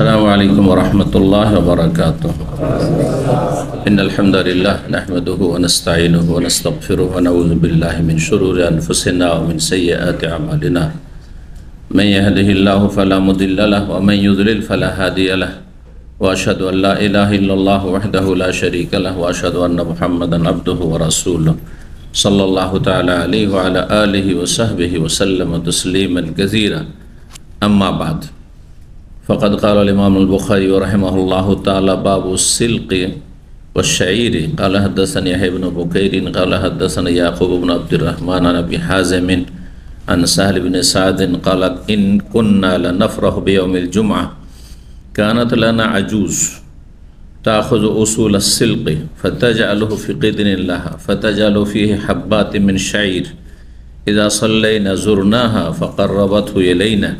अस्सलामु अलैकुम वरहमतुल्लाहि वबरकातुह। इन्नल हम्दुलिल्लाह नहमदुहु व नस्तईनुहु व नस्तगफिरुहु व नऊज़ु बिल्लाहि मिन शुरूरि अनफुसिना व मिन सय्यिआति अमालिना। मन यहदिहिल्लाहु फला मुदिल्ल लहु व मन युद्लिल फला हादिय लहु व अशहदु अन ला इलाहा इल्लल्लाहु वहदहु ला शरीका लहु व अशहदु अन्ना मुहम्मदन अब्दुहु व रसूलुहु सल्लल्लाहु तआला अलैहि व अला आलिहि व सहबिहि व सल्लम तस्लीमन कसीरा। अम्मा बाद फ़क़द क़ाल इमाम अल-बुख़ारी रहमहुल्लाहु तआला बाबु सिल्क़ि व शईर क़ाल हद्दसनी यहया इब्न बुकैर क़ाल हद्दसना याक़ूब इब्न अब्दुर्रहमान अन अबी हाज़िम अन सहल इब्न सअद क़ाल इन कुन्ना लनफ़रहु बियौमिल जुमअह कानत लना अजूज़ ताख़ुज़ु उसूल अस-सिल्क़ि फ़तजअलुहु फ़ी क़िदरिन लहा फ़तजअलु फ़ीहि हब्बातिन मिन शईर इज़ा सल्लैना ज़ुरनाहा फ़क़र्रबतहु इलैना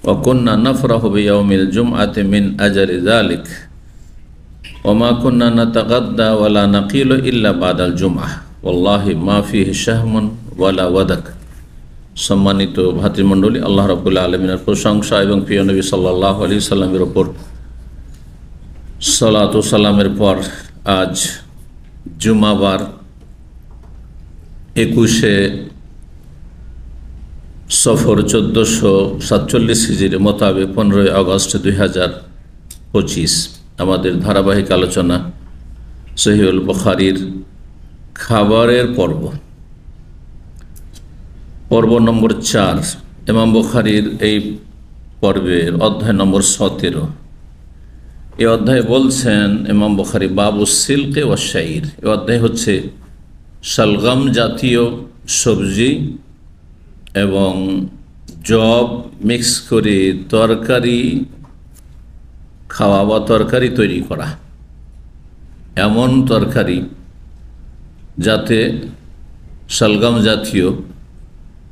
वकुन्ना नफ़रहु बियौमिल जुमअति मिन अजरि ज़ालिक वमा कुन्ना नतग़द्दा वला नक़ीलु इल्ला बादल जुमअह वल्लाहि मा फ़ीहि शहमुन वला वदक। सम्मानित भातृमंडলী, আল্লাহ রাব্বুল আলামিনের প্রশংসা এবং প্রিয় নবী সাল্লাল্লাহু আলাইহি সাল্লামের উপর সালাত ও সালামের পর আজ জুমাবার 21শে সফর 1447 হিজরি মোতাবেক 15 আগস্ট 2025 আমাদের ধারাবাহিক আলোচনা সহিহুল বুখারীর খাবারের পর্ব নম্বর 4। ইমাম বুখারীর এই পর্বের অধ্যায় নম্বর 17। এই অধ্যায়ে বলছেন ইমাম বুখারী বাবু সিল্কে ওয়া শাইর। এই অধ্যায় হচ্ছে শালগম জাতীয় সবজি এবং জব মিক্স করে তরকারি খাওয়া বা তরকারি তৈরি করা, এমন তরকারি যাতে শালগম জাতীয়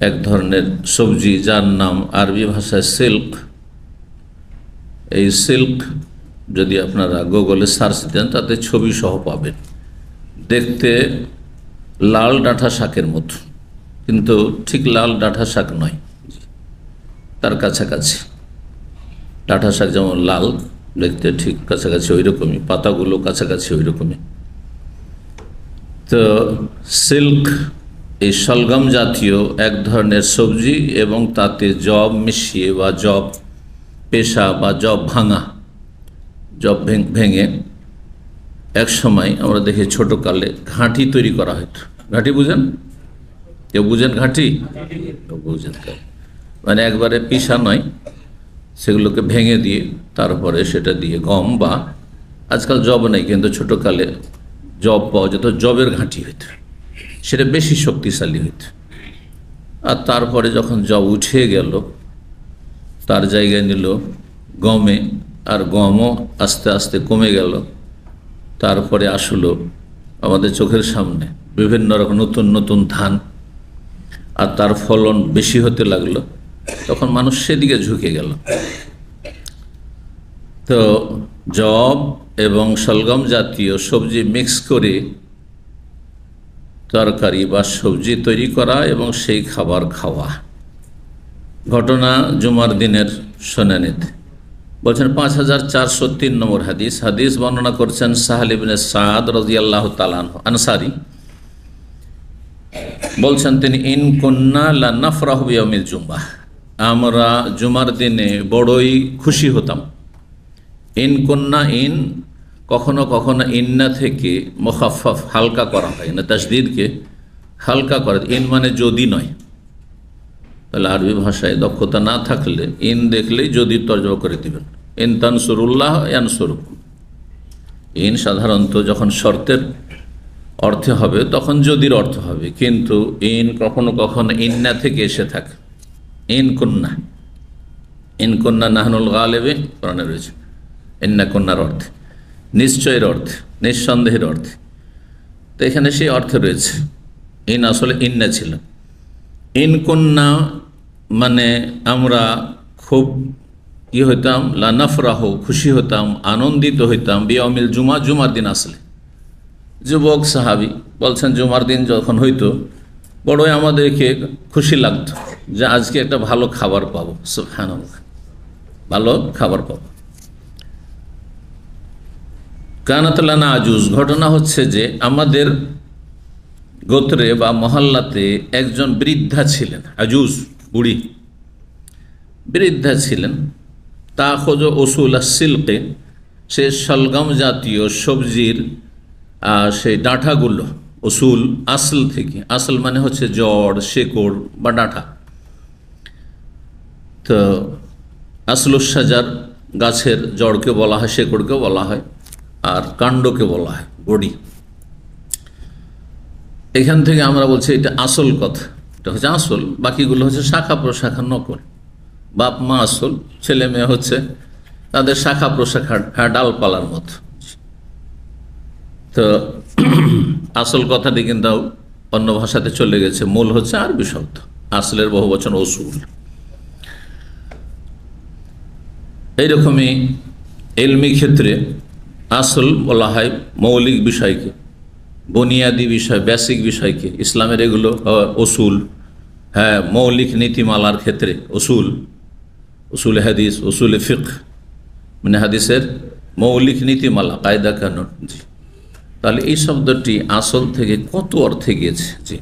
এক ধরনের সবজি যার নাম আরবি ভাষায় সিল্ক। এই সিল্ক যদি আপনারা গুগলে সার্চ দেন তাতে ছবি সহ পাবেন। দেখতে লাল ডাঁটা শাকের মতো, কিন্তু ঠিক লাল ডাঁটা শাক নয়, তার কাছাকাছি। ডাঁটা শাক যেমন লাল দেখতে, ঠিক কাছাকাছি ওই রকমই, পাতাগুলো কাছাকাছি ওই রকমই। তো সিল্ক এই শালগম জাতীয় এক ধরনের সবজি এবং তাতে জব মিশিয়ে বা জব পেশা বা জব ভাঙা, জব ভেঙে এক সময় আমরা দেখি ছোটকালে ঘাঁটি তৈরি করা হতো। ঘাঁটি বুঝেন? কেউ বুঝেন ঘাঁটি? বুঝেন, মানে একবারে পিসা নয়, সেগুলোকে ভেঙে দিয়ে তারপরে সেটা দিয়ে গম বা আজকাল জব নেই, কিন্তু ছোটকালে জব পাওয়া যেত, জবের ঘাঁটি হইত, সেটা বেশি শক্তিশালী হইত। আর তারপরে যখন জব উঠে গেল তার জায়গায় নিল গমে, আর গমও আস্তে আস্তে কমে গেল। তারপরে আসলো আমাদের চোখের সামনে বিভিন্ন রকম নতুন নতুন ধান, আর তার ফলন বেশি হতে লাগলো, তখন মানুষ সেদিকে ঝুঁকে গেল। তো জব এবং শালগম জাতীয় সবজি মিক্স করে তরকারি বা সবজি তৈরি করা এবং সেই খাবার খাওয়া। ঘটনা জুমার দিনের শুনানিতে বলছেন 5403 নম্বর হাদিস। হাদিস বর্ণনা করছেন সাহল ইবনে সাদ রাদিয়াল্লাহু তাআলা আনহু আনসারী। বলছেন তিনি, ইন কুন্না লানাফরাহু বিয়াউমিল জুমআহ, আমরা জুমার দিনে বড়ই খুশি হতাম। ইন কুন্না, ইন কখনো কখনো ইন্না থেকে মুখাফফাফ হালকা করা হয়, না তাসদীদকে হালকা করে। ইন মানে যদি নয়, তাহলে আরবি ভাষায় দক্ষতা না থাকলে ইন দেখলেই যদি তর্জমা করে দিবেন। ইন তানসুরুল্লাহ ইয়ানসুরুকুম। ইন সাধারণত যখন শর্তের অর্থে হবে তখন যদির অর্থ হবে, কিন্তু ইন কখনো কখনো ইন্না থেকে এসে থাকে। ইন কুন্না, ইন কুন্না নাহনুল গালিবে কোরআনে রয়েছে। ইন্না কুন্নার অর্থে নিশ্চয়ের অর্থে, নিঃসন্দেহের অর্থে। তো এখানে সেই অর্থে রয়েছে। ইন আসলে ইন্না ছিল। ইন কুন্না মানে আমরা খুব কি হইতাম, লানাফরাহ খুশি হতাম, আনন্দিত হইতাম, বিয়াউমিল জুমা, জুমার দিন আসলে। যুবক সাহাবী বলছেন জুমার দিন যখন হইতো বড়ই আমাদেরকে খুশি লাগতো যে আজকে একটা ভালো খাবার পাবো, সুবহানাল্লাহ, ভালো খাবার পাবো। কানাত লানা আজুজ, ঘটনা হচ্ছে যে আমাদের গোত্রে বা মহল্লাতে একজন বৃদ্ধা ছিলেন, আজুজ বুড়ি বৃদ্ধা ছিলেন। তা খোঁজ ওসুল সিল্কে, সে সলগম জাতীয় সবজির সেই ডাঁটাগুলো, ওসুল আসল থেকে, আসল মানে হচ্ছে জড়, শেকড় বা ডাঁটা। তো আসলুসাজার গাছের জড়কে বলা হয়, শেকড়কে বলা হয়, আর কাণ্ডকে বলা হয় বডি। এখান থেকে আমরা বলছি এটা আসল কথা, এটা হচ্ছে আসল, বাকিগুলো হচ্ছে শাখা প্রশাখা নকল। বাপ মা আসল, ছেলে মেয়ে হচ্ছে তাদের শাখা প্রশাখা, হ্যাঁ, ডালপালার মতো। তো আসল কথাটি কিন্তু অন্য ভাষাতে চলে গেছে, মূল হচ্ছে আরবি শব্দ, আসলের বহু বচন ওসুল। এইরকমই ইলমি ক্ষেত্রে আসল বলা হয় মৌলিক বিষয়কে, বুনিয়াদি বিষয়, বেসিক বিষয়কে। ইসলামের এগুলো ওসুল, হ্যাঁ, মৌলিক নীতিমালার ক্ষেত্রে ওসুল, উসুল হাদিস, উসুল ফিকহ মানে হাদিসের মৌলিক নীতিমালা, কায়দা কানুন। জি, তাহলে এই শব্দটি আসল থেকে কত অর্থে গিয়েছে? জি,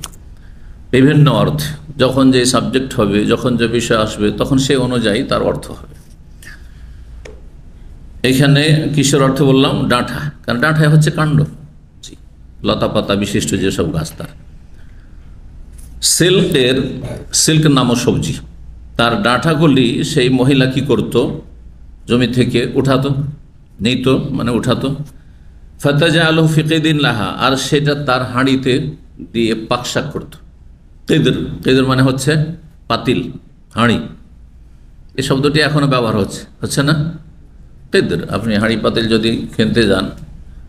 বিভিন্ন অর্থে। যখন যে সাবজেক্ট হবে, যখন যে বিষয় আসবে, তখন সে অনুযায়ী তার অর্থ হবে। এখানে কিসের অর্থ বললাম? ডাঁটা, কারণ ডাঁটায় হচ্ছে কাণ্ড, জি, লতা পাতা বিশিষ্ট যেসব গাছ তার। সিল্ক নামক সবজি, তার ডাঁটাগুলি সেই মহিলা কি করত? জমি থেকে উঠাতো, নিত মানে উঠাতো। ফাতাজা আলু ফিকিদিন লাহা, আর সেটা তার হাঁড়িতে দিয়ে পাকশাক করত। কেদর, কেদর মানে হচ্ছে পাতিল, হাঁড়ি। এই শব্দটি এখনো ব্যবহার হচ্ছে না? কেদর, আপনি হাঁড়ি পাতিল যদি কিনতে যান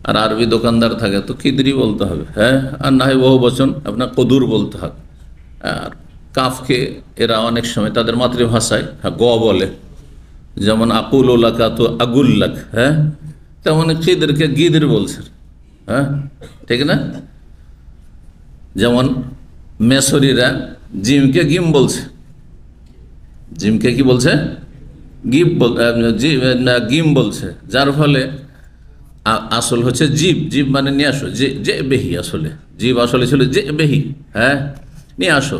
আর আরবি দোকানদার থাকে তো কিদরি বলতে হবে, হ্যাঁ, আর না হয় বহু বচন আপনার কদুর বলতে হবে। আর কাফকে এরা অনেক সময় তাদের মাতৃভাষায় গ বলে, যেমন আকুল ওলাকা তো আগুল্লাক, হ্যাঁ, তেমন কিদরকে গিদর বলছে, হ্যাঁ, ঠিক না? যেমন মেসরিরা জিমকে গিম বলছে, জিমকে কি বলছে? গিম বলছে, যার ফলে আসল হচ্ছে জীব, জীব মানে নিয়ে আসো, যে বেহি, আসলে জীব আসলে ছিল যে বেহি, হ্যাঁ, নিয়ে আসো।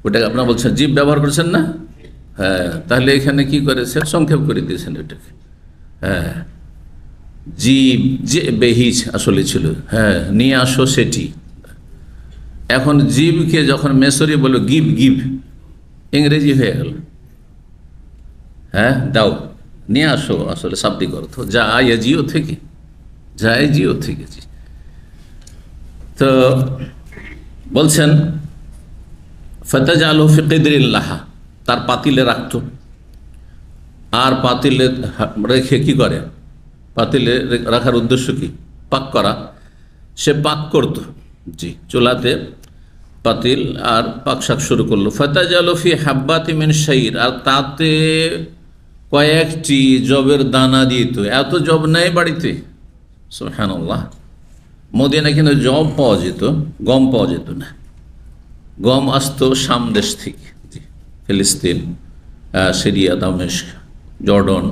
ওটাকে আপনারা বলছেন জীব ব্যবহার করছেন না? হ্যাঁ, তাহলে এখানে কি করেছেন? সংক্ষেপ করে দিয়েছেন এটাকে, হ্যাঁ, জীব যে বেহি আসলে ছিল, হ্যাঁ, নিয়ে আসো সেটি। এখন জীবকে যখন মেসরি বলল গিভ, গিভ ইংরেজি হয়ে গেল, হ্যাঁ, দাও, নিয়ে আসো, আসলে শাব্দিক অর্থ জিও থেকে, জিও থেকে। তো বলছেন ফাতাজা আলু ফি কিদরিল্লাহা, তার পাতিলে রাখতো। আর পাতিলে রেখে কি করে? পাতিলে রাখার উদ্দেশ্য কি? পাক করা। সে পাক করত, জি, চুলাতে পাতিল আর পাক শাক শুরু করলো। ফাতাজা আলু ফি হাব্বাতি মিন শাইর, আর তাতে কয়েকটি জবের দানা দিত। এত জব নেই বাড়িতে, সুবহানাল্লাহ। মদিনায় কিন্তু জব পাওয়া যেত, গম পাওয়া যেত না। গম আসতো শাম দেশ থেকে, ফিলিস্তিন, সিরিয়া, দামেস্ক, জর্ডন,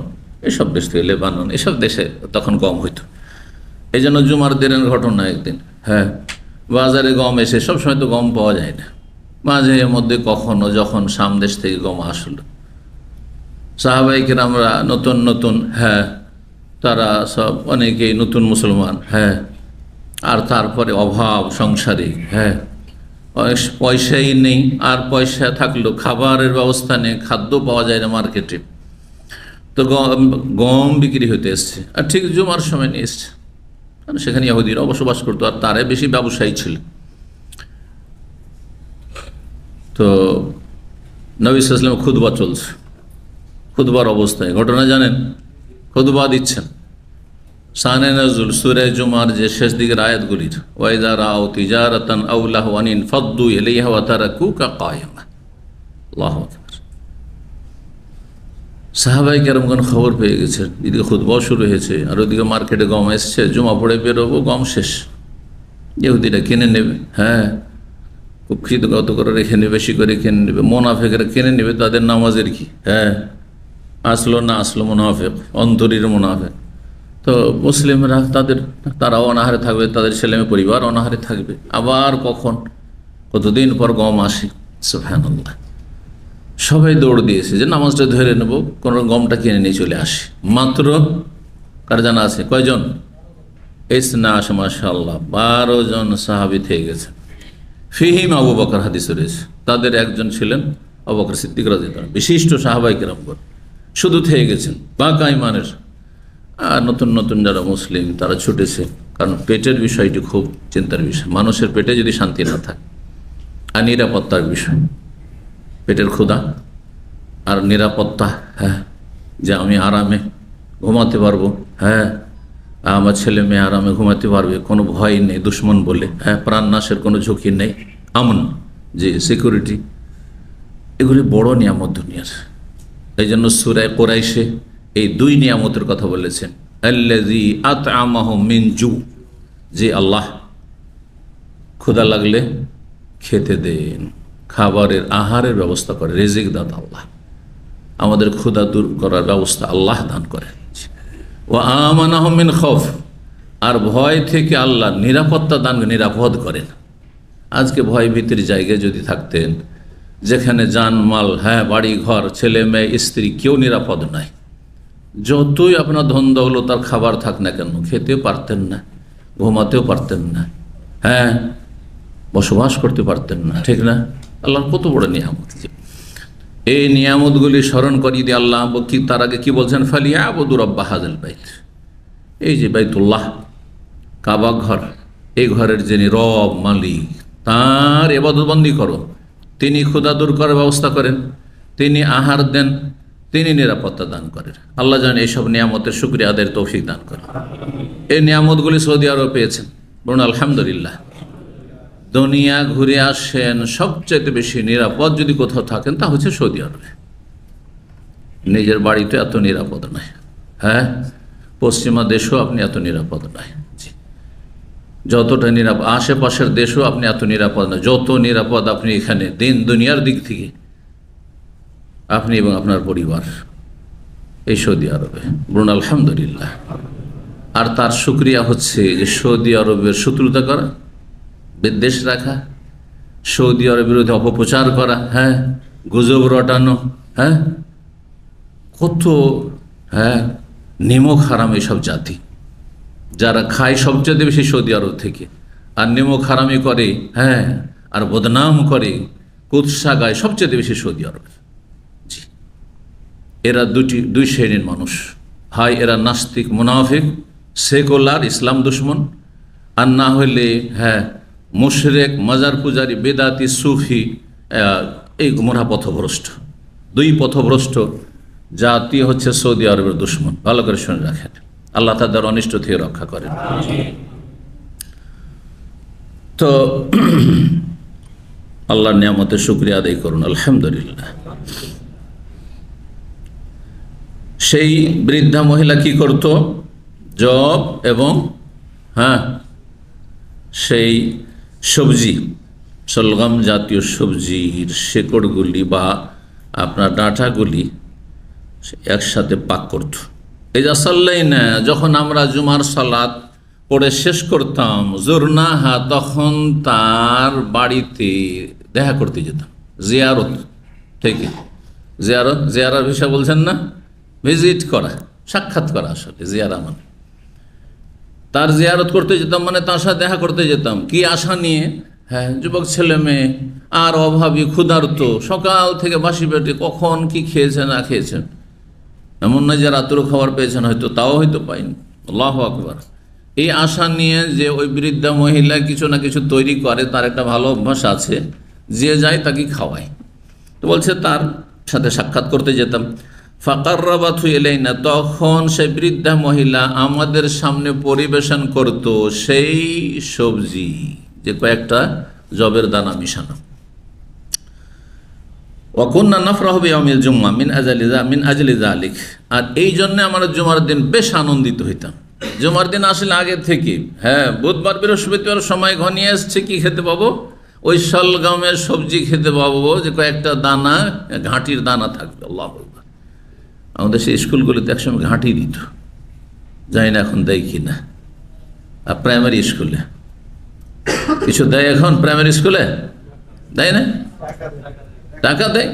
এসব দেশ থেকে, লেবানন, এসব দেশে তখন গম হইতো। এই জন্য জুমার দিনের ঘটনা, একদিন, হ্যাঁ, বাজারে গম এসে, সবসময় তো গম পাওয়া যায় না, মাঝে মধ্যে কখনো যখন শাম দেশ থেকে গম আসলো, সাহাবায়ে কেরামরা নতুন নতুন, হ্যাঁ, তারা সব অনেকেই নতুন মুসলমান, হ্যাঁ, আর তারপরে অভাব সংসারে, হ্যাঁ, পয়সাই নেই, আর পয়সা থাকলেও খাবারের ব্যবস্থা নেই, খাদ্য পাওয়া যায় না মার্কেটে। তো গম বিক্রি হতে এসছে, আর ঠিক জুমার সময় নিয়ে এসছে, কারণ সেখানে ইহুদিরা বসবাস করতো, আর তারে বেশি ব্যবসায়ী ছিল। তো নবী সাল্লাল্লাহু আলাইহি ওয়াসাল্লাম খুতবা চলছে, খুতবার অবস্থায় ঘটনা জানেন, খুতবা দিচ্ছেন। শানে নজুল সূরা জুমার যে শেষ দিকের আয়াতগুলির, ওয়াইযা রাআউ তিজারাতান আও লাহওয়ান ফাদ্দু ইলাইহা ওয়া তারাকুকা কায়িমা। আল্লাহু আকবার। সাহাবায়ে কেরামগণ খবর পেয়ে গেছেন, এদিকে খুতবা শুরু হয়েছে, আর ওদিকে মার্কেটে গম এসছে, জুমা পড়ে বেরোবো, গম শেষ, ইহুদিরা কিনে নেবে, হ্যাঁ, কুক্ষিতগত করে রেখে নেবে, বেশি করে কিনে নেবে, মুনাফিকরা কিনে নেবে, তাদের নামাজের কি, হ্যাঁ, আসলো না আসলো মুনাফিক, অন্তরীর মুনাফিক, তো মুসলিমরা তারাও অনাহারে থাকবে, তাদের ছেলেমেয়ে পরিবার অনাহারে থাকবে। আবার কতদিন পর গম আসে, সুবহানাল্লাহ। সবাই দৌড় দিয়েছে যে নামাজটা ধরে নেব, কোন গমটা কিনে নিয়ে চলে আসে। মাত্র কার জানা আছে কয়জন? ইসনা আশ, মাশাআল্লাহ 12 জন সাহাবী থেকে গেছেন। ফিহিম আবু বকর, হাদিস রয়েছে তাদের একজন ছিলেন আবু বকর সিদ্দিক রাদিয়াল্লাহু আনহু, বিশিষ্ট সাহাবায়ে কেরামগণ। শুধু থেকে গেছেন পাকা ঈমানের। আর নতুন নতুন যারা মুসলিম তারা ছুটেছে, কারণ পেটের বিষয়টি খুব চিন্তার বিষয়। মানুষের পেটে যদি শান্তি না থাকে, আর নিরাপত্তার বিষয়, পেটের ক্ষুধা আর নিরাপত্তা, হ্যাঁ, যে আমি আরামে ঘুমাতে পারবো, হ্যাঁ, আমার ছেলে মেয়ে আরামে ঘুমাতে পারবে, কোনো ভয় নেই দুশ্মন বলে, হ্যাঁ, প্রাণনাশের কোনো ঝুঁকি নেই, আমন, যে সিকিউরিটি, এগুলি বড় নিয়ামত দুনিয়ার। এই জন্য সূরা কুরাইশে এই 2 নিয়ামতের কথা বলেছেন, আল্লাযী আত'আমাহুম মিন জু, যে আল্লাহ ক্ষুধা লাগলে খেতে দেন, খাবারের আহারের ব্যবস্থা করে, রিজিক দাতা আল্লাহ, আমাদের ক্ষুধা দূর করার ব্যবস্থা আল্লাহ দান করেন। ওয়া আমানাহুম মিন খৌফ, আর ভয় থেকে আল্লাহ নিরাপত্তা দান, নিরাপদ করেন। আজকে ভয় ভীতির জায়গায় যদি থাকতেন, যেখানে জানমাল, হ্যাঁ, বাড়ি ঘর, ছেলে মেয়ে স্ত্রী, কেউ নিরাপদ নাই, যতই আপনার ধন দৌলত আর খাবার থাক না কেন, খেতেও পারতেন না, ঘুমাতেও পারতেন না, হ্যাঁ, বসবাস করতে পারতেন না, ঠিক না? আল্লাহর কত বড় নিয়ামত। এই নিয়ামতগুলি স্মরণ করিয়ে দিয়ে আল্লাহ তার আগে কি বলছেন, ফালিয়াবুদু রাব্বা হাযাল বাইত, এই যে বাইতুল্লাহ, কাবা ঘর, এই ঘরের যিনি রব, মালিক, তার ইবাদতবন্দি করো। তিনি ক্ষুধা দূর করার ব্যবস্থা করেন, তিনি আহার দেন, তিনি নিরাপত্তা দান করেন। আল্লাহ জানেন এইসব নিয়ামতের শুকরিয়া আদায়ের তৌফিক দান করেন। এই নিয়ামতগুলি সৌদি আরব পেয়েছেন, বলুন আলহামদুলিল্লাহ। দুনিয়া ঘুরে আসেন, সবচেয়ে বেশি নিরাপদ যদি কোথাও থাকেন তা হচ্ছে সৌদি আরবে। নিজের বাড়িতে এত নিরাপদ নয়, হ্যাঁ, পশ্চিমা দেশও আপনি এত নিরাপদ নয়, যতটা নিরাপদ আশেপাশের দেশও আপনি এত নিরাপদ নয়, যত নিরাপদ আপনি এখানে দিন দুনিয়ার দিক থেকে আপনি এবং আপনার পরিবার এই সৌদি আরবে, বলুন আলহামদুলিল্লাহ। আর তার শুকরিয়া হচ্ছে যে সৌদি আরবের শত্রুতা করা, বিদ্বেষ রাখা, সৌদি আরবের বিরুদ্ধে অপপ্রচার করা, হ্যাঁ, গুজব রটানো, হ্যাঁ, কত, হ্যাঁ, নিমক হারাম এইসব জাতি, যারা খায় সবচেয়ে বেশি সৌদি আরব থেকে, আর নিমক হারামি করে, হ্যাঁ, আর বদনাম করে, কুৎসা গায় সবচেয়ে বেশি সৌদি আরবের। জি, এরা দুই শ্রেণীর মানুষ, হয় এরা নাস্তিক, মুনাফিক, সেকুলার, ইসলাম দুশ্মন, আর না হইলে, হ্যাঁ, মুশরিক, মাজার পূজারী, বেদাতি, সুফি, এই গোমরাহ পথভ্রষ্ট। 2 পথভ্রষ্ট জাতি হচ্ছে সৌদি আরবের দুশ্মন। ভালো করে শুনে রাখেন, আল্লাহ তাদের অনিষ্ট থেকে রক্ষা করেন। তো আল্লাহর নিয়ামতের শুকরিয়া আদায় করুন, আলহামদুলিল্লাহ। সেই বৃদ্ধা মহিলা কি করত? জব এবং, হ্যাঁ, সেই সবজি, সলগম জাতীয় সবজির শেকড়গুলি বা আপনার ডাঁটাগুলি একসাথে পাক করত। এই যে সাল্লাই না, যখন আমরা জুমার সালাত পড়ে শেষ করতাম, জুরনাহা, তখন তার বাড়িতে দেখা করতে যেতাম, জিয়ারত থেকে, জিয়ারার বিষয় বলছেন না, ভিজিট করা, সাক্ষাৎ করা, আসলে জিয়ারা মানে তার জিয়ারত করতে যেতাম, মানে তার সাথে দেখা করতে যেতাম। কি আশা নিয়ে? হ্যাঁ, যুবক ছেলে মেয়ে আর অভাবী, ক্ষুধার্ত, সকাল থেকে বাসি পেটে কখন কি খেয়েছেন না খেয়েছেন, এমন নয় যে রাত্রে খাবার পেয়েছেন, হয়তো তাও হয়তো পাইনি, আল্লাহু আকবার। এই আশা নিয়ে যে ওই বৃদ্ধা মহিলা কিছু না কিছু তৈরি করে, তার একটা ভালো অভ্যাস আছে, যে যায় তাকে খাওয়ায়। তো বলছে তার সাথে সাক্ষাৎ করতে যেতাম। ফাকাররাবাতহু ইলাইনা, তখন সেই বৃদ্ধা মহিলা আমাদের সামনে পরিবেশন করত সেই সবজি, যে কয়েকটা জবের দানা মিশানো। ওয়াকুন্না নাফরাহু বিয়াউমিল জুমআ মিন আজলি যালিক, আর এই জন্য আমরা জুমার দিন বেশ আনন্দিত হইতাম। জুমার দিন আসলে আগে থেকে, হ্যাঁ, বুধবার বৃহস্পতিবার সময় ঘনিয়ে এসছে, কি খেতে পাবো? ওই সলগমের সবজি খেতে পাবো, যে কয়েকটা দানা, ঘাঁটির দানা থাকবে। আল্লাহু আকবার। আমাদের সেই স্কুলগুলোতে একসময় ঘাঁটি দিত, জানি না এখন দেয় কি না। আর প্রাইমারি স্কুলে কিছু দেয় এখন? প্রাইমারি স্কুলে দেয় না? টাকা দেয়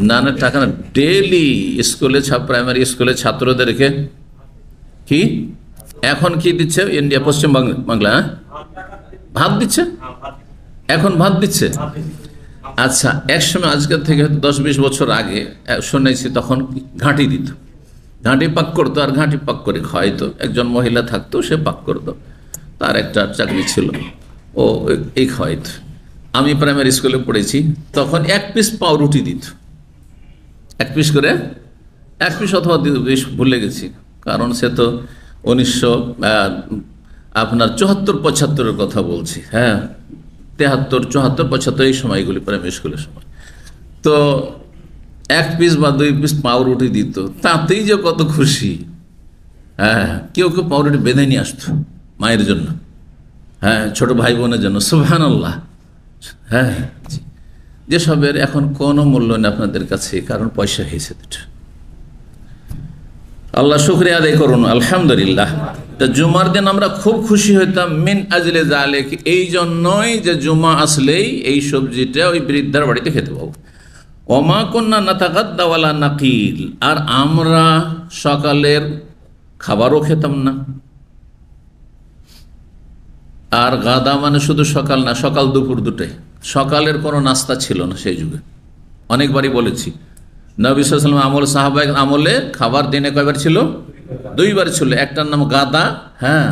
না? না টাকা না, ডেইলি স্কুলে প্রাইমারি স্কুলে ছাত্রদেরকে কি এখন কি দিচ্ছে? ইন্ডিয়া পশ্চিম বাংলা ভাত দিচ্ছে, এখন ভাত দিচ্ছে। আচ্ছা, একসময় আজকের থেকে 10-20 বছর আগে শুনেছি তখন ঘাঁটি দিত, ঘাঁটি পাক করতো, আর ঘাঁটি পাক করে খাওয়াইতো। একজন মহিলা থাকতো, সে পাক করতো, তার একটা চাকরি ছিল, ও এই খাওয়াইতো। আমি প্রাইমারি স্কুলে পড়েছি, তখন 1 পিস পাউরুটি দিত, 1 পিস করে, 1 পিস অথবা 2 পিস ভুলে গেছি, কারণ সে তো 1974-75 কথা বলছি, হ্যাঁ 73-74-75 এই সময়গুলি প্রাইমারি স্কুলের সময়। তো 1 পিস বা 2 পিস পাউরুটি দিত, তাতেই যে কত খুশি। হ্যাঁ, কেউ কেউ পাউরুটি বেঁধে নিয়ে আসতো মায়ের জন্য, হ্যাঁ ছোট ভাই বোনের জন্য। সুবহানাল্লাহ। হ্যাঁ, যেসবের এখন কোনো মূল্য নেই আপনাদের কাছে, কারণ পয়সা হয়েছে দুটো। আল্লাহ শুকরিয়া আদায় করুন, আলহামদুলিল্লাহ। তা জুমার দিন আমরা খুব খুশি হইতাম, মিন আজলে যালিক, এই জন্যই যে জুমা আসলেই এই সবজিটা ওই বৃদ্ধার বাড়িতে খেতে পাবো। ওমা কুন্না নাতাগাদ্দা ওয়ালা নাকিল, আর আমরা সকালের খাবারও খেতাম না। আর গাদা মানে শুধু সকাল না, সকাল দুপুর দুটোই। সকালের কোনো নাস্তা ছিল না সেই যুগে, অনেকবারই বলেছি। নবী সাল্লাল্লাহু আলাইহি ওয়াসাল্লাম আমল, সাহাবায়ে আমলে খাবার দিনে কয়বার ছিল? 2 বার ছিল। একটার নাম গাদা, হ্যাঁ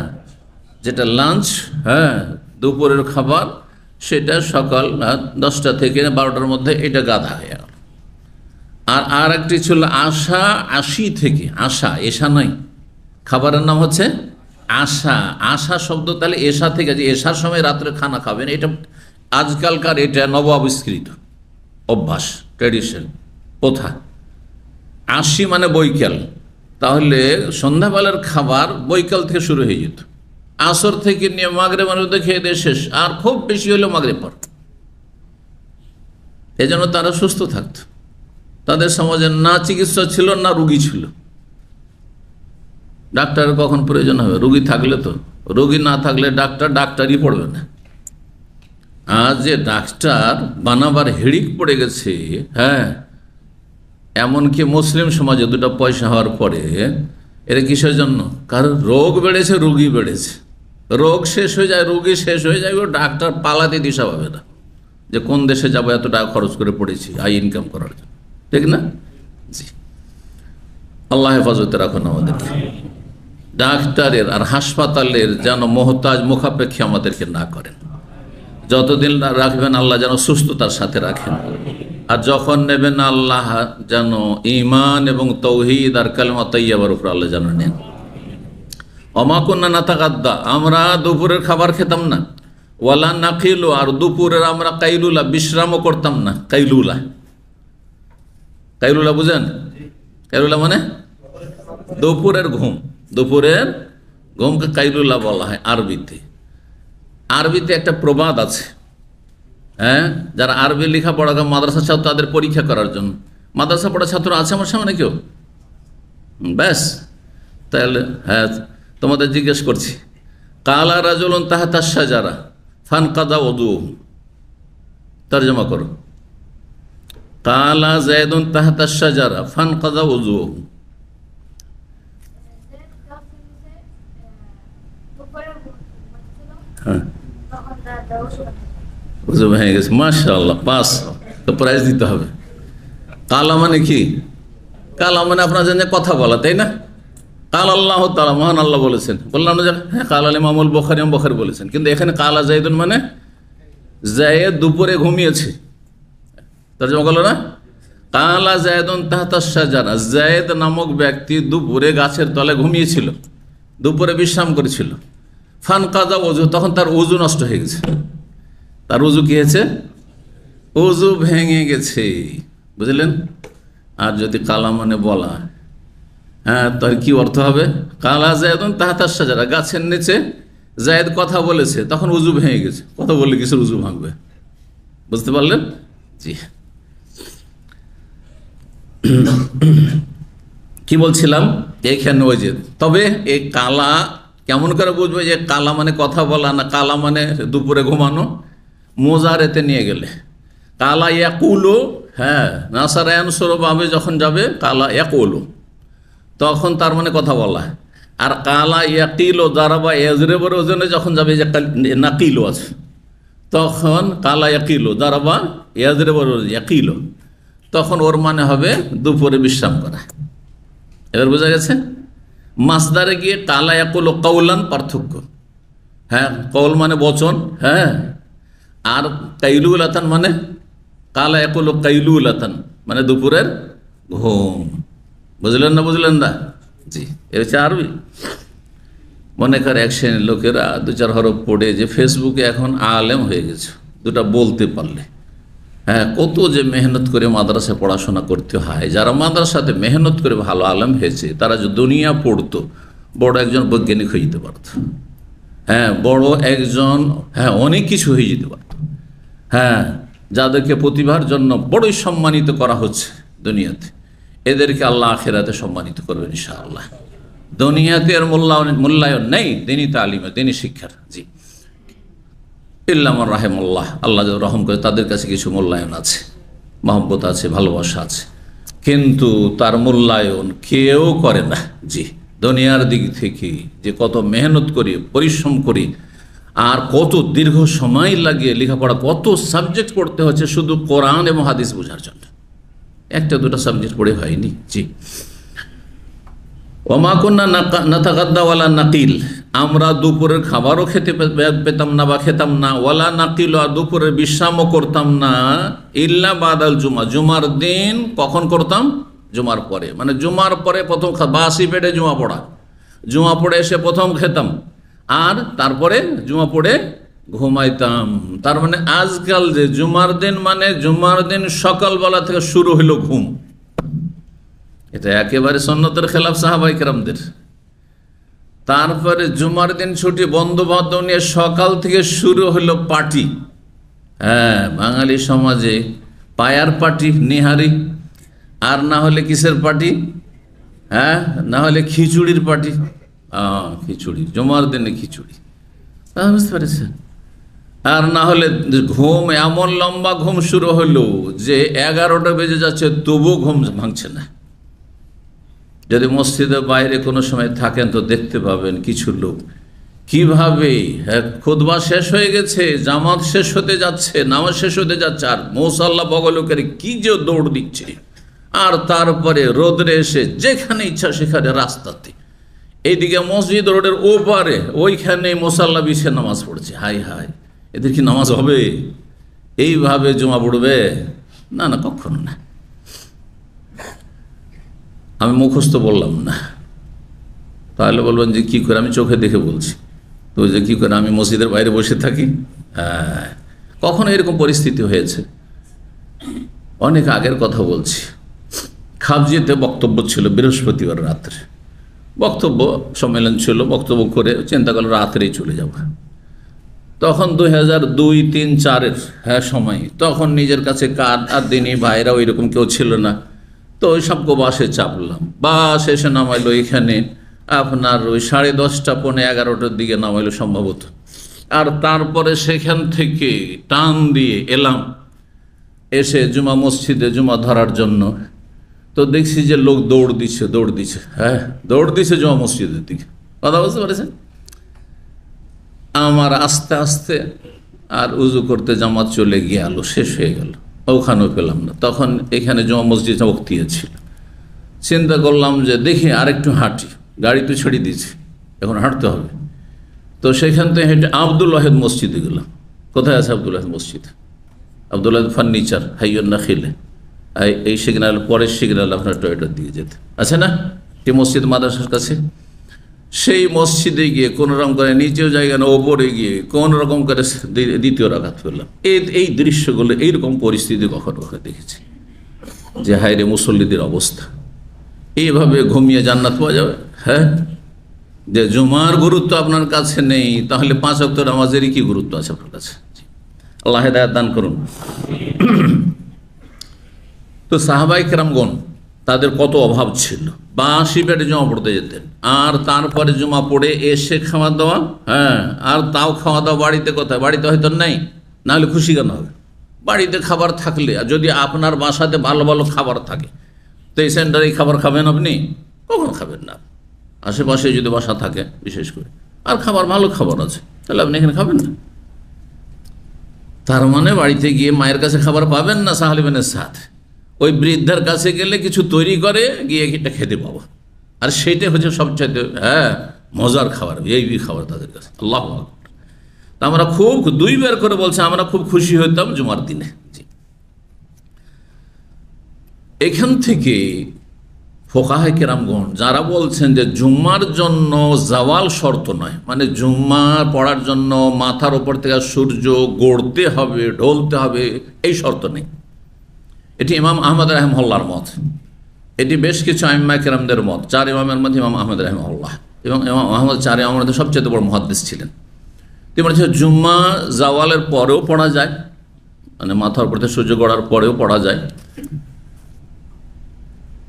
যেটা লাঞ্চ, হ্যাঁ দুপুরের খাবার, সেটা সকাল 10টা থেকে 12টার মধ্যে, এটা গাদা হয়ে গেল। আর একটি ছিল আশা, 80 থেকে, আশা এশা নয়, খাবারের নাম হচ্ছে আশা। আশা শব্দ তাহলে এশা থেকে, যে এশার সময় রাত্রে খানা খাবেন, এটা আজকালকার এটা নব আবিষ্কৃত অভ্যাস, ট্র্যাডিশন, প্রথা। 80 মানে বৈকাল, তাহলে সন্ধ্যাবেলার খাবার বৈকাল থেকে শুরু হয়ে যেত, আসর থেকে নিয়ে মাগরিবের মধ্যে খেয়ে দিয়ে শেষ, আর খুব বেশি হলো মাগরিব পর। এই জন্য তারা সুস্থ থাকত, তাদের সমাজে না চিকিৎসা ছিল না রুগী ছিল। ডাক্তারের কখন প্রয়োজন হবে? রুগী থাকলে তো, রুগী না থাকলে ডাক্তারই পড়বে না। আজ যে ডাক্তার বানাবার হিড়িক পড়ে গেছে, হ্যাঁ এমনকি মুসলিম সমাজে 2টা পয়সা হওয়ার পরে, এর কিসের জন্য? কারণ রোগ বেড়েছে, রুগী বেড়েছে, রোগ শেষ হয়ে যায়, রুগী শেষ হয়ে যায়, ডাক্তার পালাতে দিশা পাবে না যে কোন দেশে যাবো, এত টাকা খরচ করে পড়েছি আই ইনকাম করার জন্য, ঠিক না? জি, আল্লাহ হেফাজতে রাখুন আমাদেরকে। ডাক্তারের আর হাসপাতালের যেন মোহতাজ, মুখাপেক্ষী আমাদেরকে না করেন। যতদিন রাখবেন আল্লাহ যেন সুস্থতার সাথে রাখেন, আর যখন নেবেন আল্লাহ যেন ঈমান এবং তৌহিদ আর কালেমা তাইয়্যিবার উপর আল্লাহ যেন নেন। ওমা কুন্না নাতাগাদ্দা, আমরা দুপুরের খাবার খেতাম না। ওয়ালা নাকিলু, আর দুপুরের আমরা কাইলুলা, বিশ্রামও করতাম না। কাইলুলা, কাইলুলা বুঝেন? কাইলুলা মানে দুপুরের ঘুম, দুপুরের ঘুমকে কাইলুলা বলা হয় আরবিতে। আরবিতে একটা প্রবাদ আছে, হ্যাঁ যারা আরবি লেখাপড়া মাদ্রাসা ছাত্র, তাদের পরীক্ষা করার জন্য। মাদ্রাসা পড়া ছাত্র আছে আমার সামনে কেউ? ব্যাস, তাহলে হ্যাঁ তোমাদের জিজ্ঞেস করছি। কালা রাজুলুন তাহতা শাজারা ফানকাদা ওযুহু, তরজমা করো। কালা যায়েদুন তাহতা শাজারা ফানকাদা ওযুহু। হ্যাঁ, ওযু ভেঙে গেছে, মাশাআল্লাহ, পাস, তো প্রাইজ দিতে হবে। কালা মানে কি? কালা মানে আপনার জন্য কথা বলা, তাই না? কাল আল্লাহ তাআলা, মহান আল্লাহ বলেছেন, বললাম না? হ্যাঁ, কাল আল ইমামুল বুখারী, ইমাম বুখারী বলেছেন, কিন্তু এখানে কালা যায়েদুন মানে যায়েদ দুপুরে ঘুমিয়েছে, তরজমা করলো না? কালা যায়েদুন তাহতা শাজারা, যায়েদ নামক ব্যক্তি দুপুরে গাছের তলে ঘুমিয়েছিল, দুপুরে বিশ্রাম করেছিল। ফানকাদা ওযু, তখন তার ওযু নষ্ট হয়ে গেছে। তার ওযু কি হয়েছে? ওযু ভেঙে গেছে, বুঝলেন? আর যদি কালা মানে বলা, হ্যাঁ তার কি অর্থ হবে? কালা যায়েদুন তাহতা শাজারা, গাছের নিচে যায়েদ কথা বলেছে, তখন ওযু ভেঙে গেছে। কথা বললে কিসের ওযু ভাঙবে? বুঝতে পারলেন? জি, কি বলছিলাম? এইখানে ওই যে, তবে এই কালা কেমন করে বুঝবে যে কালা মানে কথা বলা না কালা মানে দুপুরে ঘুমানো? মোজারেতে নিয়ে গেলে কালা ইয়াকুলো, হ্যাঁ নাসারায়ানসরভাবে যখন যাবে কালা ইয়াকুলো, তখন তার মানে কথা বলা। আর কালা ইয়াকিলো দারাবা এজরেবর ওজনে যখন যাবে, যে নাকিলো আছে, তখন কালা ইয়াকিলো দারাবা এজরেবর ইয়াকিলো, তখন ওর মানে হবে দুপুরে বিশ্রাম করা। এবার বোঝা গেছে? মাসদারে গিয়ে কালা ইয়াকুলো কৌলান পার্থক্য, হ্যাঁ কৌল মানে বচন, হ্যাঁ, আর কাইলুলাতান মানে কালা ইয়াকুলো কাইলুলাতান মানে দুপুরের ঘুম। বুঝলেন না? বুঝলেন না? জি, এ হচ্ছে আরবি। মনে করে এক শ্রেণীর লোকেরা দু চার হরফ পড়ে যে ফেসবুকে এখন আলেম হয়ে গেছে, দুটা বলতে পারলে। হ্যাঁ, কত যে মেহনত করে মাদ্রাসায় পড়াশোনা করতে হয়। যারা মাদ্রাসাতে মেহনত করে ভালো আলেম হয়েছে, তারা যে দুনিয়া পড়তো, বড় একজন বৈজ্ঞানিক হয়ে যেতে পারত, হ্যাঁ বড় একজন, হ্যাঁ অনেক কিছু হয়ে যেতে পারত। হ্যাঁ, যাদেরকে প্রতিভার জন্য বড়ই সম্মানিত করা হচ্ছে দুনিয়াতে, এদেরকে আল্লাহ আখিরাতে সম্মানিত করবেন ইনশাআল্লাহ। দুনিয়াতে এর মূল্যায়ন নেই দিনী তালিমে, দিনী শিক্ষার। জি, ইল্লামর রাহেমুল্লাহ, আল্লাহ যাদের রহম করে তাদের কাছে কিছু মূল্যায়ন আছে, মহব্বত আছে, ভালোবাসা আছে, কিন্তু তার মূল্যায়ন কেউ করে না। জি, দুনিয়ার দিক থেকে যে কত মেহনত করি, পরিশ্রম করি, আর কত দীর্ঘ সময় লাগে লেখাপড়া, কত সাবজেক্ট পড়তে হচ্ছে শুধু কোরআন এবং হাদিস বোঝার জন্য, একটা দুটো সাবজেক্ট পড়ে হয়নি। জি, ওমা কুন্না নাতাগাদ্দা ওয়ালা নাকিল, আমরা দুপুরের খাবারও খেতে পেতাম না বা খেতাম না, ওয়ালা নাকিল, আর দুপুরের বিশ্রামও করতাম না, ইল্লা বাদাল জুমা, জুমার দিন কখন করতাম? জুমার পরে, মানে জুমার পরে প্রথম বাসি পেটে জুমা পড়া, জুমা পড়ে এসে প্রথম খেতাম, আর তারপরে জুমা পড়ে ঘুমাইতাম। তার মানে আজকাল যে জুমার দিন, মানে জুমার দিন সকালবেলা থেকে শুরু হইল ঘুম, এটা একেবারে সুন্নতের খেলাফ সাহাবায়ে কেরামদের। তারপরে জুমার দিন ছুটি, বন্ধু বান্ধব নিয়ে সকাল থেকে শুরু হলো পার্টি। হ্যাঁ, বাঙালি সমাজে পায়ার পার্টি, নিহারি, আর না হলে কিসের পার্টি? হ্যাঁ, না হলে খিচুড়ির পার্টি। খিচুড়ি, জুমার দিনে খিচুড়ি, বুঝতে পেরেছেন? আর না হলে ঘুম, এমন লম্বা ঘুম শুরু হলো যে 11টা বেজে যাচ্ছে, তবু ঘুম ভাঙছে না। যদি মসজিদের বাইরে কোনো সময় থাকেন তো দেখতে পাবেন কিছু লোক কিভাবে, খুতবা শেষ হয়ে গেছে, জামাত শেষ হতে যাচ্ছে, নামাজ শেষ হতে যাচ্ছে, আর মুসাল্লা বগল করে কি যে দৌড় দিচ্ছে, আর তারপরে রোদরে এসে যেখানে ইচ্ছা সেখানে রাস্তাতে, এইদিকে মসজিদ রোডের ওপারে ওইখানে মুসাল্লা বিছে নামাজ পড়ছে। হাই হাই, এদের কি নামাজ হবে? এইভাবে জমা পড়বে? না না, কখনো না। আমি মুখস্থ বললাম না, তাহলে বলবেন যে কী করে, আমি চোখে দেখে বলছি তো, যে কী করে আমি মসজিদের বাইরে বসে থাকি। হ্যাঁ, কখনো এরকম পরিস্থিতি হয়েছে। অনেক আগের কথা বলছি, খাবজিতে বক্তব্য ছিল বৃহস্পতিবার রাত্রে, বক্তব্য সম্মেলন ছিল, বক্তব্য করে চিন্তা করলো রাত্রেই চলে যাব। তখন 2002, 3, 4-এর হ্যাঁ সময়, তখন নিজের কাছে কার আর দিনী ভাইরা ওই রকম কেউ ছিল না, তো ওই সব বাসে চাপলাম। বাস এসে নামাইলো এখানে আপনার ওই 10:30, 11টার দিকে নামাইলো সম্ভবত। আর তারপরে সেখান থেকে টান দিয়ে এলাম, এসে জুমা মসজিদে জুমা ধরার জন্য। তো দেখছি যে লোক দৌড় দিচ্ছে, হ্যাঁ দৌড় দিচ্ছে জুমা মসজিদের দিকে। কথা বুঝতে পেরেছেন? আমার আস্তে আস্তে আর উজু করতে জামাত চলে গেল, শেষ হয়ে গেল, ওখানেও পেলাম না। তখন এখানে জমা মসজিদ বক্তিয়া ছিল, চিন্তা করলাম যে দেখি আরেকটু হাঁটি, গাড়ি তো ছেড়ে দিয়েছি, এখন হাঁটতে হবে। তো সেখান থেকে হেঁটে আব্দুল ওয়াহেদ মসজিদে গেলাম। কোথায় আছে আব্দুল ওয়াহেদ মসজিদ? আব্দুল ওয়াহেদ ফার্নিচার, হাইয়ন্না খিলে, এই সিগন্যাল, পরের সিগন্যাল আপনার টয়টার দিকে যেতে আছে না, এই মসজিদ মাদ্রাসার কাছে। সেই মসজিদে গিয়ে কোনো রকম করে, নিচেও জায়গা না ওপরে গিয়ে কোন রকম করে দ্বিতীয় রাকাত ফেললাম। এই দৃশ্যগুলো, এইরকম পরিস্থিতি কখনো কখনো দেখেছি যে হায়রে মুসল্লিদের অবস্থা। এইভাবে ঘুমিয়ে জান্নাত পাওয়া যাবে? হ্যাঁ, যে জুমার গুরুত্ব আপনার কাছে নেই, তাহলে 5 ওয়াক্ত নামাজেরই কি গুরুত্ব আছে আপনার কাছে? আল্লাহ হেদায়েত দান করুন। তো সাহাবায়ে কেরামগণ তাদের কত অভাব ছিল, বাসি পেটে জমা পড়তে যেতেন, আর তারপরে জমা পড়ে এসে খাওয়া দাওয়া, হ্যাঁ, আর তাও খাওয়া দাওয়া বাড়িতে কোথায়, বাড়িতে হয়তো নেই, নাহলে খুশি কেন হবে? বাড়িতে খাবার থাকলে, আর যদি আপনার বাসাতে ভালো ভালো খাবার থাকে, তো এই সেন্টারে খাবার খাবেন আপনি? কখন খাবেন না। আশেপাশে যদি বাসা থাকে বিশেষ করে, আর খাবার ভালো খাবার আছে, তাহলে আপনি এখানে খাবেন না। তার মানে বাড়িতে গিয়ে মায়ের কাছে খাবার পাবেন না। সাহাল ইবনে সাদ ওই বৃদ্ধার কাছে গেলে কিছু তৈরি করে গিয়ে এটা খেতে পাবো, আর সেইটা হচ্ছে সবচাইতে মজার খাবার, এই খাবার তাদের কাছে। আল্লাহু আকবার। তা আমরা খুব দুইবার করে বলছে আমরা খুব খুশি হইতাম জুমার দিনে। এখান থেকে ফোকাহে কেরামগণ যারা বলছেন যে জুম্মার জন্য জাওয়াল শর্ত নয়, মানে জুম্মা পড়ার জন্য মাথার ওপর থেকে সূর্য গড়তে হবে, ঢলতে হবে, এই শর্ত নেই। এটি ইমাম আহমদ রাহিমাহুল্লাহর মত, এটি বেশ কিছু আইম্মা কেরামদের মত। চার ইমামের মধ্যে ইমাম আহমদ রাহিমাহুল্লাহ এবং ইমাম আহমদ চার ইমামের মধ্যে সবচেয়ে বড় মুহাদ্দিস ছিলেন। তিনি বলছেন জুম্মা জাওয়ালের পরেও পড়া যায়, মানে মাথার উপর থেকে সূর্য গড়ার পরেও পড়া যায়,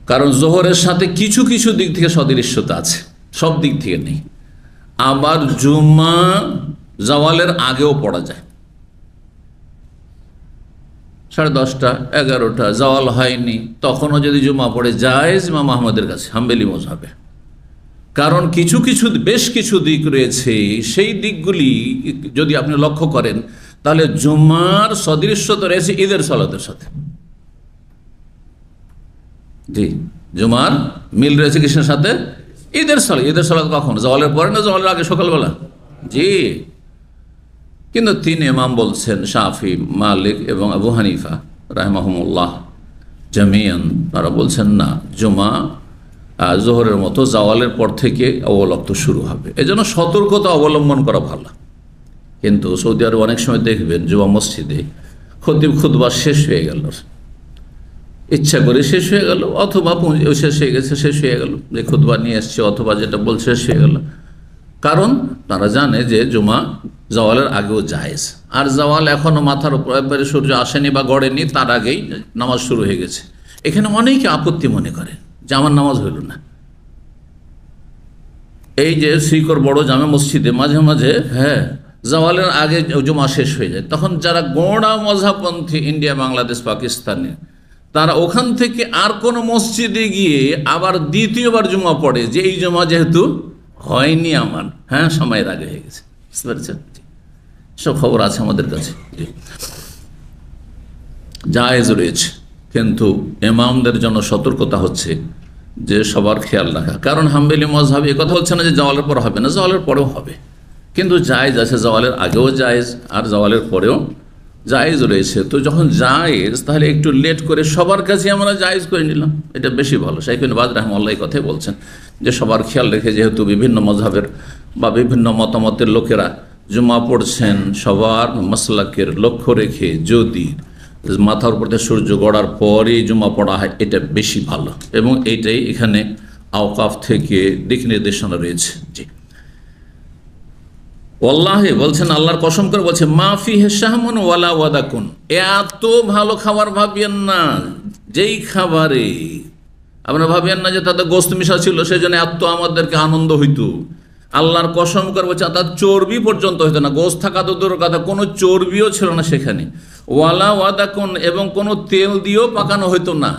কারণ জোহরের সাথে কিছু কিছু দিক থেকে সদৃশ্যতা আছে, সব দিক থেকে নেই। আবার জুম্মা জাওয়ালের আগেও পড়া যায়, 10:30, 11টা জাওয়াল হয়নি, তখনও যদি জুম্মা পড়ে জায়েজ ইমাম আহমদের কাছে, হাম্বলি মযহাবে। কারণ কিছু কিছু বেশ কিছু দিক রয়েছে, সেই দিকগুলি যদি আপনি লক্ষ্য করেন তাহলে জুম্মার সদৃশ্যতা রয়েছে ঈদের সালাতের সাথে। জি, জুমার মিল রয়েছে কিসের সাথে? ঈদের সালাত। ঈদের সালাত কখন? জাওয়ালের পরে না জাওয়ালের আগে, সকালবেলা? জি। কিন্তু তিন ইমাম বলছেন, শাফি, মালিক এবং আবু হানিফা রাহিমাহুমুল্লাহ জামিয়ান, তারা বলছেন না, জুমা জোহরের মতো জাওয়ালের পর থেকে আউয়াল ওয়াক্ত শুরু হবে। এজন্য সতর্কতা অবলম্বন করা ভালো। কিন্তু সৌদি আরবে অনেক সময় দেখবেন জুমা মসজিদে খতিব খুতবা শেষ হয়ে গেল, ইচ্ছা করে শেষ হয়ে গেল, অথবা শেষ হয়ে গেছে, শেষ হয়ে গেল, যে খুতবা নিয়ে এসছে অথবা যেটা বলছে শেষ হয়ে গেল। কারণ তারা জানে যে জুমা জাওয়ালের আগেও জায়েজ, আর জাওয়াল এখনও মাথার উপর একবারে সূর্য আসেনি বা গড়েনি, তার আগেই নামাজ শুরু হয়ে গেছে। এখানে অনেকে আপত্তি মনে করে যে আমার নামাজ হইল না। এই যে শ্রীকর বড় জামে মসজিদে মাঝে মাঝে জাওয়ালের আগে জুমা শেষ হয়ে যায়, তখন যারা গোঁড়া মযহাবপন্থী ইন্ডিয়া, বাংলাদেশ, পাকিস্তানে, তারা ওখান থেকে আর কোনো মসজিদে গিয়ে আবার দ্বিতীয়বার জুমা পড়ে যে এই জুমা যেহেতু হয়নি আমার, সময়ের আগে হয়ে গেছে। বুঝতে পেরেছেন? সব খবর আছে আমাদের কাছে। জায়েজ রয়েছে, কিন্তু ইমামদের জন্য সতর্কতা হচ্ছে যে সবার খেয়াল রাখা। কারণ হাম্বলি মযহাবে কথা হচ্ছে না যে জাওয়ালের পর হবে না, জাওয়ালের পরেও হবে, কিন্তু জায়েজ আছে, জাওয়ালের আগেও জায়েজ আর জাওয়ালের পরেও জায়েজ রয়েছে। তো যখন জায়েজ, তাহলে একটু লেট করে সবার কাছে আমরা জায়েজ করে নিলাম, এটা বেশি ভালো। শাইখ ইবনে বাজ রাহিমাহুল্লাহ এই কথাই বলছেন যে সবার খেয়াল রেখে, যেহেতু বিভিন্ন মযহাবের বা বিভিন্ন মতামতের লোকেরা জুমা পড়ছেন, সবার মাসলাকের লক্ষ্য রেখে যদি মাথার উপর থেকে সূর্য গড়ার পরেই জুমা পড়া হয়, এটা বেশি ভালো, এবং এইটাই এখানে আওকাফ থেকে দিক নির্দেশনা রয়েছে। জি, ওয়াল্লাহি বলছেন, আল্লাহর কসম করে বলছে, মা ফিহি শাহমুন ওয়ালা ওয়াদাকুন, এত ভালো খাবার ভাবিয়েন না যেই খাবারে আপনারা ভাবিয়েন না যে তাতে গোস্ত মিশা ছিল, সেই জন্য এত আমাদেরকে আনন্দ হইতো। আল্লাহর কসম করে বলছে তার চর্বি পর্যন্ত হইতো না, গোস্ত থাকা তো দূরের কথা, কোনো চর্বিও ছিল না সেখানে। ওয়ালা ওয়াদাকুন, এবং কোনো তেল দিয়েও পাকানো হইতো না।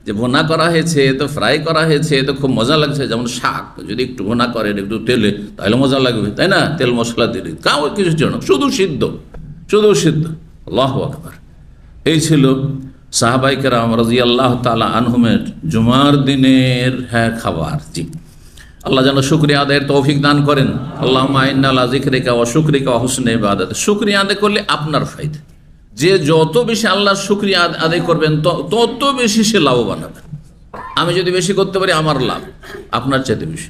যে ভুনা করা হয়েছে, তো ফ্রাই করা হয়েছে, তো খুব মজা লাগছে। যেমন শাক যদি একটু ভুনা করেন একটু তেলে, তাহলে মজা লাগবে, তাই না? তেল মশলা দিয়ে কাউ কিছু ছিল না, শুধু সিদ্ধ, শুধু সিদ্ধ। আল্লাহু আকবার। এই ছিল সাহাবায়ে কেরাম রাদিয়াল্লাহু তাআলা আনহুমের জুমার দিনের খাবার। জি, আল্লাহ যেন শুকরিয়া আদায়ের তৌফিক দান করেন। আল্লাহুম্মা ইন্না আলা যিকরিকা ওয়া শুকরিকা ওয়া হুসনি ইবাদাত। শুকরিয়া আদায় করলে আপনার ফায়দা, যে যত বেশি আল্লাহর শুকরিয়া আদায় করবেন তত বেশি সে লাভবান হবে। আমি যদি বেশি করতে পারি আমার লাভ, আপনার চাইতে বেশি।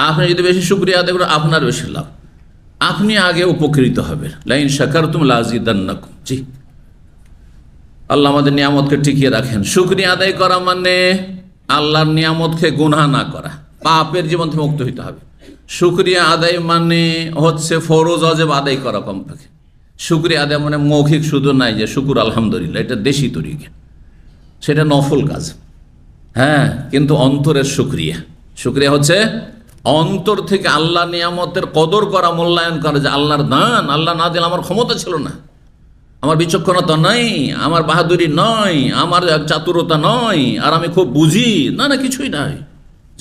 আপনি যদি বেশি শুকরিয়া আদায় করেন আপনার বেশি লাভ, আপনি আগে উপকৃত হবেন। লাইন শাকারতুম লাযিদান্নাকুম। জি, আল্লাহ আমাদের নিয়ামতকে টিকিয়ে রাখেন। শুকরিয়া আদায় করা মানে আল্লাহর নিয়ামতকে গুনাহ না করা, পাপের জীবন থেকে মুক্ত হইতে হবে। শুকরিয়া আদায় মানে হচ্ছে ফরজ ওয়াজিব আদায় করা কমপক্ষে। শুকরিয়া আদায় মানে মৌখিক শুধু নাই যে শুকুর আলহামদুলিল্লাহ, এটা দেশি তরিকা, সেটা নফল কাজ। হ্যাঁ, কিন্তু অন্তরের শুকরিয়া, শুকরিয়া হচ্ছে অন্তর থেকে আল্লাহ নিয়ামতের কদর করা, মূল্যায়ন করা, যে আল্লাহর দান, আল্লাহ না দিলে আমার ক্ষমতা ছিল না, আমার বিচক্ষণতা নয়, আমার বাহাদুরি নয়, আমার চাতুরতা নয়, আর আমি খুব বুঝি না, না কিছুই নাই।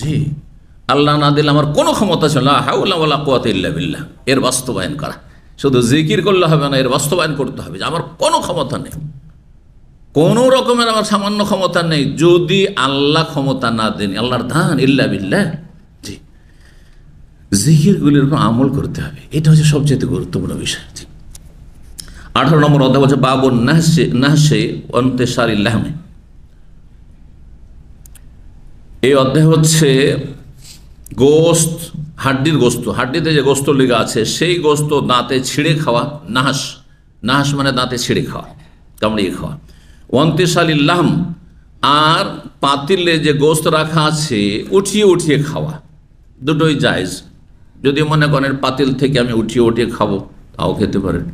জি, আল্লাহ না দিলে আমার কোনো ক্ষমতা ছিল না, হাওলা ওয়ালা কুওয়াতা ইল্লা বিল্লাহ, এর বাস্তবায়ন করা। শুধু জিকির করলে হবে না, এর বাস্তবায়ন করতে হবে যে আমার কোনো ক্ষমতা নেই, কোনো রকমের আমার সামান্য ক্ষমতা নেই, যদি আল্লাহ ক্ষমতা না দেন, আল্লাহর দান ইল্লা বিল্লাহ। জি, জিকিরগুলির উপর আমল করতে হবে, এটা হচ্ছে সবচেয়ে গুরুত্বপূর্ণ বিষয়। 18 নম্বর অধ্যায় বলছে বাবুন নাহশে ইন্তিশারিল লাহমি। এই অধ্যায় হচ্ছে গোস্ত, হাড্ডির গোস্ত, হাড্ডিতে যে গোস্ত লেগে আছে সেই গোস্ত দাঁতে ছিঁড়ে খাওয়া। নাহাস, নাহাস মানে দাঁতে ছিঁড়ে খাওয়া, কামড়িয়ে খাওয়া। ইন্তিশারিল লাহম, আর পাতিলে যে গোস্ত রাখা আছে উঠিয়ে উঠিয়ে খাওয়া, দুটোই জায়েজ। যদি মনে করেন পাতিল থেকে আমি উঠিয়ে উঠিয়ে খাবো, তাও খেতে পারেন।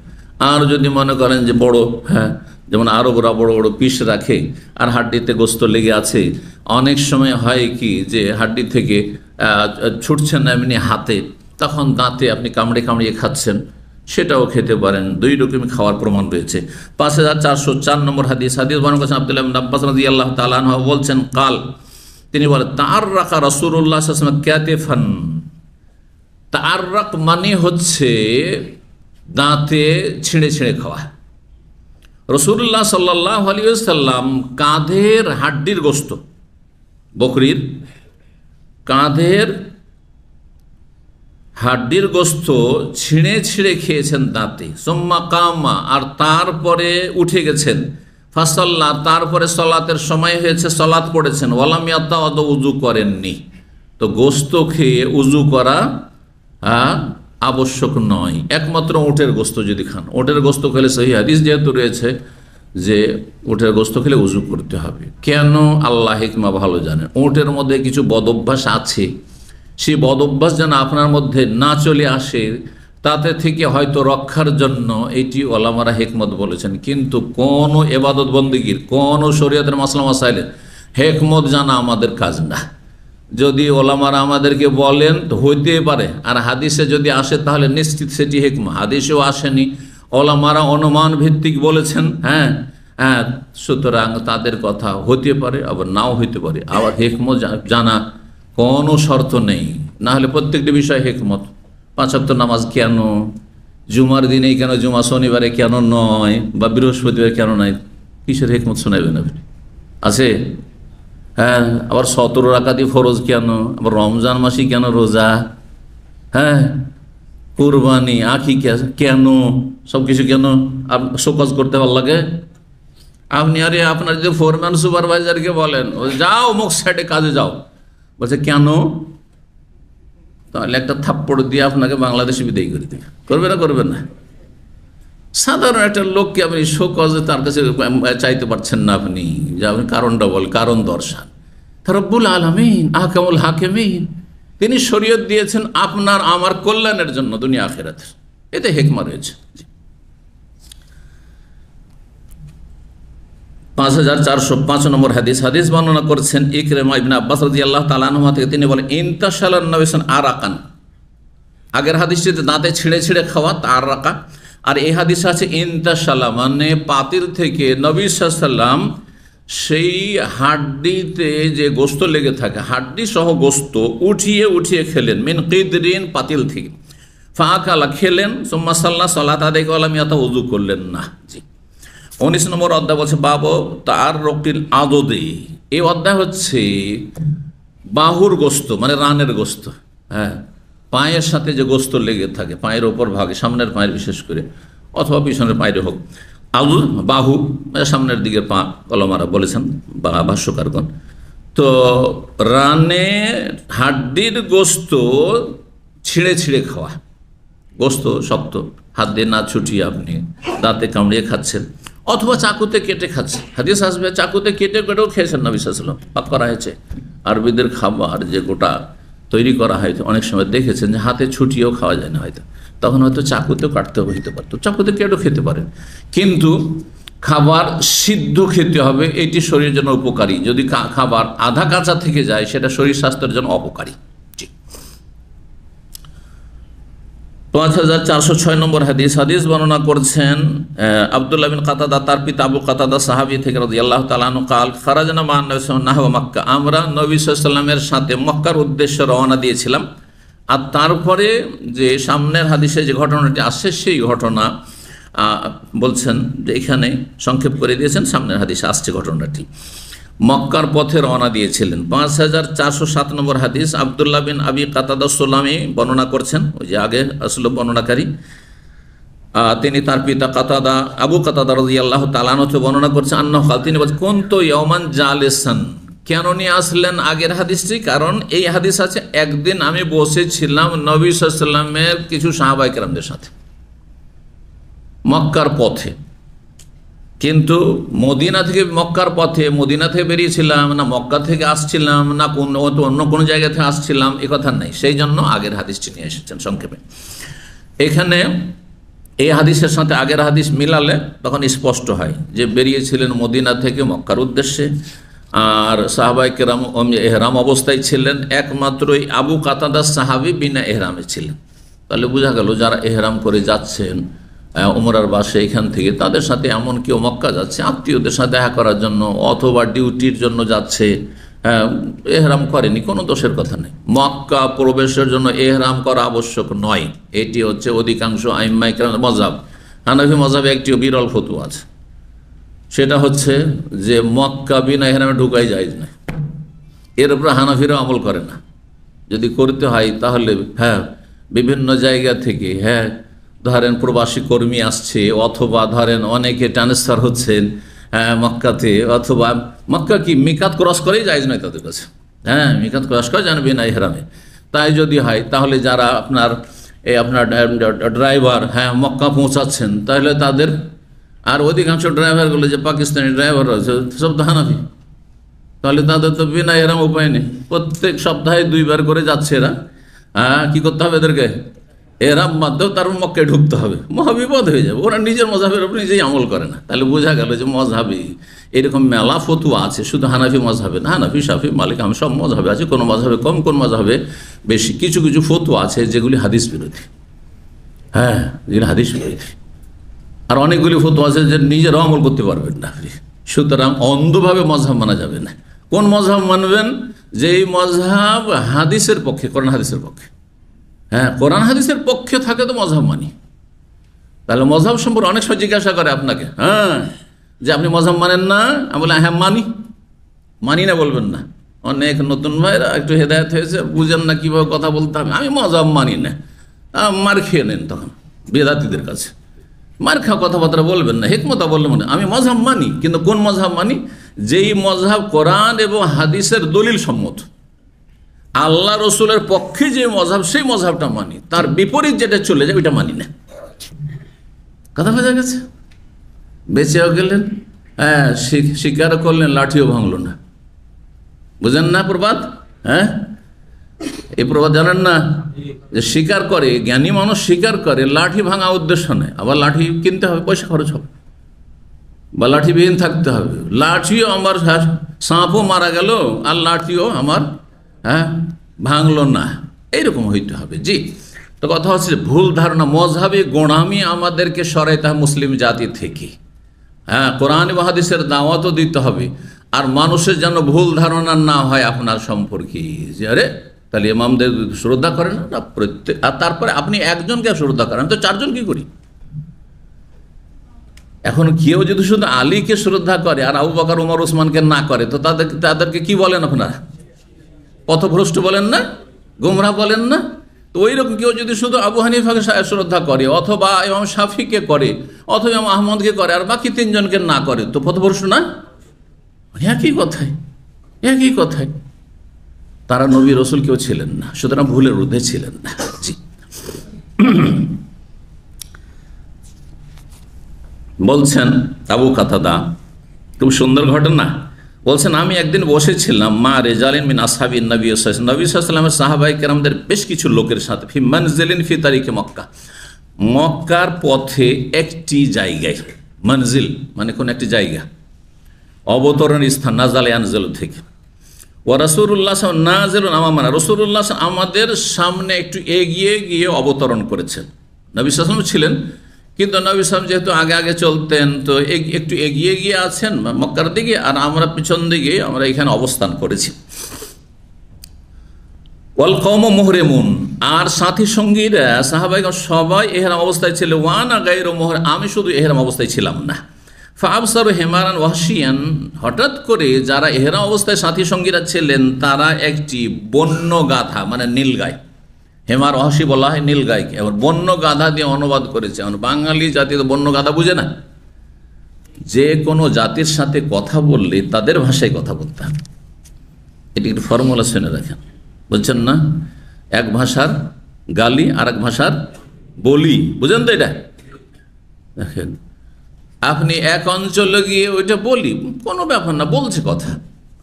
আর যদি মনে করেন যে বড়, হ্যাঁ, যেমন আরবরা বড় বড় পিস রাখে আর হাড্ডিতে গোস্ত লেগে আছে, অনেক সময় হয় কি যে হাড্ডি থেকে ছুটছেন না এমনি হাতে, তখন দাঁতে আপনি কামড়ে কামড়িয়ে খাচ্ছেন, সেটাও খেতে পারেন। দুই রকমই খাওয়ার প্রমাণ রয়েছে। 5404 নম্বর হাদিস, হাদিস বর্ণনা করেছেন আব্দুল্লাহ ইবনে আব্বাস রাদিয়াল্লাহু তাআলা আনহু বলছেন, কাল, তিনি বলেন, তাআররাকা রাসূলুল্লাহ সাল্লাল্লাহু আলাইহি ওয়াসাল্লাম কাতিফান। তাআররাক মানে হচ্ছে দাঁতে ছিঁড়ে ছিঁড়ে খাওয়া। রাসূলুল্লাহ সাল্লাল্লাহু আলাইহি ওয়াসাল্লাম কাঁধের হাড্ডির গোস্ত, বকরির কাঁধের হাড্ডির গোস্ত ছিঁড়ে ছিঁড়ে খেয়েছেন দাঁতে। সুম্মা কামা, আর তারপরে উঠে গেছেন। ফাসাল্লাহ, তারপরে সলাতের সময় হয়েছে, সলাত পড়েছেন। ওয়ালাম ইয়াতাওয়াদা, উযু করেননি। তো গোস্ত খেয়ে উযু করা আবশ্যক নয়, একমাত্র উটের গোস্ত যদি খান। উটের গোস্ত খেলে, সহি হাদিস যেহেতু রয়েছে যে উটের গোস্ত খেলে উযু করতে হবে। কেন? আল্লাহ হিকমা ভালো জানেন। উটের মধ্যে কিছু বদঅভ্যাস আছে, সেই বদঅভ্যাস যেন আপনার মধ্যে না চলে আসে, তাতে থেকে হয়তো রক্ষার জন্য এটি ওলামারা হিকমত বলেছেন। কিন্তু কোন ইবাদত বন্দেগীর, কোন শরীয়তের মাসলা মাসাইলের হিকমত জানা আমাদের কাজ না। যদি ওলামারা আমাদেরকে বলেন তো হইতে পারে, আর হাদিসে যদি আসে তাহলে নিশ্চিত সেটি হিকমা। হাদিসেও আসেনি, ওলামারা অনুমান ভিত্তিক বলেছেন। হ্যাঁ হ্যাঁ, সুতরাং তাদের কথা হতে পারে, আবার নাও হইতে পারে। আবার হিকমত জানা কোনো শর্ত নেই, না হলে প্রত্যেকটি বিষয় হিকমত। 5 ওয়াক্ত নামাজ কেন, জুমার দিনেই কেন, জুমা শনিবারে কেন নয়, বা বৃহস্পতিবার কেন নয়, কিসের হিকমত শোনাবেন আপনি? আছে? হ্যাঁ, আবার 17 রাকাতই ফরজ কেন, আবার রমজান মাসি কেন রোজা, হ্যাঁ, কুরবানি, আকিকা কেন, সব কিছু কেন শোকজ করতে ভালো লাগে? আপনি আরে আপনার যদি ফোরম্যান সুপারভাইজারকে বলেন যাও মুখ সাইডে কাজে যাও, বলছে কেন? তাহলে একটা থাপ্পড় দিয়ে আপনাকে বাংলাদেশে বিদায় করে দেবে। করবে না? করবে না? সাধারণ একটা লোককে আপনি শোকজে তার কাছে চাইতে পারছেন না, আপনি যে আপনি কারণটা বল, কারণ দর্শান। রব্বুল আলামিন আহকামুল হাকিমিন, তিনি শরীয়ত দিয়েছেন আপনার আমার কল্যাণের জন্য, দুনিয়া আখিরাতের। এতে হিকমা রয়েছে। 5405 নম্বর হাদিস, হাদিস বর্ণনা করেছেন ইকরিমা ইবনে আব্বাস রাদিয়াল্লাহু তাআলা আনহু থেকে। তিনি বলেন, ইনতাশালান নবী আরাকান। আগের হাদিসটিতে দাঁতে ছিঁড়ে ছিঁড়ে খাওয়া, তার রাকা। আর এই হাদিসে আছে ইনতাশালা, মানে পাতিল থেকে নবী সাল্লাল্লাহু আলাইহি ওয়াসাল্লাম সেই হাড্ডিতে যে গোস্ত লেগে থাকে, হাড্ডি সহ গোস্ত উঠিয়ে উঠিয়ে খেলেন। মিন কিদরিন, পাতিল থেকে। ফাআকালা, খেলেন। সুম্মা সাল্লা, সালাত আদায় করলাম, ইয়াতা, উযু করলেন না। জি। 19 নম্বর অধ্যায় বলছে বাবু তার রক্তিল আদদে। এই অধ্যায় হচ্ছে বাহুর গোস্ত, মানে রানের গোস্ত। হ্যাঁ, পায়ের সাথে যে গোস্ত লেগে থাকে, পায়ের ওপর ভাগে, সামনের পায়ের বিশেষ করে, অথবা পিছনের পায়ের হোক। আলু, বাহু মানে সামনের দিকে পা, কলমারা বলেছেন বা ভাষ্যকারগণ। তো রানে হাড্ডির গোস্ত ছিঁড়ে ছিঁড়ে খাওয়া, গোস্ত শক্ত, হাত দিয়ে না ছুটিয়ে আপনি দাঁতে কামড়িয়ে খাচ্ছেন, অথবা চাকুতে কেটে খাচ্ছেন। হাদিস আসবে চাকুতে কেটে কেটেও খেয়েছেন নবী সাল্লাল্লাহু আলাইহি ওয়াসাল্লাম। পাক করা হয়েছে। আরবিদের খাবার যে গোটা তৈরি করা হয়, অনেক সময় দেখেছেন যে হাতে ছুটিয়েও খাওয়া যায় না, হয়তো তখন হয়তো চাকুতেও কাটতে হইতে পারতো, চাকুতে কেটেও খেতে পারেন। কিন্তু খাবার সিদ্ধ খেতে হবে, এটি শরীরের জন্য উপকারী। যদি খাবার আধা কাঁচা থেকে যায় সেটা শরীর স্বাস্থ্যের জন্য অপকারী। 5406 নম্বর হাদিস বর্ণনা করছেন আব্দুল্লাহ বিন কাতাদা, তার পিতা আবু কাতাদা সাহাবী থেকে রাদিয়াল্লাহু তাআলা আনহু কাল খারাজনা মা নবী সাল্লাল্লাহু মক্কা, আমরা নবী সাল্লাল্লাহু আলাইহি ওয়াসাল্লামের সাথে মক্কার উদ্দেশ্যে রওনা দিয়েছিলাম। আর তারপরে যে সামনের হাদিসে যে ঘটনাটি আসছে সেই ঘটনা বলছেন যে এখানে সংক্ষেপ করে দিয়েছেন, সামনের হাদিসে আসছে ঘটনাটি। মক্কার পথে রওনা দিয়েছিলেন। 5407 নম্বর হাদিস আব্দুল্লাহ বিন আবি কাতাদা সুলামি বর্ণনা করছেন, ওই যে আগে আসলে বর্ণনাকারী, তিনি তার পিতা কাতাদা আবু কাতাদা রাদিয়াল্লাহু তাআলা আনহু বর্ণনা করছেন আন্নাহু কাল, তিনি বলেন কুনতু ইয়াওমান জালিসান। কেন নিয়ে আসলেন আগের হাদিসটি? কারণ এই হাদিস আছে একদিন আমি বসেছিলাম নবী সাল্লাল্লাহু আলাইহি ওয়াসাল্লামের কিছু সাহাবায়ে কেরামদের সাথে মক্কার পথে। কিন্তু মদিনা থেকে মক্কার পথে, মদিনা থেকে বেরিয়েছিলাম না মক্কা থেকে আসছিলাম না অন্য কোনো জায়গা থেকে আসছিলাম, এ কথা নেই। সেই জন্য আগের হাদিসটি নিয়ে এসেছেন সংক্ষেপে। এখানে এই হাদিসের সাথে আগের হাদিস মিলালে তখন স্পষ্ট হয় যে বেরিয়েছিলেন মদিনা থেকে মক্কার উদ্দেশ্যে, আর সাহাবায়ে কেরাম এহরাম অবস্থায় ছিলেন, একমাত্রই আবু কাতাদা সাহাবী বিনা এহরামে ছিলেন। তাহলে বোঝা গেল যারা এহরাম করে যাচ্ছেন উমরার বাসে এখান থেকে, তাদের সাথে এমন কেউ মক্কা যাচ্ছে আত্মীয়দের সাথে দেখা করার জন্য অথবা ডিউটির জন্য যাচ্ছে, এহরাম করেনি, কোনো দোষের কথা নেই। মক্কা প্রবেশের জন্য এহরাম করা আবশ্যক নয়, এটি হচ্ছে অধিকাংশ আইম্মায়ে কেরামের মাযহাব। হানাফি মাযহাবে একটিও বিরল ফতোয়া আছে, সেটা হচ্ছে যে মক্কা বিনা এহরামে ঢুকাই যায় না। এর উপরে হানাফিরাও আমল করে না। যদি করতে হয় তাহলে বিভিন্ন জায়গা থেকে ধরেন প্রবাসী কর্মী আসছে, অথবা ধরেন অনেকে ট্রান্সফার হচ্ছেন মক্কাতে, অথবা মক্কা কি মিকাত ক্রস করেই যায় নয় তাদের কাছে, মিকাত ক্রস করে জানবে না এহরামে। তাই যদি হয় তাহলে যারা আপনার ড্রাইভার মক্কা পৌঁছাচ্ছেন, তাহলে তাদের, আর অধিকাংশ ড্রাইভারগুলো যে পাকিস্তানি ড্রাইভার রয়েছে সব তো হানাফি, তাহলে তাদের তো বিনা এহরাম উপায় নেই। প্রত্যেক সপ্তাহে 2 বার করে যাচ্ছে এরা, কি করতে হবে এদেরকে? এহরাম মাধ্যমে তার মক্কায় ঢুকতে হবে, মহাবিপদ হয়ে যাবে। ওরা নিজের মযহাবের উপর নিজেই আমল করে না। তাহলে বোঝা গেল যে মযহাবে এরকম মেলা ফতোয়া আছে, শুধু হানাফি মযহাবে না, হানাফি শাফি মালিক আমি সব মযহাবে আছে, কোন মযহাবে কম কোন মযহাবে বেশি। কিছু কিছু ফতোয়া আছে যেগুলি হাদিস বিরোধী, যেগুলি হাদিস বিরোধী। আর অনেকগুলি ফতোয়া আছে যে নিজেরাও আমল করতে পারবেন না। সুতরাং অন্ধভাবে মযহাব মানা যাবে না। কোন মযহাব মানবেন? যেই মযহাব হাদিসের পক্ষে, কোরআন হাদিসের পক্ষে। কোরআন হাদিসের পক্ষে থাকে তো মযহাব মানি। তাহলে মযহাব সম্পর্কে অনেক সময় জিজ্ঞাসা করে আপনাকে, যে আপনি মযহাব মানেন না? আমি বলি মানি না বলবেন না। অনেক নতুন ভাইরা একটু হেদায়েত হয়েছে, বুঝেন না কীভাবে কথা বলতে হবে। আমি মযহাব মানি না, মার খেয়ে নেন তখন বেদাতীদের কাছে। মার খাওয়া কথাবার্তা বলবেন না, হিকমতা বললে মনে আমি মযহাব মানি। কিন্তু কোন মযহাব মানি? যেই মযহাব কোরআন এবং হাদিসের দলিল সম্মত, আল্লাহ রসুলের পক্ষে যে মযহাব, সেই মযহাবটা মানি। তার বিপরীত যেটা চলে যায় ওইটা মানি না। কথা বোঝা গেছে? বেঁচেও গেলেন, স্বীকারও করলেন, লাঠিও ভাঙলো না। বুঝেন না প্রবাদ? এই প্রবাদ জানেন না? যে স্বীকার করে, জ্ঞানী মানুষ স্বীকার করে, লাঠি ভাঙা উদ্দেশ্য নেই। আবার লাঠি কিনতে হবে, পয়সা খরচ হবে, বা লাঠিবিহীন থাকতে হবে। লাঠিও আমার, সাপও মারা গেল আর লাঠিও আমার ভাঙলো না, এইরকম হইতে হবে। জি, তো কথা হচ্ছে ভুল ধারণা, মযহাবে গোঁড়ামি আমাদেরকে সরাইতে হবে মুসলিম জাতি থেকে। কোরআন এবং হাদিসের দাওয়াতও দিতে হবে। আর মানুষের যেন ভুল ধারণা না হয় আপনার সম্পর্কে, যে আরে তাহলে ইমামদের শ্রদ্ধা করেন না প্রত্যেক, আর তারপরে আপনি একজনকে শ্রদ্ধা করেন, তো 4জন কি করি? এখন কেউ যদি শুধু আলীকে শ্রদ্ধা করে আর আবু বকর ওমর ওসমানকে না করে, তো তাদেরকে কি বলেন আপনারা? পথভ্রষ্ট বলেন না? গোমরাহ বলেন না? তো ওই রকম কেউ যদি শুধু আবু হানিফাকে শ্রদ্ধা করে, অথবা ইমাম শাফিকে করে, অথবা ইমাম আহমদকে করে, আর বাকি 3 জনকে না করে, তো পথভ্রষ্ট না? একই কথাই। তারা নবী রসুল কেউ ছিলেন না, সুতরাং ভুলের ঊর্ধ্বে ছিলেন না। জি, বলছেন আবু কাতাদা, খুব সুন্দর ঘটনা। বলছেন আমি একদিন বসেছিলাম মা রেজালিন মিন আসহাবিন নবী সাল্লাল্লাহু আলাইহি ওয়াসাল্লামের সাহাবায়ে কেরামদের বেশ কিছু লোকের সাথে, ফি মানজিলিন ফি তারিখে মক্কা, মক্কার পথে একটি জায়গায়, মনজিল মানে কোন একটি জায়গা, অবতরণের স্থান, নাজালে আনজেল থেকে। ও রাসূলুল্লাহ নাজিলুন আমামানা, রাসূলুল্লাহ আমাদের সামনে একটু এগিয়ে গিয়ে অবতরণ করেছেন। নবী সাল্লাল্লাহু আলাইহি ওয়াসাল্লাম ছিলেন, কিন্তু নবী সাল্লাল্লাহু আলাইহি ওয়াসাল্লাম যেহেতু আগে আগে চলতেন, তো একটু এগিয়ে গিয়ে আছেন মক্কার দিকে, আর আমরা পিছন দিকে আমরা এখানে অবস্থান করেছি। ওয়াল কওমু মুহরিমুন, আর সাথী সঙ্গীরা সাহাবাইগণ সবাই ইহরাম অবস্থায় ছিল। ওয়ানা গায়রু মুহরিম, আমি শুধু ইহরাম অবস্থায় ছিলাম না। ফাআবসারু হিমারান ওয়াহশিয়ান, হঠাৎ করে যারা ইহরাম অবস্থায় সাথী সঙ্গীরা ছিলেন তারা একটি বন্য গাধা, মানে নীলগাই, হেমার ওয়াহশি বলা হয় নীলগাইকে, আবার বন্য গাধা দিয়ে অনুবাদ করেছে। বাঙালি জাতি তো বন্য গাধা বুঝে না, যে কোনো জাতির সাথে কথা বললে তাদের ভাষায় কথা বলতে হবে। এটি একটু ফর্মুলা শুনে রাখেন, বলছেন না, এক ভাষার গালি আর এক ভাষার বলি, বুঝেন তো? এটা দেখেন, আপনি এক অঞ্চলে গিয়ে ওইটা বলি, কোনো ব্যাপার না, বলছে কথা,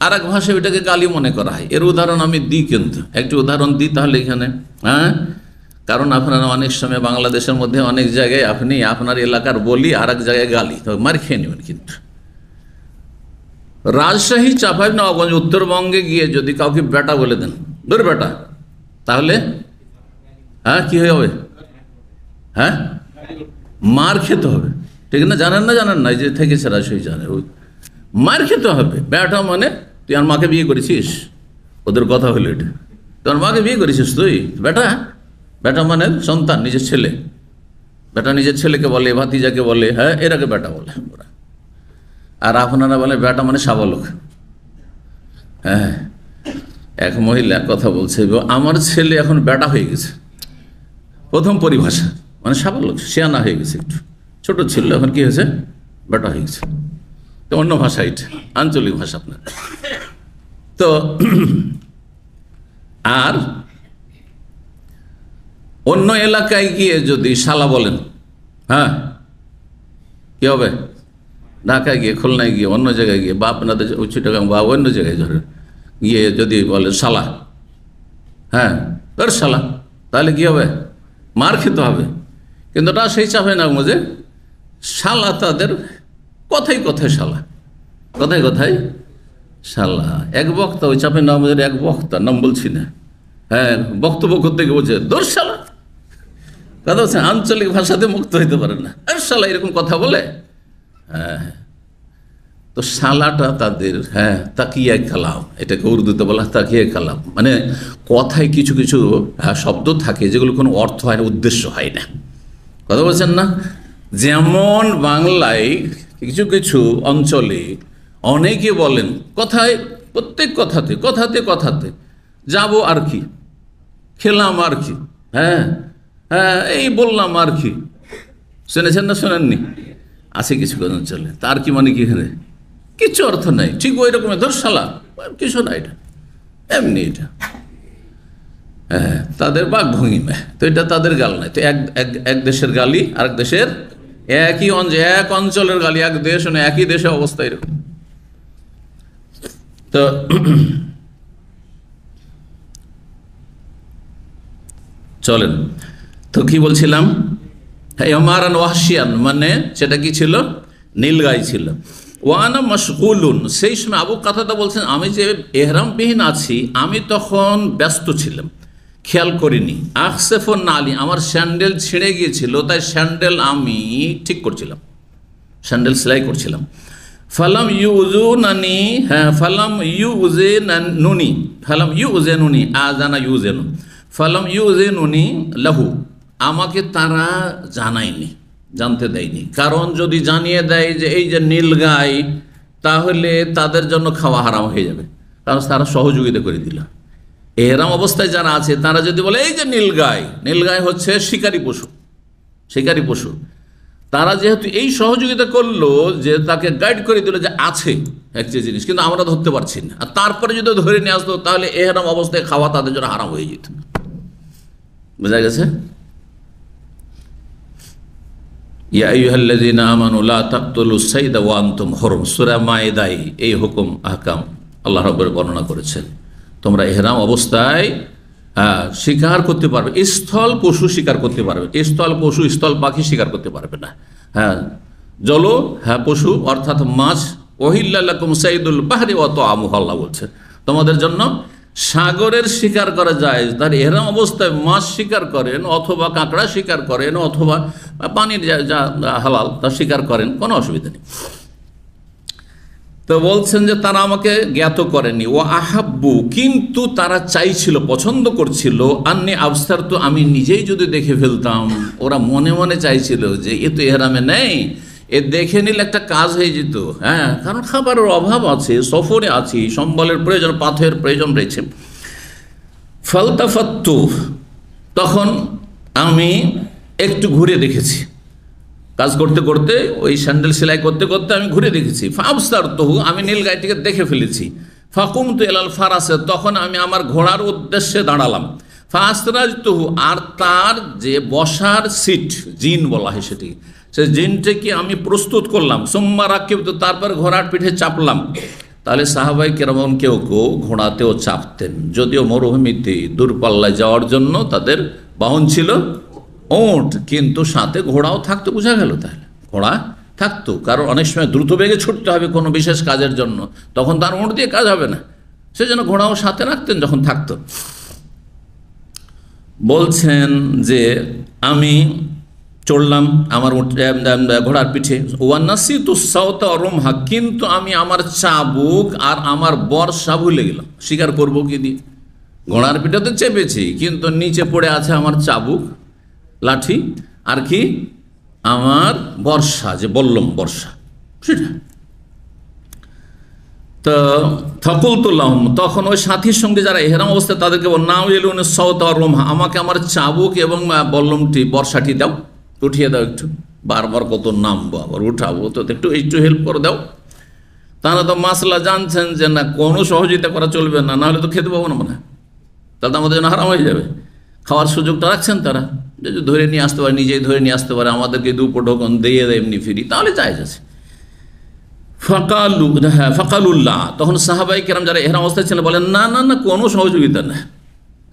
আর এক ভাষায় ওইটাকে গালি মনে করা হয়। এর উদাহরণ আমি দিই, কিন্তু একটি উদাহরণ দিই তাহলে এখানে, হ্যাঁ, কারণ আপনারা অনেক সময় বাংলাদেশের মধ্যে অনেক জায়গায় আপনি আপনার এলাকার বলি আর এক জায়গায় গালি, তবে মার খেয়ে নেবেন। কিন্তু রাজশাহী, চাঁপাইনবাবগঞ্জ, উত্তরবঙ্গে গিয়ে যদি কাউকে বেটা বলে দেন, ধর বেটা, তাহলে হ্যাঁ কি হবে? হ্যাঁ, মার খেতে হবে, ঠিক না? জানেন না? জানেন না? যে থেকেছে রাজশাহী জানে, ওই মার খেতে হবে। বেটা মানে তুই আর মাকে বিয়ে করেছিস, ওদের কথা হলো এটা, তোর মাকে বিয়ে করেছিস তুই, বেটা। বেটা মানে সন্তান, নিজের ছেলে। বেটা নিজের ছেলেকে বলে, ভাতিজাকে বলে, হ্যাঁ, এরাকে বেটা বলে ওরা। আর আপনারা বলে বেটা মানে শাবলক। হ্যাঁ, এক মহিলা কথা বলছে, আমার ছেলে এখন বেটা হয়ে গেছে। প্রথম পরিভাষা মানে শাবলক, শিয়ানা হয়ে গেছে, একটু ছোট ছিল, এখন কি হয়েছে? বেটা হয়ে গেছে। তো অন্য ভাষা, এটা আঞ্চলিক ভাষা আপনার। তো আর অন্য এলাকায় গিয়ে যদি শালা বলেন, হ্যাঁ, কি হবে? ঢাকায় গিয়ে, খুলনায় গিয়ে, অন্য জায়গায় গিয়ে, বা আপনাদের চিটাগাং বা অন্য জায়গায় ধরে গিয়ে যদি বলে শালা, হ্যাঁ, তোর শালা, তাহলে কি হবে? মার খেতে হবে। কিন্তু ওটা সেই চাপে না, বুঝে শালা তাদের কথাই কথায় শালা, কথায় কথায় শালা। এক বক্তা, ওই চাপে নাম এক বক্তা, নাম বলছি না, হ্যাঁ, বক্তব্য করতে গিয়ে বলছে দোর শালা, কথা বলছে, আঞ্চলিক ভাষাতে মুক্ত হইতে পারে না, আর শালা এরকম কথা বলে। হ্যাঁ, তো শালাটা তাদের, হ্যাঁ, তাকিয়ে কালাম, এটাকে উর্দুতে বলা তাকিয়ে কালাম, মানে কথায় কিছু কিছু শব্দ থাকে যেগুলো কোনো অর্থ হয় না, উদ্দেশ্য হয় না, কথা বলছেন না? যেমন বাংলায় কিছু কিছু অঞ্চলে অনেকে বলেন কথায়, প্রত্যেক কথাতে কথাতে কথাতে, যাবো আর কি, খেলাম আর কি, হ্যাঁ হ্যাঁ, এই বললাম আর কি, শুনেছেন না শোনেননি? আছে কিছু অঞ্চলে, তার কি মানে কি, এখানে কিছু অর্থ নাই, ঠিক ওই রকমের ধর্ষালা কিছু না, এটা এমনি, এটা হ্যাঁ, তাদের বাক ভঙ্গিমা, তো এটা তাদের গাল নাই। তো এক দেশের গালি আরেক দেশের, একই এক অঞ্চলের গালি এক দেশ, একই দেশে অবস্থা এরকম। তো চলেন, তো কি বলছিলাম? হেমারান ওয়াহশিয়ান মানে সেটা কি ছিল? নীলগাই ছিল। ওয়ানা মশগুলুন, সেই সময় আবু কাতাদা বলছেন, আমি যে এহরামবিহীন আছি, আমি তখন ব্যস্ত ছিলাম, খেয়াল করিনি। আখসেফুন নালি, আমার স্যান্ডেল ছিঁড়ে গিয়েছিল, তাই স্যান্ডেল আমি ঠিক করছিলাম, স্যান্ডেল সেলাই করছিলাম। ফালাম ইউজুনানি, হ্যাঁ, ফালাম ইউজেনুনি, ফালাম ইউজেনুনি, আজানা ইউজেনু, ফালাম ইউজেনুনি লাহু, আমাকে তারা জানায়নি, জানতে দেয়নি। কারণ যদি জানিয়ে দেয় যে এই যে নীলগাই, তাহলে তাদের জন্য খাওয়া হারাম হয়ে যাবে, কারণ তারা সহযোগিতা করে দিল। এহরাম অবস্থায় যারা আছে তারা যদি বলে এই যে নীলগাই, নীলগাই হচ্ছে শিকারী পশু, শিকারী পশু, তারা যেহেতু এই সহযোগিতা করলো যে তাকে গাইড করে দিল যে আছে একটা জিনিস, কিন্তু আমরা ধরতে পারছি না, আর তারপরে যদি ধরে নিয়ে আসতো তাহলে এহরাম অবস্থায় খাওয়া তাদের জন্য হারাম হয়ে যেত। বোঝা গেছে? ইয়া আইয়ুহাল্লাযীনা আমানু লা তাকতুলুস সাইদা ওয়া আনতুম হুরুম, সূরা মায়েদায় এই হুকুম আহকাম আল্লাহ রাব্বুল বর্ণনা করেছেন। তোমরা ইহরাম অবস্থায় শিকার করতে পারবে, স্থল পশু শিকার করতে পারবে, স্থল পশু, স্থল পাখি শিকার করতে পারবে না। হ্যাঁ, জলো, হ্যাঁ পশু অর্থাৎ মাছ, ওহিল্লা লাকুম সাইদুল বাহরি ওয়া তাআমুহু, আল্লাহ বলছে তোমাদের জন্য সাগরের শিকার করা যায়। তার এহরাম অবস্থায় মাছ শিকার করেন অথবা কাঁকড়া শিকার করেন অথবা পানির যা হালাল তা শিকার করেন, কোনো অসুবিধা নেই। তো বলছেন যে তারা আমাকে জ্ঞাত করেনি, ও আহাব্বু, কিন্তু তারা চাইছিল, পছন্দ করছিল, আন্নি আবসার, তো আমি নিজেই যদি দেখে ফেলতাম। ওরা মনে মনে চাইছিল যে এ তো এহরামে নেই, এ দেখে নিলে একটা কাজ হয়ে যেত। হ্যাঁ, কারণ খাবারের অভাব আছে, সফরে আছি, সম্বলের প্রয়োজন, পাথের প্রয়োজন রয়েছে। ফালতাফাত্তু, তখন আমি একটু ঘুরে দেখেছি, কাজ করতে করতে, ওই স্যান্ডেল সেলাই করতে করতে আমি ঘুরে দেখেছি। ফাবসার তহু, আমি নীল গাইটিকে দেখে ফেলেছি। ফাকুম তু এলাল ফারাসে, তখন আমি আমার ঘোড়ার উদ্দেশ্যে দাঁড়ালাম। ফাসরাজ তহু, আর তার যে বসার সিট, জিন বলা হয় সেটি, সে জিনটাকে আমি প্রস্তুত করলাম। সোম্মা রাখেও, তো তারপর ঘোড়ার পিঠে চাপলাম। তাহলে সাহাবাই কেরাম কেউ কেউ ঘোড়াতেও চাপতেন, যদিও মরুভূমিতে দূরপাল্লায় যাওয়ার জন্য তাদের বাহন ছিল ওঁট, কিন্তু সাথে ঘোড়াও থাকতো। বোঝা গেল তাহলে ঘোড়া থাকতো, কারণ অনেক সময় দ্রুত বেগে ছুটতে হবে কোনো বিশেষ কাজের জন্য, তখন তার ওঁট দিয়ে কাজ হবে না, সেজন্য ঘোড়াও সাথে রাখতেন যখন থাকতো। বলছেন যে আমি চড়লাম আমার ঘোড়ার পিঠে। ওয়ানাসি তু সাউতা রোমহা, কিন্তু আমি আমার চাবুক আর আমার বর্ষা ভুলে গেলাম। স্বীকার করবো কি দিয়ে, ঘোড়ার পিঠে তো চেপেছি, কিন্তু নিচে পড়ে আছে আমার চাবুক, লাঠি, আর কি আমার বর্ষা, যে বললাম বর্ষা, সেটা। তো থকুলতুল্লাহম, তখন ওই সাথীর সঙ্গে যারা এহরাম অবস্থায় তাদেরকে নাও এলুন সাউতা রোমহা, আমাকে আমার চাবুক এবং বল্লমটি, বর্ষাটি দাও, উঠিয়ে দাও একটু, বারবার কত নামবো আবার উঠাবো, তো একটু একটু হেল্প করে দাও। তারা তো মাসলা জানছেন যে না, কোনো সহযোগিতা করা চলবে না, নাহলে তো খেতে পাবো না মনে হয়, তাহলে তো আমাদের জন্য হারাম হয়ে যাবে। খাওয়ার সুযোগটা রাখছেন তারা, যে ধরে নিয়ে আসতে পারে, নিজেই ধরে নিয়ে আসতে পারে, আমাদেরকে দুপটোকন দিয়ে দেয় এমনি ফিরি, তাহলে যায় আছে। ফাকালুল্লাহ, তখন সাহাবাই কেরাম যারা এহরাম অবস্থায় ছিলেন বলেন, না না না, কোনো সহযোগিতা না,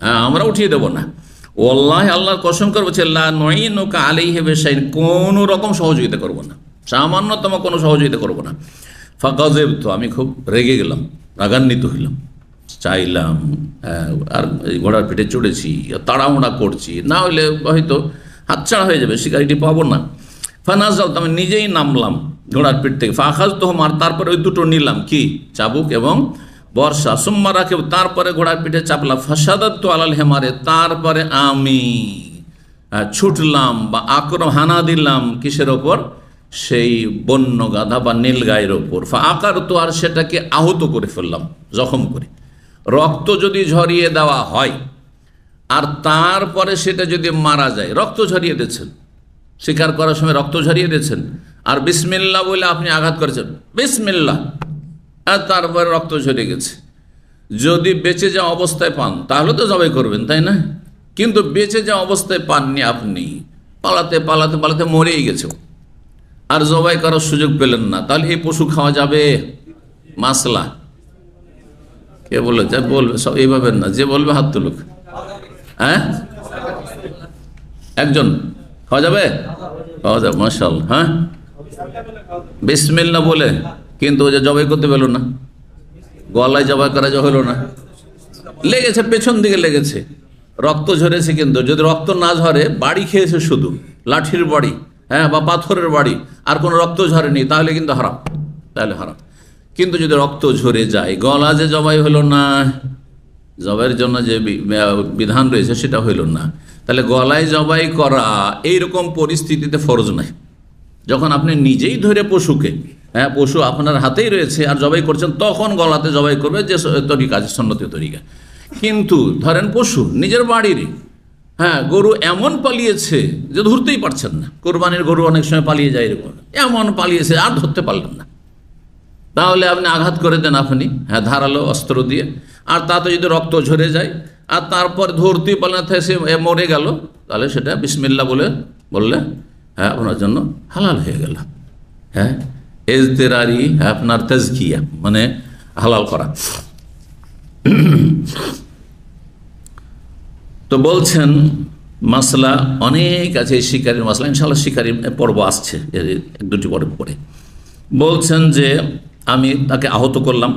হ্যাঁ আমরা উঠিয়ে দেবো না। ওয়াল্লাহি, আল্লাহর কসম করে বলছে, লা নুঈনুকা আলাইহি বিশাইইন, কোনো রকম সহযোগিতা করবো না, সামান্যতম কোনো সহযোগিতা করবো না। ফাকাযিবতু, আমি খুব রেগে গেলাম, রাগান্বিত হইলাম, চাইলাম, আর ঘোড়ার পিঠে চড়েছি, তাড়াহুড়া করছি, না হলে হয়তো হাতছাড়া হয়ে যাবে, শিকারিটি পাবো না। ফানাজাল, আমি নিজেই নামলাম ঘোড়ার পিঠ থেকে। ফাখাজ তো আর তারপরে ওই দুটো নিলাম, কি চাবুক এবং বর্ষা। সুম্মা রাখে, তারপরে ঘোড়ার পিঠে চাপলাম। ফাসাদাত আলাল হেমারে, তারপরে আমি ছুটলাম বা হানা দিলাম কিসের ওপর, সেই বন্য গাধা বা নীলগাইয়ের ওপর। আকার তো, আর সেটাকে আহত করে ফেললাম, জখম করে। রক্ত যদি ঝরিয়ে দেওয়া হয় আর তারপরে সেটা যদি মারা যায়, রক্ত ঝরিয়ে দিয়েছেন, শিকার করার সময় রক্ত ঝরিয়ে দিয়েছেন, আর বিসমিল্লাহ বলে আপনি আঘাত করেছেন, বিসমিল্লাহ, আর তারপরে রক্ত ঝরে গেছে, যদি বেঁচে যাওয়া অবস্থায় পান তাহলে তো জবাই করবেন, তাই না? কিন্তু বেঁচে যাওয়া অবস্থায় পাননি, আপনি পালাতে পালাতে পালাতে মরেই গেছে, আর জবাই করার সুযোগ পেলেন না, তাহলে এই পশু খাওয়া যাবে? মাসলা কে বলে, যা বলবে সব এইভাবে না, যে বলবে হাত তুলুক। হ্যাঁ, একজন খাওয়া যাবে? খাওয়া যাবে, মাশাআল্লাহ। হ্যাঁ, বিসমিল্লাহ বলে, কিন্তু ওই যে জবাই করতে পেল না, গলায় জবাই করা যা হলো না, লেগেছে, পেছন দিকে লেগেছে, রক্ত ঝরেছে, কিন্তু যদি রক্ত না ঝরে, বাড়ি খেয়েছে শুধু, লাঠির বাড়ি, হ্যাঁ, বা পাথরের বাড়ি, আর কোনো রক্ত ঝরেনি, তাহলে কিন্তু হারাম, তাহলে হারাম। কিন্তু যদি রক্ত ঝরে যায়, গলা যে জবাই হলো না, জবাইয়ের জন্য যে বিধান রয়েছে সেটা হইল না, তাহলে গলায় জবাই করা এইরকম পরিস্থিতিতে ফরজ নাই। যখন আপনি নিজেই ধরে পশুকে, হ্যাঁ, পশু আপনার হাতেই রয়েছে আর জবাই করছেন, তখন গলাতে জবাই করবে, যে তরিকা আছে, সন্ন্যতীয় তরিকা। কিন্তু ধরেন পশু নিজের বাড়ির, হ্যাঁ, গরু এমন পালিয়েছে যে ধরতেই পারছেন না, কোরবানির গরু অনেক সময় পালিয়ে যায়, এরকম এমন পালিয়েছে আর ধরতে পারলেন না, তাহলে আপনি আঘাত করে দেন, আপনি, হ্যাঁ, ধারালো অস্ত্র দিয়ে, আর তাতে যদি রক্ত ঝরে যায় আর তারপর ধরতেই পারলেন, সে মরে গেল, তাহলে সেটা বিসমিল্লাহ বললে, হ্যাঁ, আপনার জন্য হালাল হয়ে গেল। হ্যাঁ, এজতেরারি, আপনার তাজকিয়া মানে হালাল করা। তো বলছেন মাসলা অনেক আছে এই শিকারীর মাসলা, ইনশাআল্লাহ শিকারীর পর্ব আসছে এক দুটি পর্ব পরে। বলছেন যে আমি তাকে আহত করলাম,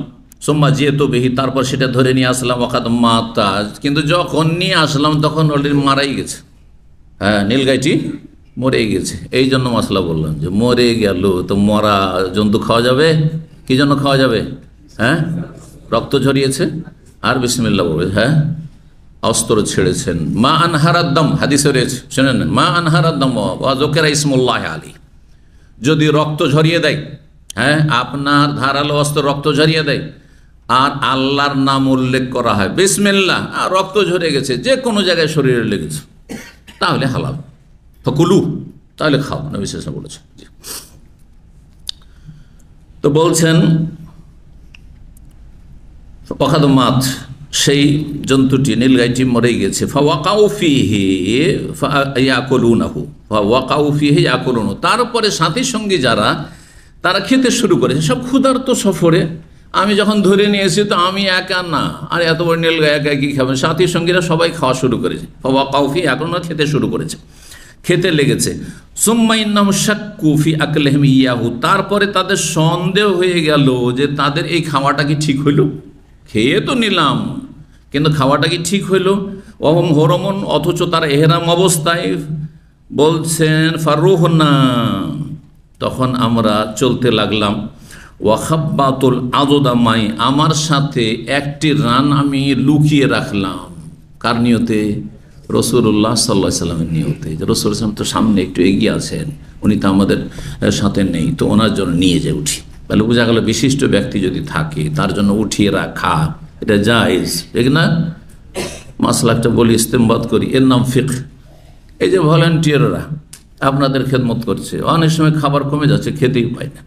সোম্মা যেহেতু বেহি, তারপর সেটা ধরে নিয়ে আসলাম, ওখাদ মাতা, কিন্তু যখন নিয়ে আসলাম তখন অলরেডি মারাই গেছে। হ্যাঁ, নীলগাইটি মরে গেছে। এই জন্য মশলা বললাম যে মরে গেল তো মরা জন্তু খাওয়া যাবে? কি জন্য খাওয়া যাবে? হ্যাঁ, রক্ত ঝরিয়েছে আর বিসমিল্লাহ বলবে, হ্যাঁ অস্ত্র ছেড়েছেন। মা আনহারাদ্দম হাদিসে রয়েছে, শুনেন, মা আনহারাদ্দম ওয়াজকেরা ইসমুল্লাহ আলী, যদি রক্ত ঝরিয়ে দেয়, হ্যাঁ আপনার ধারালো অস্ত্র রক্ত ঝরিয়ে দেয় আর আল্লাহর নাম উল্লেখ করা হয়, বিসমিল্লাহ, আর রক্ত ঝরে গেছে, যে কোনো জায়গায় শরীরে লেগেছে, তাহলে হালাল, ফকুলু, তাহলে খাও, নবী সাল্লাল্লাহু আলাইহি ওয়াসাল্লাম বলেছেন। তো বলছেন ওয়াকাদ মাত, সেই জন্তুটি নীলগাইটি মরে গেছে, ফাওয়াকাউ ফিহি ইয়াকুলুনাহু, ফাওয়াকাউ ফিহি ইয়াকুলুনহু, তারপরে সাথী সঙ্গী যারা তারা খেতে শুরু করেছে, সব ক্ষুধার্ত সফরে। আমি যখন ধরে নিয়েছি তো আমি একা না, আর এত বড় নীলগাই একা কি খাবেন, সাথী সঙ্গীরা সবাই খাওয়া শুরু করেছে, ফাওয়াকাউ ফিহি ইয়াকুলুনহু, খেতে শুরু করেছে, খেতে লেগেছে। সুম্মা ইন্নাহুম শাক্কু ফি আকলিহিম ইয়াহু, তারপরে তাদের সন্দেহ হয়ে গেল যে তাদের এই খাওয়াটা কি ঠিক হইল, খেয়ে তো নিলাম কিন্তু খাওয়াটা কি ঠিক হইল। ওহম হরমন, অথচ তারা এহরাম অবস্থায়। বলছেন ফারুহনা, তখন আমরা চলতে লাগলাম, ওয়াখাব্বাতুল আদদামাই, আমার সাথে একটি রান আমি লুকিয়ে রাখলাম। কার নিয়তে? রাসূলুল্লাহ সাল্লাল্লাহু আলাইহি ওয়াসাল্লামের নিয়তে। যে রাসূল সাল্লাল্লাহু আলাইহি ওয়াসাল্লাম তো সামনে একটু এগিয়ে আছেন, উনি তো আমাদের সাথে নেই, তো ওনার জন্য নিয়ে যে উঠি। তাহলে বোঝা গেল বিশিষ্ট ব্যক্তি যদি থাকে তার জন্য উঠিয়ে রাখা এটা জায়েজ, ঠিক না? মাসলাকটা বলি, ইস্তেমবাদ করি, এর নাম ফিকহ। এই যে ভলান্টিয়াররা আপনাদের খেদমত করছে, অনেক সময় খাবার কমে যাচ্ছে, খেতেই পায় না।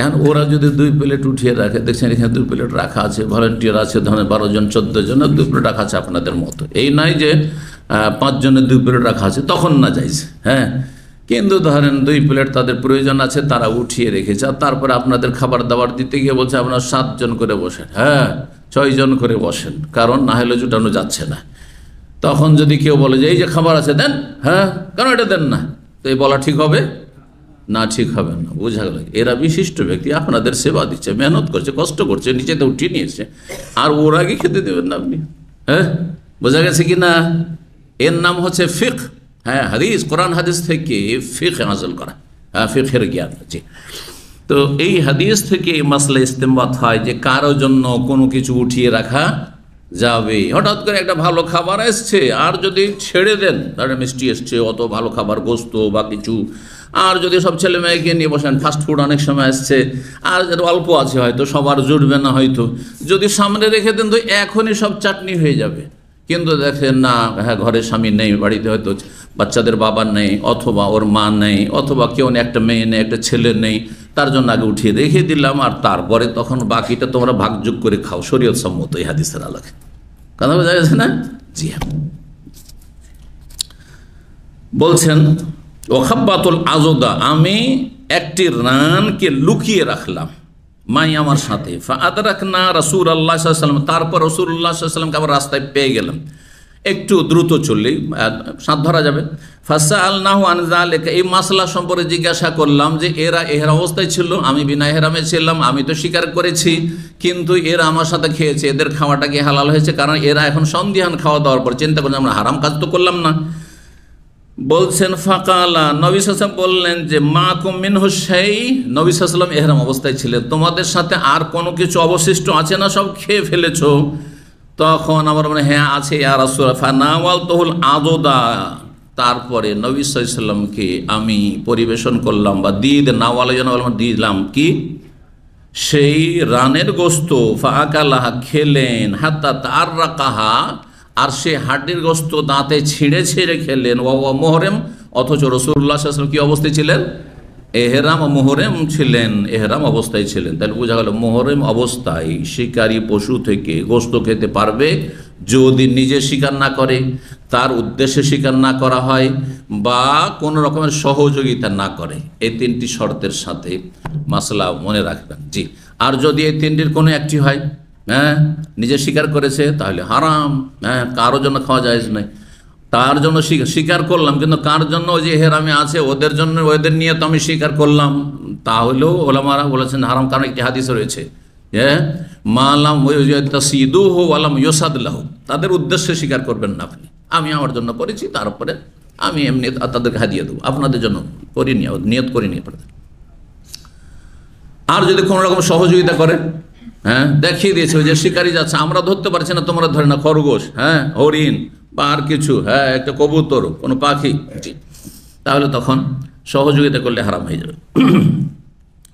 এখন ওরা যদি 2 প্লেট উঠিয়ে রাখে, দেখছেন এখানে 2 প্লেট রাখা আছে, ভলান্টিয়ার আছে ধরেন 12 জন 14 জন, 2 প্লেট রাখা আছে আপনাদের মতো, এই নয় যে 5 জনের 2 প্লেট রাখা আছে, তখন না যাইছে। হ্যাঁ, কিন্তু ধরেন 2 প্লেট তাদের প্রয়োজন আছে, তারা উঠিয়ে রেখেছে, আর তারপরে আপনাদের খাবার দাবার দিতে গিয়ে বলছে আপনারা 7 জন করে বসেন, হ্যাঁ 6 জন করে বসেন, কারণ না হলে জুটানো যাচ্ছে না। তখন যদি কেউ বলে যে এই যে খাবার আছে দেন, হ্যাঁ কেন এটা দেন না, তো এই বলা ঠিক হবে না? ঠিক হবে না। বোঝা গেল এরা বিশিষ্ট ব্যক্তি, আপনাদের সেবা দিচ্ছে, মেহনত করছে, কষ্ট করছে, নিচেতে উঠিয়ে নিয়েছে, আর ওর আগে খেতে দেবেন না আপনি? হ্যাঁ, বোঝা গেছে কি না? এর নাম হচ্ছে ফিকহ। হ্যাঁ, হাদিস, কোরআন হাদিস থেকে ফিকহ হাসিল করা, হ্যাঁ ফিকহের জ্ঞান। জি, তো এই হাদিস থেকে এই মাসলা ইস্তেমবাত হয় যে কারো জন্য কোনো কিছু উঠিয়ে রাখা যাবে। হঠাৎ করে একটা ভালো খাবার এসছে, আর যদি ছেড়ে দেন, ধরেন মিষ্টি এসছে, অত ভালো খাবার, গোস্ত বা কিছু, আর যদি সব ছেলে মেয়েকে নিয়ে বসেন, ফাস্টফুড অনেক সময় আসছে, আর অল্প আছে হয়তো, সবার জুটবে না হয়তো, যদি সামনে রেখে দেন তো এখনই সব চাটনি হয়ে যাবে। কিন্তু দেখেন না, হ্যাঁ ঘরে স্বামী নেই, বাড়িতে হয়তো বাচ্চাদের বাবা নেই, অথবা ওর মা নেই, অথবা কেউ একটা মেয়ে নেই, একটা ছেলে নেই, তার জন্য আগে উঠিয়ে রেখে দিলাম, আর তারপরে তখন বাকিটা তোমরা ভাগযোগ করে খাও, শরীয়ত সম্মত এই হাদিসের আলোকে। কথা বোঝা গেছে না? জি হ্যাঁ। বলছেন ওয়াখাব্বাতুল আজদা, আমি একটি রানকে লুকিয়ে রাখলাম, মাই আমার সাথে, ফাআদরাকনা রাসূলুল্লাহ সাল্লাল্লাহু আলাইহি ওয়াসাল্লাম, তারপর রাসূলুল্লাহ সাল্লাল্লাহু আলাইহি ওয়াসাল্লামকে আবার রাস্তায় পেয়ে গেলাম, একটু দ্রুত চললেই সাথ ধরা যাবে। ফাসআলনাহু আন যালিকা, এই মাসলা সম্পর্কে জিজ্ঞাসা করলাম যে এরা এহের অবস্থায় ছিল, আমি বিনা এহরামে ছিলাম, আমি তো স্বীকার করেছি, কিন্তু এরা আমার সাথে খেয়েছে, এদের খাওয়াটা কি হালাল হয়েছে? কারণ এরা এখন সন্দিহান খাওয়া দাওয়ার পর চিন্তা করছে আমরা হারাম কাজ তো করলাম না। বলছেন ফাকালা, নবী সাল্লাল্লাহু আলাইহি ওয়াসাল্লাম বললেন যে মাকুম মিনহু শাই, নবী সাল্লাল্লাহু আলাইহি ওয়াসাল্লাম ইহরাম অবস্থায় ছিলেন, তোমাদের সাথে আর কোনো কিছু অবশিষ্ট আছে না, সব খেয়ে ফেলেছো? তখন আমার মনে হ্যাঁ আছে ইয়া রাসূলুল্লাহ। ফানাওয়ালতুহুল আদদা, তারপরে নবী সাল্লাল্লাহু আলাইহি ওয়াসাল্লামকে আমি পরিবেশন করলাম বা নাওয়ালা যেন দিলাম কি, সেই রানের গোস্ত, ফাআকালাহা, খেলেন, হাত্তা তাররাকাহা, আর সে হাড্ডির গোস্ত দাঁতে ছিঁড়ে ছিঁড়ে খেলেন, ওয়া মুহরিম, অথচ রাসূলুল্লাহ সাল্লাল্লাহু আলাইহি ওয়াসাল্লাম কি অবস্থায় ছিলেন? এহরাম ও মুহরিম ছিলেন, এহরাম অবস্থায় ছিলেন। তাহলে বোঝা গেল মুহরিম অবস্থায় শিকারী পশু থেকে গোস্ত খেতে পারবে যদি নিজে শিকার না করে, তার উদ্দেশ্যে শিকার না করা হয়, বা কোনো রকমের সহযোগিতা না করে। এই 3টি শর্তের সাথে মাসলা মনে রাখবেন। জি, আর যদি এই 3টির কোনো একটি হয়, হ্যাঁ নিজে শিকার করেছে, তাহলে হারাম, হ্যাঁ কারোর জন্য খাওয়া জায়েজ নয়। তার জন্য স্বীকার করলাম, কিন্তু কার জন্য ওই যে হেরামে আছে ওদের জন্য, ওদের নিয়ে তো আমি স্বীকার করলাম, তাহলেও ওলামারা বলেছেন হারাম। কারণ একটি হাদিস রয়েছে যে মালাম তাসিদু হো আলাম ইউসাদলাহু, তাদের উদ্দেশ্যে স্বীকার করবেন না আপনি। আমি আমার জন্য করেছি, তারপরে আমি এমনি তাদেরকে হাদিয়ে দেবো, আপনাদের জন্য করিনি, নিয়ত করিনি। আর যদি কোনো রকম সহযোগিতা করে, হ্যাঁ, দেখিয়ে দিয়েছে ওই যে শিকারি যাচ্ছে, আমরা ধরতে পারছি না, তোমরা ধরে না, খরগোশ, হ্যাঁ, হরিণ বা আর কিছু, হ্যাঁ, একটা কবুতর, কোনো পাখি, তাহলে তখন সহযোগিতা করলে হারাম হয়ে যাবে।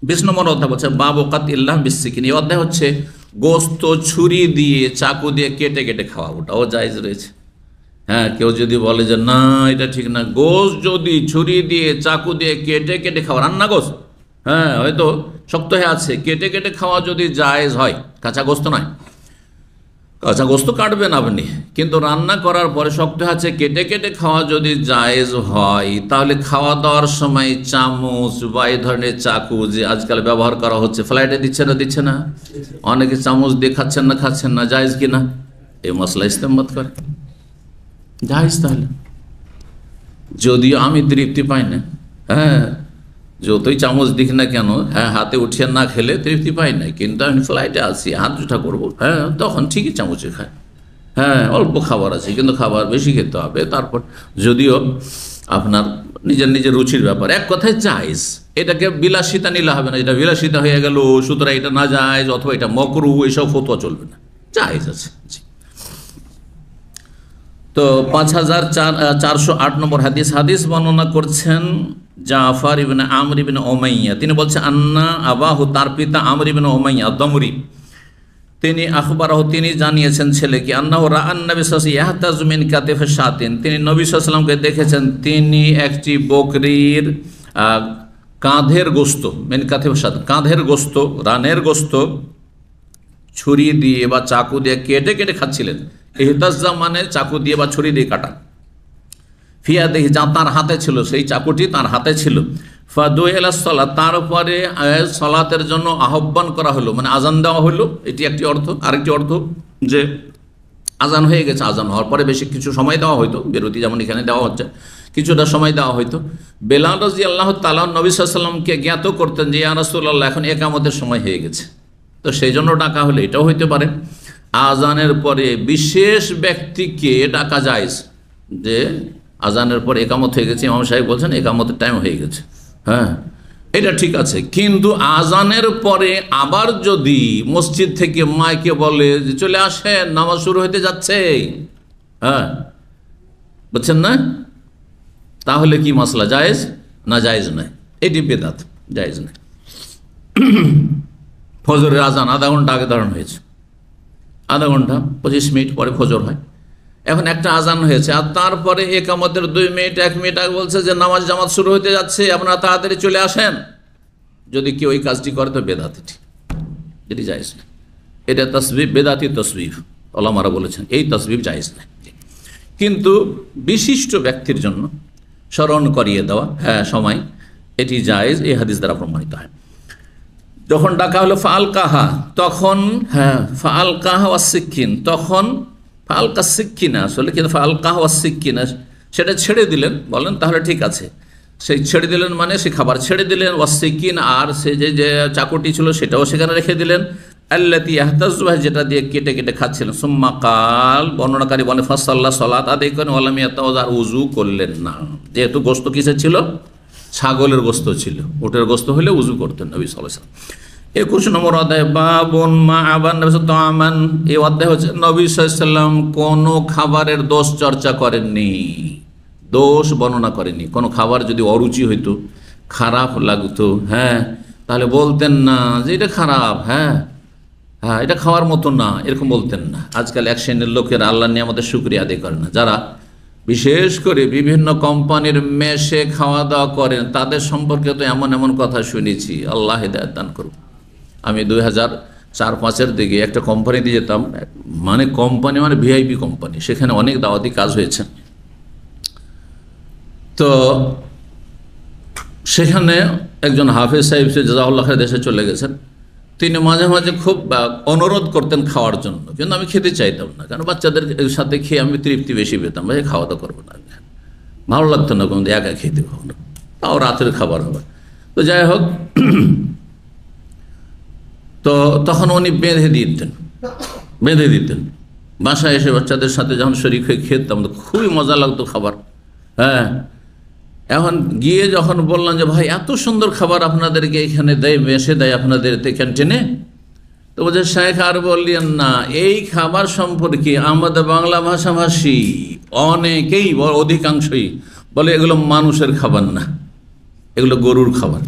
20 নম্বর অধ্যায় বলছে বাবকাত ইল্লাহ বিসসিকিন। এই অধ্যায় হচ্ছে গোস্ত ছুরি দিয়ে চাকু দিয়ে কেটে কেটে খাওয়া, ওটাও জায়েজ রয়েছে। হ্যাঁ, কেউ যদি বলে যে না এটা ঠিক না, গোস্ত যদি ছুরি দিয়ে চাকু দিয়ে কেটে কেটে খাওয়া, রান্না গোস্ত, হ্যাঁ, হয়তো শক্ত হয়ে আছে, কেটে কেটে খাওয়া যদি জায়েজ হয়, কাঁচা গোস্ত নয়, কাঁচা গোস্ত কাটবেন আপনি, কিন্তু রান্না করার পরে শক্ত আছে কেটে কেটে খাওয়া যদি জায়েজ হয়, তাহলে খাওয়া দাওয়ার সময় চামচ বা এই ধরনের চাকু যে আজকাল ব্যবহার করা হচ্ছে, ফ্লাইটে দিচ্ছে না, অনেকে চামচ দিয়ে খাচ্ছেন না, জায়েজ কিনা এই মশলা ইস্তেমাল করে, জায়েজ। তাহলে যদিও আমি তৃপ্তি পাই না, হ্যাঁ, যতই চামচ দিক না কেন, হ্যাঁ, হাতে উঠিয়ে না খেলে তৃপ্তি পাই না, কিন্তু আমি ফ্লাইটে আছি, হাত জুঠা করবো, হ্যাঁ, তখন ঠিকই চামচে খায়, হ্যাঁ, অল্প খাবার আছে, কিন্তু খাবার বেশি খেতে হবে। তারপর যদিও আপনার নিজের রুচির ব্যাপার, এক কথায় জায়েজ, এটাকে বিলাসিতা নিলে হবে না, এটা বিলাসিতা হয়ে গেল সুতরাং এটা না জায়েজ, অথবা এটা মকরুহ, এসব ফতোয়া চলবে না, জায়েজ আছে। তো 5408 নম্বর হাদিস বর্ণনা করছেন জাফর ইবনে আমর ইবনে উমাইয়া। তিনি বলছেন আন্না আবাহু, তার পিতা আমর ইবনে উমাইয়া দমরি, তিনি আখবরাহু, তিনি জানিয়েছেন ছেলেকে, আন্নাহু রাআন নবী সাল্লাল্লাহু আলাইহি ওয়াসাল্লাম ইয়াহতাজু মিন কাতিফি শাতিন, তিনি নবী সাল্লাল্লাহু আলাইহি ওয়াসাল্লামকে দেখেছেন, তিনি একটি বকরির কাঁধের গোস্ত, মিন কাতিফি শাত, কাঁধের গোস্ত, রানের গোস্ত ছুরি দিয়ে বা চাকু দিয়ে কেটে কেটে খাচ্ছিলেন। ইহতাজ্জা মানে চাকু দিয়ে বা ছুরি দিয়ে কাটা, ফিয়া দেখি যা তার হাতে ছিল, সেই চাকুটি তার হাতে ছিল। ফাদু এলা সলাত, তারপরে সলাতের জন্য আহ্বান করা হলো, মানে আজান দেওয়া হলো, এটি একটি অর্থ। আরেকটি অর্থ যে আজান হয়ে গেছে, আজান হওয়ার পরে বেশি কিছু সময় দেওয়া হয়তো, বিরতি যেমন এখানে দেওয়া হচ্ছে, কিছুটা সময় দেওয়া হয়তো। বেলাল রাদিয়াল্লাহু তাআলা নবী সাল্লাল্লাহু আলাইহি ওয়াসাল্লামকে জ্ঞাত করতেন যে ইয়া রাসূলুল্লাহ, এখন একামতের সময় হয়ে গেছে, তো সেই জন্য ডাকা হলে এটাও হইতে পারে। আজানের পরে বিশেষ ব্যক্তিকে ডাকা জায়েজ, যে আজানের পরে একামত হয়ে গেছে, ইমাম সাহেব বলছেন একামতের টাইম হয়ে গেছে, হ্যাঁ, এটা ঠিক আছে। কিন্তু আজানের পরে আবার যদি মসজিদ থেকে মাইকে বলে যে চলে আসেন, নামাজ শুরু হতে যাচ্ছে, হ্যাঁ, বুঝছেন না, তাহলে কি মাসলা জায়েজ না জায়েজ নয়? এটি বেদাত, জায়েজ নয়। ফজরের আজান আধা ঘন্টা আগে দাঁড়ানো হয়েছে, আধা ঘন্টা 25 মিনিট পরে ফজর হয়, এখন একটা আজান হয়েছে, আর তারপরে একামতের 2 মিনিট 1 মিনিট আগে বলছে যে নামাজ জামাত শুরু হতে যাচ্ছে, আপনারা তাড়াতাড়ি চলে আসেন। যদি কেউ ওই কাজটি করে তো বেদাত, এটি জায়েজ না, এটা তসবিব, বেদাতি তসবিব, ওলামারা বলেছেন এই তসবিব জায়েজ না। কিন্তু বিশিষ্ট ব্যক্তির জন্য স্মরণ করিয়ে দেওয়া, হ্যাঁ, সময়, এটি জায়েজ, এই হাদিস দ্বারা প্রমাণিত হয়। যখন ডাকা হলো ফাল কাহা, তখন, হ্যাঁ, ফাল কাহা ওয়া সিক্কিন, তখন ফালকা সিক্কিনা আসলে, কিন্তু ফাল কাহা ওয়া সিক্কিনা সেটা ছেড়ে দিলেন, বলেন তাহলে ঠিক আছে, সেই ছেড়ে দিলেন মানে সে খাবার ছেড়ে দিলেন, ওয়া সিক্কিন, আর সে যে চাকুটি ছিল সেটাও সেখানে রেখে দিলেন, আল্লাতি ইয়াহতাজু, যেটা দিয়ে কেটে কেটে খাচ্ছিলেন। সুম্মা কাল, বর্ণনাকারী বলে ফাসাল্লাহ, সালাত আদায় করেন, ওয়ালাম ইয়াতাওয়াজ্জা, আর উযু করলেন না, যেহেতু গোশত কিসের ছিল, ছাগলের গোশত ছিল, উটের গোশত হলে উযু করতেন নবী সাল্লাল্লাহু আলাইহি ওয়াসাল্লাম। 21 নম্বর অধ্যায় বাবুন মা আবান নবী তাআমান, এই অধ্যায় হচ্ছে নবী সাল্লাল্লাহু আলাইহি ওয়াসাল্লাম কোনো খাবারের দোষ চর্চা করেননি, দোষ বর্ণনা করেননি। কোনো খাবার যদি অরুচি হইতো, খারাপ লাগতো, হ্যাঁ, তাহলে বলতেন না যে এটা খারাপ, হ্যাঁ, এটা খাওয়ার মতো না, এরকম বলতেন না। আজকাল এক শ্রেণীর লোকেরা আল্লাহর নিয়ামতের শুকরিয়া আদায় করে না, যারা বিশেষ করে বিভিন্ন কোম্পানির মেসে খাওয়া দাওয়া করেন, তাদের সম্পর্কে তো এমন এমন কথা শুনেছি, আল্লাহ হিদায়াত দান করুন। আমি 2004-05 দিকে একটা কোম্পানিতে যেতাম, মানে কোম্পানি মানে ভিআইপি কোম্পানি, সেখানে অনেক দাওয়াতি কাজ হয়েছে। তো সেখানে একজন হাফেজ সাহেব, সে জাযাহুল্লাহ খাইর, দেশে চলে গেছেন, তিনি মাঝে মাঝে খুব অনুরোধ করতেন খাওয়ার জন্য, কিন্তু আমি খেতে চাইতাম না, কারণ বাচ্চাদের সাথে খেয়ে আমি তৃপ্তি বেশি পেতাম, ভাই খাওয়া দাওয়া করবো না, ভালো লাগতো না কোনো একা খেতে, কখনো তাও রাতের খাবার হবে। তো যাই হোক, তো তখন উনি বেঁধে দিতেন বাসায় এসে বাচ্চাদের সাথে যখন শরীর হয়ে খেতাম তো খুবই মজা লাগতো খাবার। হ্যাঁ, এখন গিয়ে যখন বললাম যে ভাই এত সুন্দর খাবার আপনাদেরকে এখানে দেয়, মেসে দেয় আপনাদের ক্যান্টিনে, তো বলছে শেখ আর বললেন না, এই খাবার সম্পর্কে আমাদের বাংলা ভাষাভাষী অনেকেই, অধিকাংশই বলে এগুলো মানুষের খাবার না, এগুলো গরুর খাবার।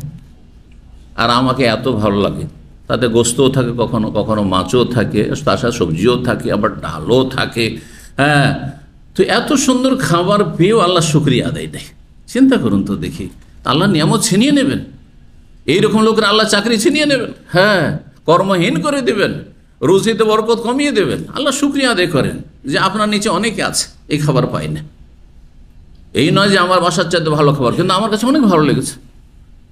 আর আমাকে এত ভালো লাগে, তাতে গোস্তও থাকে, কখনো কখনো মাছও থাকে, তাছাড়া সবজিও থাকে, আবার ডালও থাকে। হ্যাঁ, তো এত সুন্দর খাবার পেয়েও আল্লাহ শুকরিয়া আদায় দেয়। চিন্তা করুন তো দেখি, আল্লাহ নিয়ামত ছিনিয়ে নেবেন, এইরকম লোকের আল্লাহ চাকরি ছিনিয়ে নেবেন, হ্যাঁ কর্মহীন করে দেবেন, রুজিতে বরকত কমিয়ে দেবেন। আল্লাহ শুকরিয়া আদায় করেন যে আপনার নিচে অনেকে আছে এই খাবার পায় না। এই নয় যে আমার বাসার চাইতে ভালো খাবার, কিন্তু আমার কাছে অনেক ভালো লেগেছে।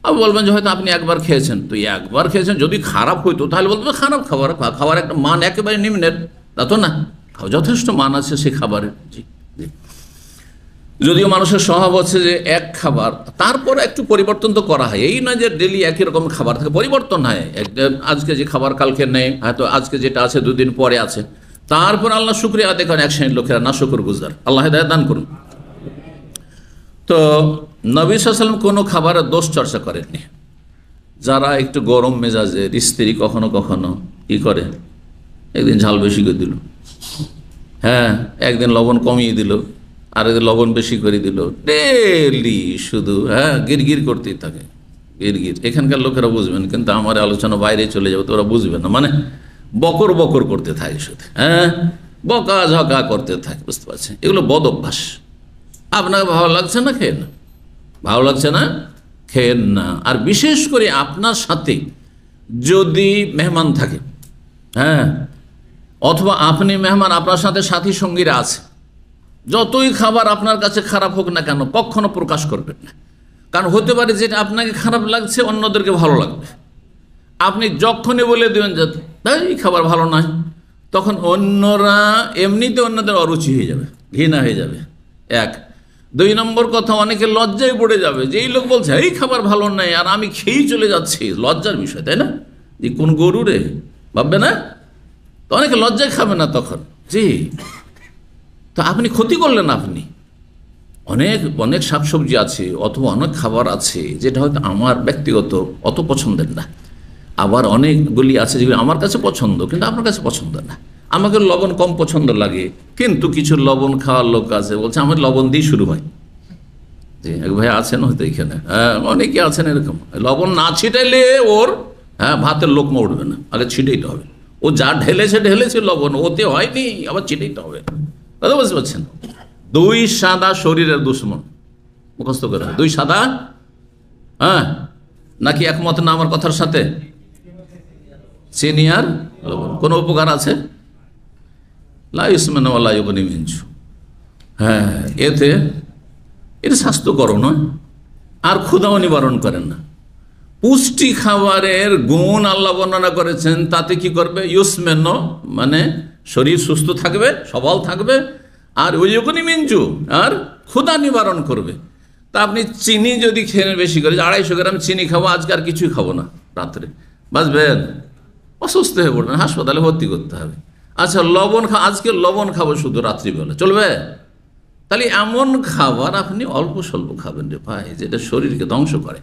আপনি বলবেন যে হয়তো আপনি একবার খেয়েছেন, তো একবার খেয়েছেন, যদি খারাপ হইতো তাহলে বলতে খারাপ খাবার, খাবার একটা মান একেবারে নিম্নের, তা তো না, যথেষ্ট মান আছে সেই খাবারের। জি জি, যদিও মানুষের স্বভাব হচ্ছে যে এক খাবার, তারপর একটু পরিবর্তন তো করা হয়, এই নয় যে ডেলি একই রকম খাবার থাকে, পরিবর্তন হয়। আজকে যে খাবার কালকে নেই, হয়তো আজকে যেটা আছে দুদিন পরে আছে, তারপর আল্লাহ শুকরিয়া আদায় করেন। এক শ্রেণীর লোকেরা না শুকর গুজার, আল্লাহ হিদায়াত দান করুন। তো নবী সাল্লাল্লাহু আলাইহি ওয়াসাল্লাম কোনো খাবারের দোষ চর্চা করেননি। যারা একটু গরম মেজাজের স্ত্রী কখনো কখনো কি করে, একদিন ঝাল বেশি করে দিল, হ্যাঁ একদিন লবণ কমিয়ে দিল, আর একদিন লবণ বেশি করে দিল, ডেলি শুধু হ্যাঁ গিরগির করতেই থাকে, গিরগির। এখানকার লোকেরা বুঝবেন, কিন্তু আমার আলোচনা বাইরে চলে যাবে তো ওরা বুঝবে না, মানে বকর বকর করতে থাকে শুধু, হ্যাঁ বকা ঝকা করতে থাকে, বুঝতে পারছেন? এগুলো বদ অভ্যাস। আপনাকে ভালো লাগছে না, খেয়ে না, ভালো লাগছে না, খেয়েন না। আর বিশেষ করে আপনার সাথে যদি মেহমান থাকে, হ্যাঁ অথবা আপনি মেহমান, আপনার সাথে সাথী সঙ্গীরা আছে, যতই খাবার আপনার কাছে খারাপ হোক না কেন কখনো প্রকাশ করবেন না, কারণ হতে পারে যেটা আপনাকে খারাপ লাগছে অন্যদেরকে ভালো লাগবে। আপনি যখনই বলে দেবেন যে এই খাবার ভালো নয়, তখন অন্যরা এমনিতে অন্যদের অরুচি হয়ে যাবে, ঘৃণা হয়ে যাবে। এক, দুই নম্বর কথা, অনেকে লজ্জায় পড়ে যাবে যে এই লোক বলছে এই খাবার ভালো নাই আর আমি খেয়েই চলে যাচ্ছি, লজ্জার বিষয়, তাই না? যে কোন গরু রে ভাববে না, তো অনেকে লজ্জায় খাবে না তখন। জি, তো আপনি ক্ষতি করলেন। আপনি অনেক অনেক শাকসবজি আছে অথবা অনেক খাবার আছে যেটা হয়তো আমার ব্যক্তিগত অত পছন্দের না, আবার অনেকগুলি আছে যেগুলি আমার কাছে পছন্দ কিন্তু আপনার কাছে পছন্দ না। আমাকে লবণ কম পছন্দ লাগে, কিন্তু কিছু লবণ খাওয়ার লোক আছে বলছে আমার লবণ দিয়ে শুরু হয়। জি, এক ভাই আছেন হয়তো এখানে, হ্যাঁ অনেকে আছেন এরকম, লবণ না ছিটাইলে ওর হ্যাঁ ভাতের লোকমা উঠবে না, আগে ছিটাইতে হবে। ও যা ঢেলেছে লবণ, ওতে হয়নি, আবার ছিটাইতে হবে। কথা বুঝতে পারছেন? দুই সাদা শরীরের দুশ্মন, মুখস্থ করে, দুই সাদা, হ্যাঁ নাকি একমত না আমার কথার সাথে? চিনি আর লবণ কোনো উপকার আছে? হ্যাঁ, এটা স্বাস্থ্যকর নয়, আর ক্ষুধাও নিবারণ করেন না। পুষ্টি খাবারের গুণ আল্লাহ বর্ণনা করেছেন, তাতে কি করবে? ইউসমেন, মানে শরীর সুস্থ থাকবে, সবল থাকবে, আর ওইজকনি মিঞ্জু, আর ক্ষুধা নিবারণ করবে। তা আপনি চিনি যদি খেয়ে বেশি করে, 250 গ্রাম চিনি খাবো আজকে, আর কিছুই খাবো না, রাত্রে বাঁচবেন? অসুস্থ হয়ে পড়বেন, হাসপাতালে ভর্তি করতে হবে। আচ্ছা লবণ আজকে লবণ খাবো শুধু রাত্রিবেলা, চলবে? তাহলে এমন খাবার আপনি অল্প স্বল্প খাবেন রে ভাই, যেটা শরীরকে ধ্বংস করে।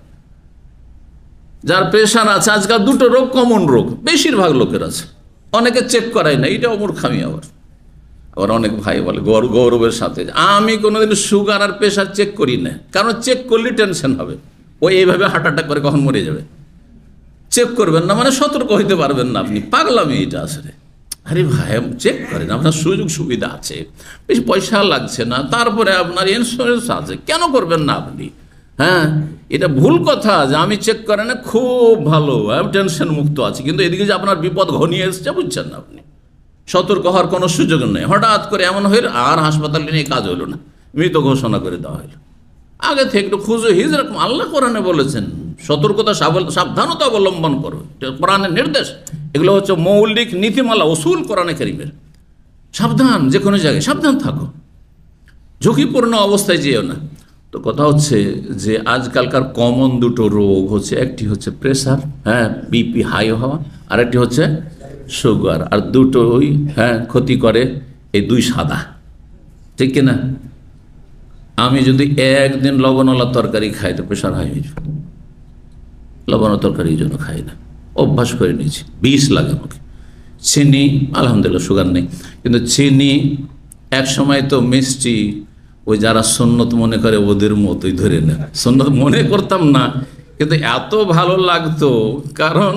যার প্রেশার আছে, আজকাল দুটো রোগ কমন রোগ, বেশিরভাগ লোকের আছে, অনেকে চেক করায় না, এটা মূর্খামি। আবার অনেক ভাই বলে গৌরবের সাথে, আমি কোনোদিন সুগার আর প্রেশার চেক করি না, কারণ চেক করলে টেনশন হবে, ও এইভাবে হার্ট অ্যাটাক করে কখন মরে যাবে। চেক করবেন না মানে সতর্ক হইতে পারবেন না আপনি, পাগলামি এটা আসলে। আরে ভাই চেক করেন, আপনার সুযোগ সুবিধা আছে, বেশি পয়সা লাগছে না, তারপরে আপনার ইন্স্যুরেন্স আছে, কেন করবেন না আপনি? হ্যাঁ, এটা ভুল কথা যে আমি চেক করে না, খুব ভালো, টেনশন মুক্ত আছি, কিন্তু এদিকে যে আপনার বিপদ ঘনিয়ে এসছে বুঝছেন না আপনি, সতর্ক হওয়ার কোনো সুযোগ নেই। হঠাৎ করে এমন হইল আর হাসপাতালে নিয়ে কাজ হইল না, মৃত ঘোষণা করে দেওয়া হইল। আগে থেকে একটু খুঁজো, হিজরকম আল্লাহ কোরআনে বলেছেন, সতর্কতা সাবধানতা অবলম্বন করো, কোরআনের নির্দেশ। এগুলো হচ্ছে মৌলিক নীতিমালা, উসুল কোরআনে কারীমের। সাবধান, যে কোনো জায়গায় সাবধান থাকো, ঝুঁকিপূর্ণ অবস্থায় যেও না। তো কথা হচ্ছে যে আজকালকার কমন দুটো রোগ হচ্ছে, একটি হচ্ছে প্রেসার, বিপি হাই হওয়া, আর একটি হচ্ছে সুগার। আর দুটোই ক্ষতি করে এই দুই সাদা, ঠিক কিনা? আমি যদি একদিন লবণওয়ালা তরকারি খাই তো প্রেশার হাই হয়ে যাবে। লবণ তরকারি জন্য খাই না, অভ্যাস করে নিয়েছি, বিষ লাগে আমাকে। চিনি আলহামদুলিল্লাহ সুগার নেই, কিন্তু চিনি এক সময় তো মিষ্টি ওই যারা সুন্নত মনে করে ওদের মতোই ধরে না। সুন্নত মনে করতাম না, কিন্তু এত ভালো লাগতো, কারণ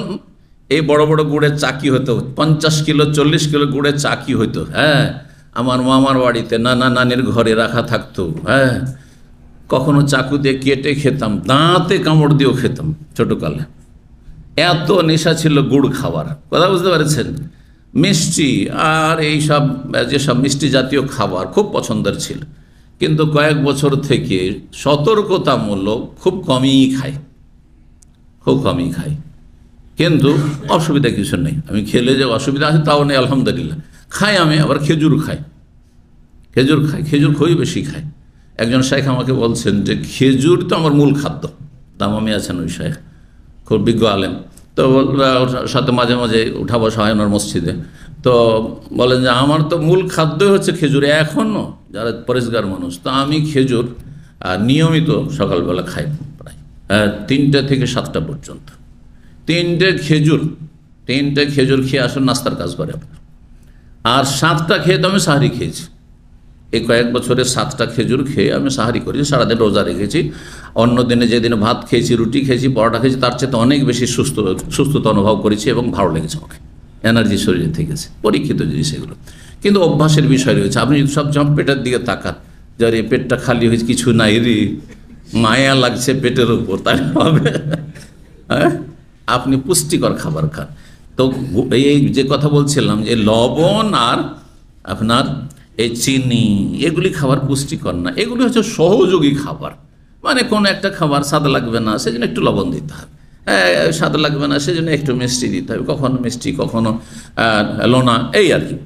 এই বড় বড় গুড়ের চাকি হতো, 50 কিলো 40 কিলো গুড়ের চাকি হতো। আমার মামার বাড়িতে নানা নানির ঘরে রাখা থাকতো। কখনো চাকু দিয়ে কেটে খেতাম, দাঁতে কামড় দিয়েও খেতাম ছোটকালে। এত নেশা ছিল গুড় খাবার, কথা বুঝতে পারছেন? মিষ্টি আর এই সব যেসব মিষ্টি জাতীয় খাবার খুব পছন্দের ছিল, কিন্তু কয়েক বছর থেকে সতর্কতামূলক খুব কমই খাই, খুব কমই খাই। কিন্তু অসুবিধা কিছু নেই, আমি খেলে যে অসুবিধা আছে তাও নেই, আলহামদুলিল্লাহ। খাই আমি, আবার খেজুর খাই, খেজুর খুবই বেশি খাই। একজন শেখ আমাকে বলছেন যে খেজুর তো আমার মূল খাদ্য, দামামি আছেন ওই শেখ, খুব বিজ্ঞ আলেম। তো সাথে মাঝে মাঝে উঠা বসা হয় ওনার মসজিদে। তো বলেন যে আমার তো মূল খাদ্যই হচ্ছে খেজুর, এখনও যারা পরিষ্কার মানুষ। তো আমি খেজুর নিয়মিত সকালবেলা খাই, প্রায় 3টা থেকে 7টা পর্যন্ত। 3টে খেজুর খেয়ে আসুন, নাস্তার কাজ করে আপনার। আর 7টা খেয়ে তো আমি সাহারি খেয়েছি, এই কয়েক বছরে 7টা খেজুর খেয়ে আমি সাহারি করেছি, সারাদিন রোজা রেখেছি। অন্য দিনে যেদিন ভাত খেয়েছি, রুটি খেয়েছি, পরোটা খেয়েছি, তার চেয়ে অনেক বেশি সুস্থতা অনুভব করেছি এবং ভালো লেগেছে আমাকে, এনার্জি শরীরে থেকেছে। পরীক্ষিত জিনিস এগুলো, কিন্তু অভ্যাসের বিষয় রয়েছে। আপনি যদি সব যখন পেটের দিকে তাকান, যে এই পেটটা খালি হয়েছে, কিছু নাই রে, মায়া লাগছে পেটের উপর, তাই হবে? আপনি পুষ্টিকর খাবার খান। তো এই যে কথা বলছিলাম, যে লবণ আর আপনার এই চিনি, এগুলি খাবার পুষ্টিকর না, এগুলি হচ্ছে সহযোগী খাবার। মানে কোনো একটা খাবার স্বাদ লাগবে না, সেজন্য একটু লবণ দিতে হবে, স্বাদ লাগবে না সেজন্য একটু মিষ্টি দিতে হবে, কখনো মিষ্টি কখনো লোনা, এই আর কি।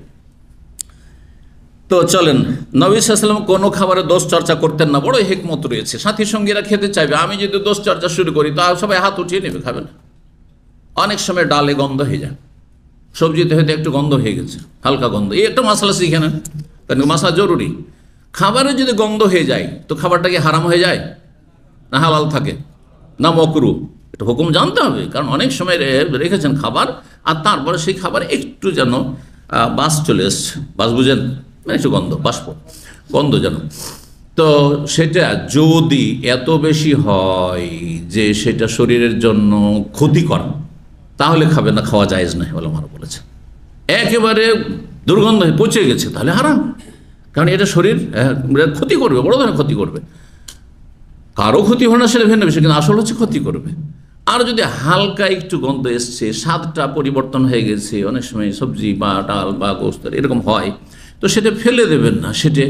তো চলেন, নবী সাল্লাল্লাহু আলাইহি ওয়াসাল্লাম কোনো খাবারে দোষ চর্চা করতেন না, বড় হিকমত রয়েছে। সাথী সঙ্গীরা খেতে চাইবে, আমি যদি দোষ চর্চা শুরু করি তো সবাই হাত উঠিয়ে নেবে, খাবে না। অনেক সময় ডালে গন্ধ হয়ে যায়, সবজিতে হয়তো একটু গন্ধ হয়ে গেছে, হালকা গন্ধ, এই একটা মশলা শিখে নেন, কারণ মশলা জরুরি। খাবারে যদি গন্ধ হয়ে যায় তো খাবারটা কি হারাম হয়ে যায় না হালাল থাকে না মকরু? এটা হুকুম জানতে হবে, কারণ অনেক সময় রেখেছেন খাবার আর তারপরে সেই খাবার একটু যেন বাস চলে এসছে, বাস বুঝেন, মানে একটু গন্ধ যেন। তো সেটা যদি এত বেশি হয় যে সেটা শরীরের জন্য ক্ষতিকর, তাহলে খাবে না, খাওয়া জায়েজ নয় বলে আমার বলেছে। একেবারে দুর্গন্ধ পচে গেছে তাহলে হারাম, কারণ এটা শরীর ক্ষতি করবে, বড় ধরনের ক্ষতি করবে। কারো ক্ষতি হয় না সেটা ভিন্ন বিষয়, কিন্তু আসল হচ্ছে ক্ষতি করবে। আর যদি হালকা একটু গন্ধ এসছে, স্বাদটা পরিবর্তন হয়ে গেছে, অনেক সময় সবজি বা ডাল বা গোস্ত এরকম হয়, তো সেটা ফেলে দেবেন না, সেটা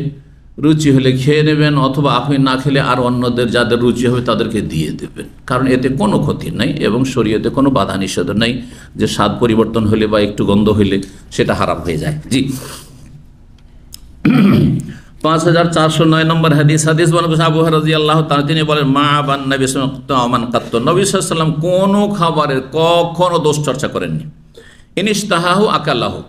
রুচি হলে খেয়ে নেবেন, অথবা আপনি না খেলে আর অন্যদের যাদের রুচি হবে তাদেরকে দিয়ে দেবেন, কারণ এতে কোনো ক্ষতি নেই এবং শরীয়তে কোনো বাধা নিষেধ নেই যে স্বাদ পরিবর্তন হলে বা একটু গন্ধ হইলে সেটা হারাম হয়ে যায়। জি, 5409 নম্বর হাদিস আবু হুরায়রা রাদিয়াল্লাহু তাআলা তিনি বলেন, মা বান নবী নবী সাল্লাল্লাহু আলাইহি ওয়াসাল্লাম কোনো খাবারের কখনো দোষ চর্চা করেননি। ইনিশতাহাহু আকালাহু,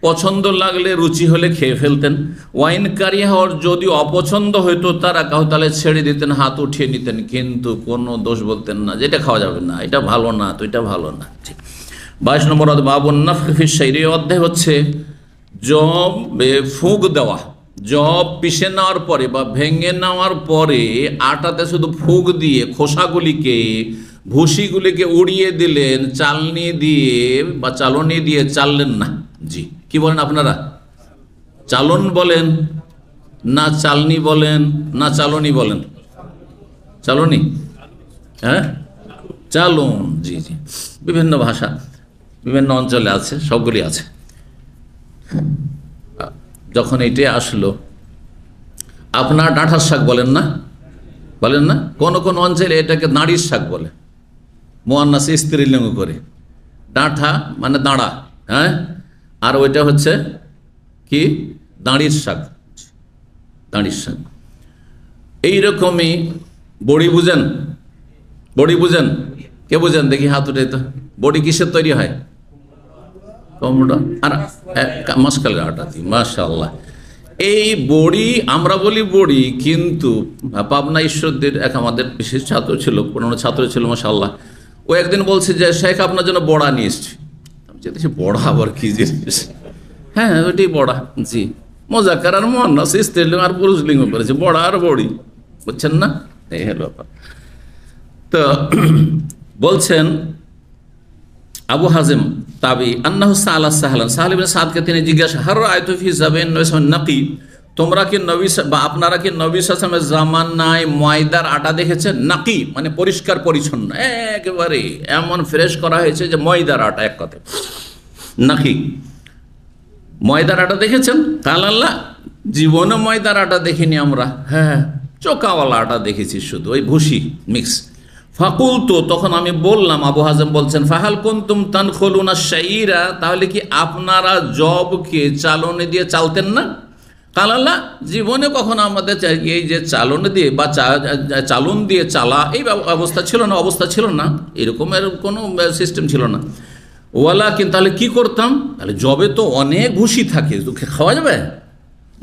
পছন্দ লাগলে রুচি হলে খেয়ে ফেলতেন। ওয়াইন কারিহা, যদি অপছন্দ হইতো তারা কাউ তাহলে ছেড়ে দিতেন, হাত উঠিয়ে নিতেন, কিন্তু কোনো দোষ বলতেন না যেটা খাওয়া যাবে না, এটা ভালো না, তো এটা ভালো না। 22 নম্বর বাবুন নাফখি ফিশ শাইরি, অধ্যায় হচ্ছে জবে ফুঁক দেওয়া। জব পিষে নেওয়ার পরে বা ভেঙে নেওয়ার পরে আটাতে শুধু ফুঁক দিয়ে খোসাগুলিকে, ভুসিগুলিকে উড়িয়ে দিলেন, চালনি দিয়ে বা চালনি দিয়ে চাললেন না। জি, কি বলেন আপনারা? চালন বলেন না চালনি বলেন না চালনি বলেন? চালনি, চালন। জি জি, বিভিন্ন ভাষা বিভিন্ন অঞ্চলে আছে, সবগুলি আছে। যখন এটি আসলো, আপনার ডাঁটার শাক বলেন না, কোন কোন অঞ্চলে এটাকে নাড়ির শাক বলে, মুয়ান্নাস স্ত্রীলিঙ্গ করে, ডাঁঠা মানে দাঁড়া, হ্যাঁ, আর ওইটা হচ্ছে কি দাঁড়ির শাক, দাঁড়ির শাক। এইরকমই বড়ি বুঝেন? বড়ি বুঝেন? কে বুঝেন দেখি হাত উঠে। তো বড়ি কিসের তৈরি হয়? কুমড়ো আর মাসকাল আটা দিয়ে, মাশাআল্লাহ। এই বড়ি আমরা বলি বড়ি, কিন্তু পাবনা ঈশ্বরদের এক আমাদের বিশেষ ছাত্র ছিল, পুরনো ছাত্র ছিল মাশাআল্লাহ, ও একদিন বলছে যে শেখ আপনার জন্য বড়া নিয়ে এসছি। আমি চেয়েছি বড়া আবার কি জিনিস? হ্যাঁ ওইটাই বড়া, জি। মোজাক্কার আর মুয়ান্নাস স্ত্রীলিঙ্গ আর পুরুষলিঙ্গ করেছে, বড়া আর বড়ি, বুঝছেন না? এই হলো ব্যাপার। তো বলছেন আবু হাজেম তাবি আন্নাহু সাআলা সাহলান, সাহল ইবনে সাদকে তিনি জিজ্ঞাসা, হার রাআইতু ফি যাবাইন নাকি, তোমরা কি নবী বা আপনারা কি নবী সাল্লাল্লাহু আলাইহি ওয়াসাল্লামের জামানায় ময়দার আটা দেখেছেন? নাকি মানে পরিষ্কার পরিচ্ছন্ন, একেবারে এমন ফ্রেশ করা হয়েছে যে ময়দার আটা, এক কথায় নাকি ময়দার আটা দেখেছেন? কাল আল্লাহ, জীবনে ময়দার আটা দেখিনি আমরা, হ্যাঁ চোকাওয়ালা আটা দেখেছি, শুধু ওই ভুসি মিক্স। ফাকুল তো তখন আমি বললাম, আবু হাজেম বলছেন, ফাহাল কুনতুম তানখুলুনা শাইরা, তাহলে কি আপনারা জবকে চালনে দিয়ে চালতেন না? কালাল্লাহ, জীবনে কখনো আমাদের এই যে চালনে দিয়ে বা চালন দিয়ে চালা এই অবস্থা ছিল না, এরকমের কোনো সিস্টেম ছিল না। ওয়ালা কিন্তু তাহলে কি করতাম? তাহলে জবে তো অনেক ভুসি থাকে, খাওয়া যাবে?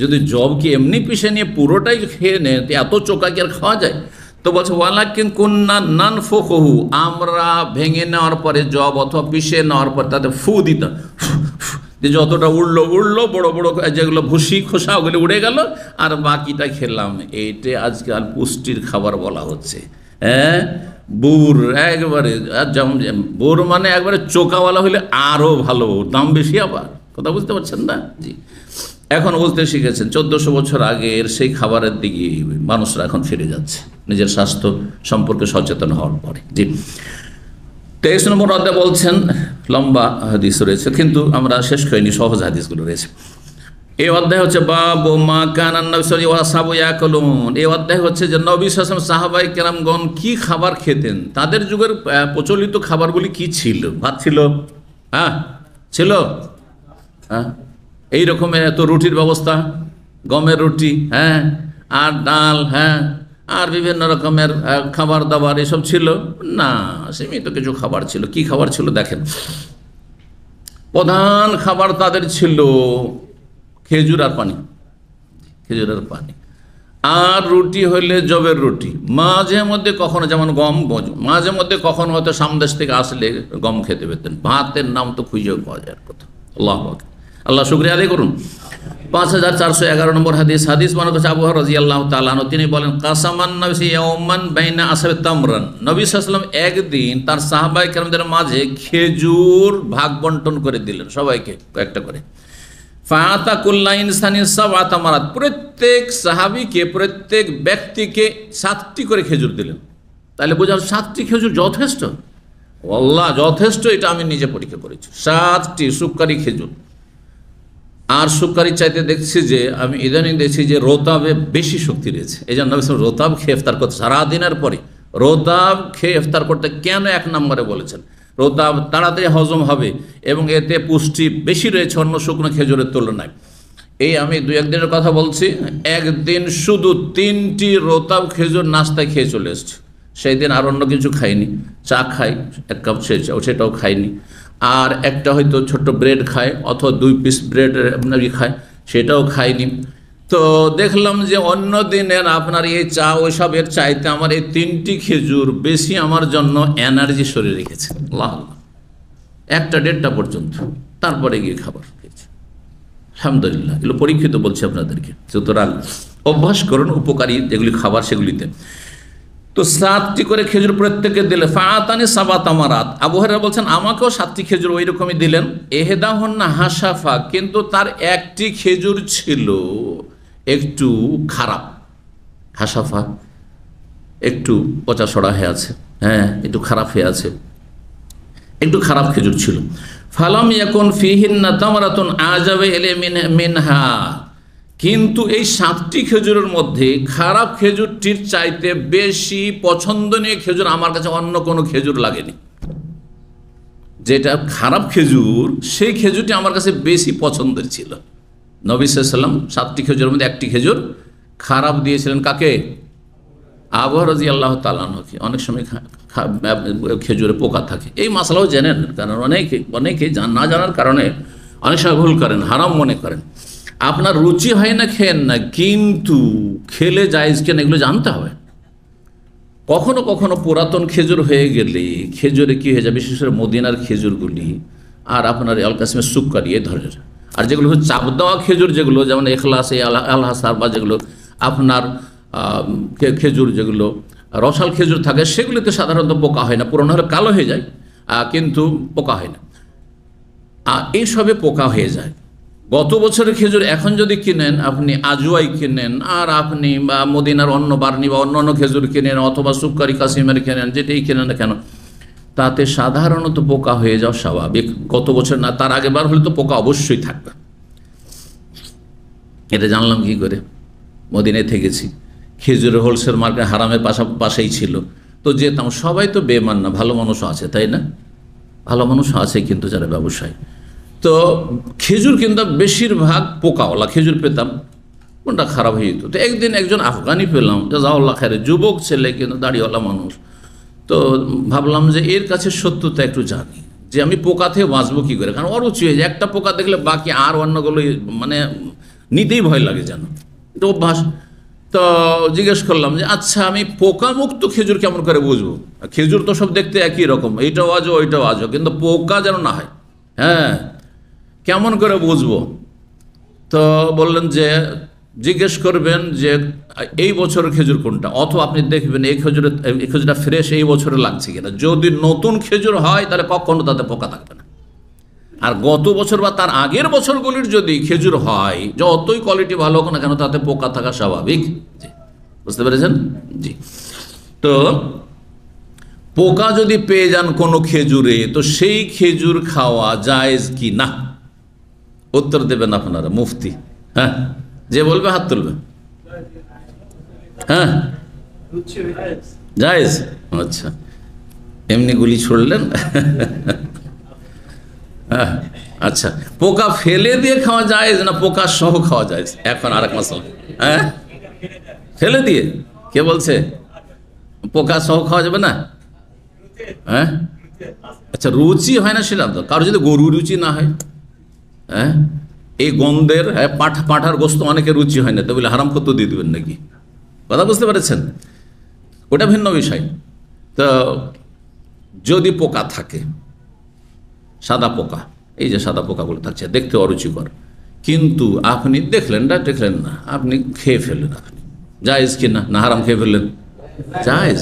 যদি জবকে এমনি পিষে নিয়ে পুরোটাই খেয়ে নেয়, এত চোকা কি আর খাওয়া যায়? তো বলছে ওয়ালাকিন কুন্না নানফুকুহু, আমরা ভেঙে নেওয়ার পরে জব অথবা পিষে নেওয়ার পর তাতে ফু দিতাম, যে যতটা উড়লো বড় বড় যেগুলো ভুসি খোসা ওগুলো উড়ে গেল, আর বাকিটা খেলাম। এইটা আজকাল পুষ্টির খাবার বলা হচ্ছে। হ্যাঁ, বুর একবারে, যেমন বুর মানে একবারে চোকাওয়ালা হলে আরও ভালো, দাম বেশি আবার, কথা বুঝতে পারছেন না? জি, এখন বলতে শিখেছেন। 1400 বছর আগের সেই খাবারের দিকে মানুষরা এখন ফিরে যাচ্ছে, নিজের স্বাস্থ্য সম্পর্কে সচেতন হওয়ার পরে। জি, 23 নম্বর অধ্যায় বলছেন, লম্বা হাদিস রয়েছে কিন্তু আমরা শেষ করিনি, সহজ হাদিসগুলো রয়েছে। এই অধ্যায় হচ্ছে বাবু মা কানান নবী সাল্লাল্লাহু আলাইহি ওয়াসাল্লাম ইয়াকুলুন। এই অধ্যায় হচ্ছে যে নবী সাল্লাল্লাহু আলাইহি ওয়াসাল্লাম সাহাবায়ে কেরামগণ কি খাবার খেতেন, তাদের যুগের প্রচলিত খাবারগুলি কি ছিল। ভাত ছিল, হ্যাঁ ছিল, হ্যাঁ এই রকমের এত রুটির ব্যবস্থা, গমের রুটি, হ্যাঁ আর ডাল, হ্যাঁ আর বিভিন্ন রকমের খাবার দাবার এসব ছিল না, সীমিত কিছু খাবার ছিল। কি খাবার ছিল দেখেন, প্রধান খাবার তাদের ছিল খেজুর আর পানি, খেজুর আর পানি, আর রুটি হইলে জবের রুটি, মাঝে মধ্যে কখনো যেমন গম, মাঝে মধ্যে কখনো হয়তো সামদেশ থেকে আসলে গম খেতে পেতেন। ভাতের নাম তো খুঁজেও পাওয়া যায় কথা। আল্লাহ আল্লাহ শুকরিয়া আদায় করুন। 5411 নম্বর হাদিস, হাদিস বর্ণনা করেছেন আবু হুরায়রা রাদিয়াল্লাহু তাআলা আনহু, তিনি বলেন কাসামান নবী ইয়াওমান বাইনা আসহাবে তামরান, নবী সাল্লাল্লাহু আলাইহি ওয়াসাল্লাম একদিন তার সাহাবায়ে কেরামদের মাঝে খেজুর ভাগ বন্টন করে দিলেন, সবাইকে একটা করে। ফাআতা কুল্লা ইনসানিন সাবআ তামারাত, প্রত্যেক সাহাবীকে, প্রত্যেক ব্যক্তিকে 7টি করে খেজুর দিলেন। তাহলে বোঝা 7টি খেজুর যথেষ্ট, আল্লাহ যথেষ্ট, এটা আমি নিজে পরীক্ষা করেছি। 7টি সুক্কারি খেজুর। আর সুক্কারি চাইতে দেখছি যে আমি ইদানিং দেখছি যে রোতাবে বেশি শক্তি রয়েছে, এই জন্য রোতাব খেয়ে ইফতার করতে, সারাদিনের পরে রোতাব খেয়ে ইফতার করতে কেন 1 নম্বরে বলেছেন? রোতাব তাড়াতাড়ি হজম হবে এবং এতে পুষ্টি বেশি রয়েছে অন্য শুকনো খেজুরের তুলনায়। এই আমি 2-1 দিনের কথা বলছি, একদিন শুধু 3টি রোতাব খেজুর নাস্তায় খেয়ে চলে এসছে। সেই দিন আর অন্য কিছু খাইনি, চা খাই 1 কাপ, সেটাও খাইনি, আর একটা হয়তো ছোট্ট ব্রেড খায় অথবা 2 পিস ব্রেড খায়, সেটাও খাইনি। তো দেখলাম যে অন্য দিনের আপনার এই চা ওইসবের চাইতে আমার এই 3টি খেজুর বেশি আমার জন্য এনার্জি শরীরে রেখেছে। আল্লাহ, 1টা-1.5টা পর্যন্ত, তারপরে গিয়ে খাবার খেয়েছে। আলহামদুলিল্লাহ, এগুলো পরীক্ষিত বলছি আপনাদেরকে। সুতরাং অভ্যাস করুন উপকারী যেগুলি খাবার সেগুলিতে। তো 7টি করে খেজুর প্রত্যেককে দিলে, ফাআতানি সাবা তামারাত, আবু হুরায়রা বলছেন আমাকেও 7টি খেজুর ওই রকমই দিলেন। এহেদাহুন্না হাসাফা, কিন্তু তার একটি খেজুর ছিল একটু খারাপ, হাসাফা একটু পচাসড়া হয়ে আছে, হ্যাঁ একটু খারাপ হয়ে আছে, একটু খারাপ খেজুর ছিল। ফালাম ইয়াকুন ফিহিন্না তামারাতুন আজাবে ইলে মিনহা, কিন্তু এই 7টি খেজুরের মধ্যে খারাপ খেজুরটির চাইতে বেশি পছন্দনীয় খেজুর আমার কাছে অন্য কোনো খেজুর লাগেনি। যেটা খারাপ খেজুর, সেই খেজুরটি আমার কাছে বেশি পছন্দের ছিল। নবী সাল্লাল্লাহু আলাইহি ওয়াসাল্লাম 7টি খেজুরের মধ্যে একটি খেজুর খারাপ দিয়েছিলেন। কাকে? আবু রাদিয়াল্লাহু তাআলা আনহুকে। অনেক সময় খেজুরে পোকা থাকে, এই মাসলাও জেনেন, কারণ অনেকে না জানার কারণে অনেক সময় ভুল করেন, হারাম মনে করেন। আপনার রুচি হয় না, খেয়েন না, কিন্তু খেলে জায়েজ কেন এগুলো জানতে হবে। কখনো কখনো পুরাতন খেজুর হয়ে গেলে খেজুরে কি হয়ে যায়, বিশেষ করে মদিনার খেজুরগুলি আর আপনার আল কাসিমের সুক্কারি এ ধরনের, আর যেগুলো হচ্ছে চাপ দেওয়া খেজুর, যেগুলো যেমন এখলাস, আল হাসার, বা যেগুলো আপনার খেজুর যেগুলো রসাল খেজুর থাকে, সেগুলিতে সাধারণত পোকা হয় না, পুরনো হলে কালো হয়ে যায়, কিন্তু পোকা হয় না। এইসবে পোকা হয়ে যায়। গত বছরের খেজুর এখন যদি কিনেন, আপনি আজওয়াই কিনেন, আর আপনি বা মদিনার অন্য বার্নি বা অন্য খেজুর কিনেন, অথবা সুক্কারি কাসিমের কিনেন, যেটাই কিনেন না কেন, তাতে সাধারণত পোকা হয়ে যাওয়া স্বাভাবিক। গত বছর না, তার আগের বার হলে তো পোকা অবশ্যই থাকবে। এটা জানলাম কি করে? মদিনায় থেকেছি, খেজুরের হোলসেল মার্কেট হারামের পাশেই ছিল, তো যেতাম। সবাই তো বেমান না, ভালো মানুষও আছে, তাই না? ভালো মানুষও আছে, কিন্তু যারা ব্যবসায়ী, তো খেজুর কিন্তু বেশিরভাগ পোকাওয়ালা খেজুর পেতাম, কোনটা খারাপ হয়ে যেত। তো একদিন একজন আফগানি পেলাম, জাযাকাল্লাহ খায়র, যুবক ছেলে, কিন্তু দাড়িওয়ালা মানুষ। তো ভাবলাম যে এর কাছে সত্যতা একটু জানি, যে আমি পোকা থেকে বাঁচবো কী করে, কারণ অরুচি হয়ে যায়। একটা পোকা দেখলে বাকি আর অন্যগুলো মানে নিতেই ভয় লাগে, যেন এটা অভ্যাস। তো জিজ্ঞেস করলাম যে আচ্ছা, আমি পোকামুক্ত খেজুর কেমন করে বুঝবো? খেজুর তো সব দেখতে একই রকম, এইটাও আজও ওইটাও আজও, কিন্তু পোকা যেন না হয়, হ্যাঁ, কেমন করে বুঝবো? তো বললেন যে জিজ্ঞেস করবেন যে এই বছরের খেজুর কোনটা, অথবা আপনি দেখবেন এই খেজুরটা ফ্রেশ এই বছরে লাগছে কিনা। যদি নতুন খেজুর হয় তাহলে কখনো তাতে পোকা থাকবে না। আর গত বছর বা তার আগের বছরগুলির যদি খেজুর হয়, যতই কোয়ালিটি ভালো হোক না কেন, তাতে পোকা থাকা স্বাভাবিক। জি, বুঝতে পেরেছেন? জি। তো পোকা যদি পেয়ে যান কোনো খেজুরে, তো সেই খেজুর খাওয়া জায়েজ কি না? উত্তর দেবেন আপনারা, মুফতি। হ্যাঁ, যে বলবে হাত তুলবে। হ্যাঁ, জায়েজ। আচ্ছা, এমনি গুলি ছুড়লেন। হ্যাঁ, আচ্ছা, পোকা ফেলে দিয়ে খাওয়া জায়েজ না পোকা সহ খাওয়া জায়েজ? এখন আরেক মাসলা। হ্যাঁ, ফেলে দিয়ে কে বলছে পোকা সহ খাওয়া যাবে না? হ্যাঁ, আচ্ছা, রুচি হয় না সেটা তো, কারো যদি গরু রুচি না হয়, হ্যাঁ, এই গন্ধের, হ্যাঁ, পাঁঠার গোস্ত অনেকে রুচি হয় না, তো বলে হারাম কত দিয়ে দেবেন নাকি? কথা বুঝতে পেরেছেন? ওটা ভিন্ন বিষয়। তো যদি পোকা থাকে, সাদা পোকা, এই যে সাদা পোকাগুলো থাকছে, দেখতে অরুচিকর, কিন্তু আপনি দেখলেন না, আপনি খেয়ে ফেললেন, আপনি জায়েজ কিনা? না হারাম খেয়ে ফেললেন? জায়েজ।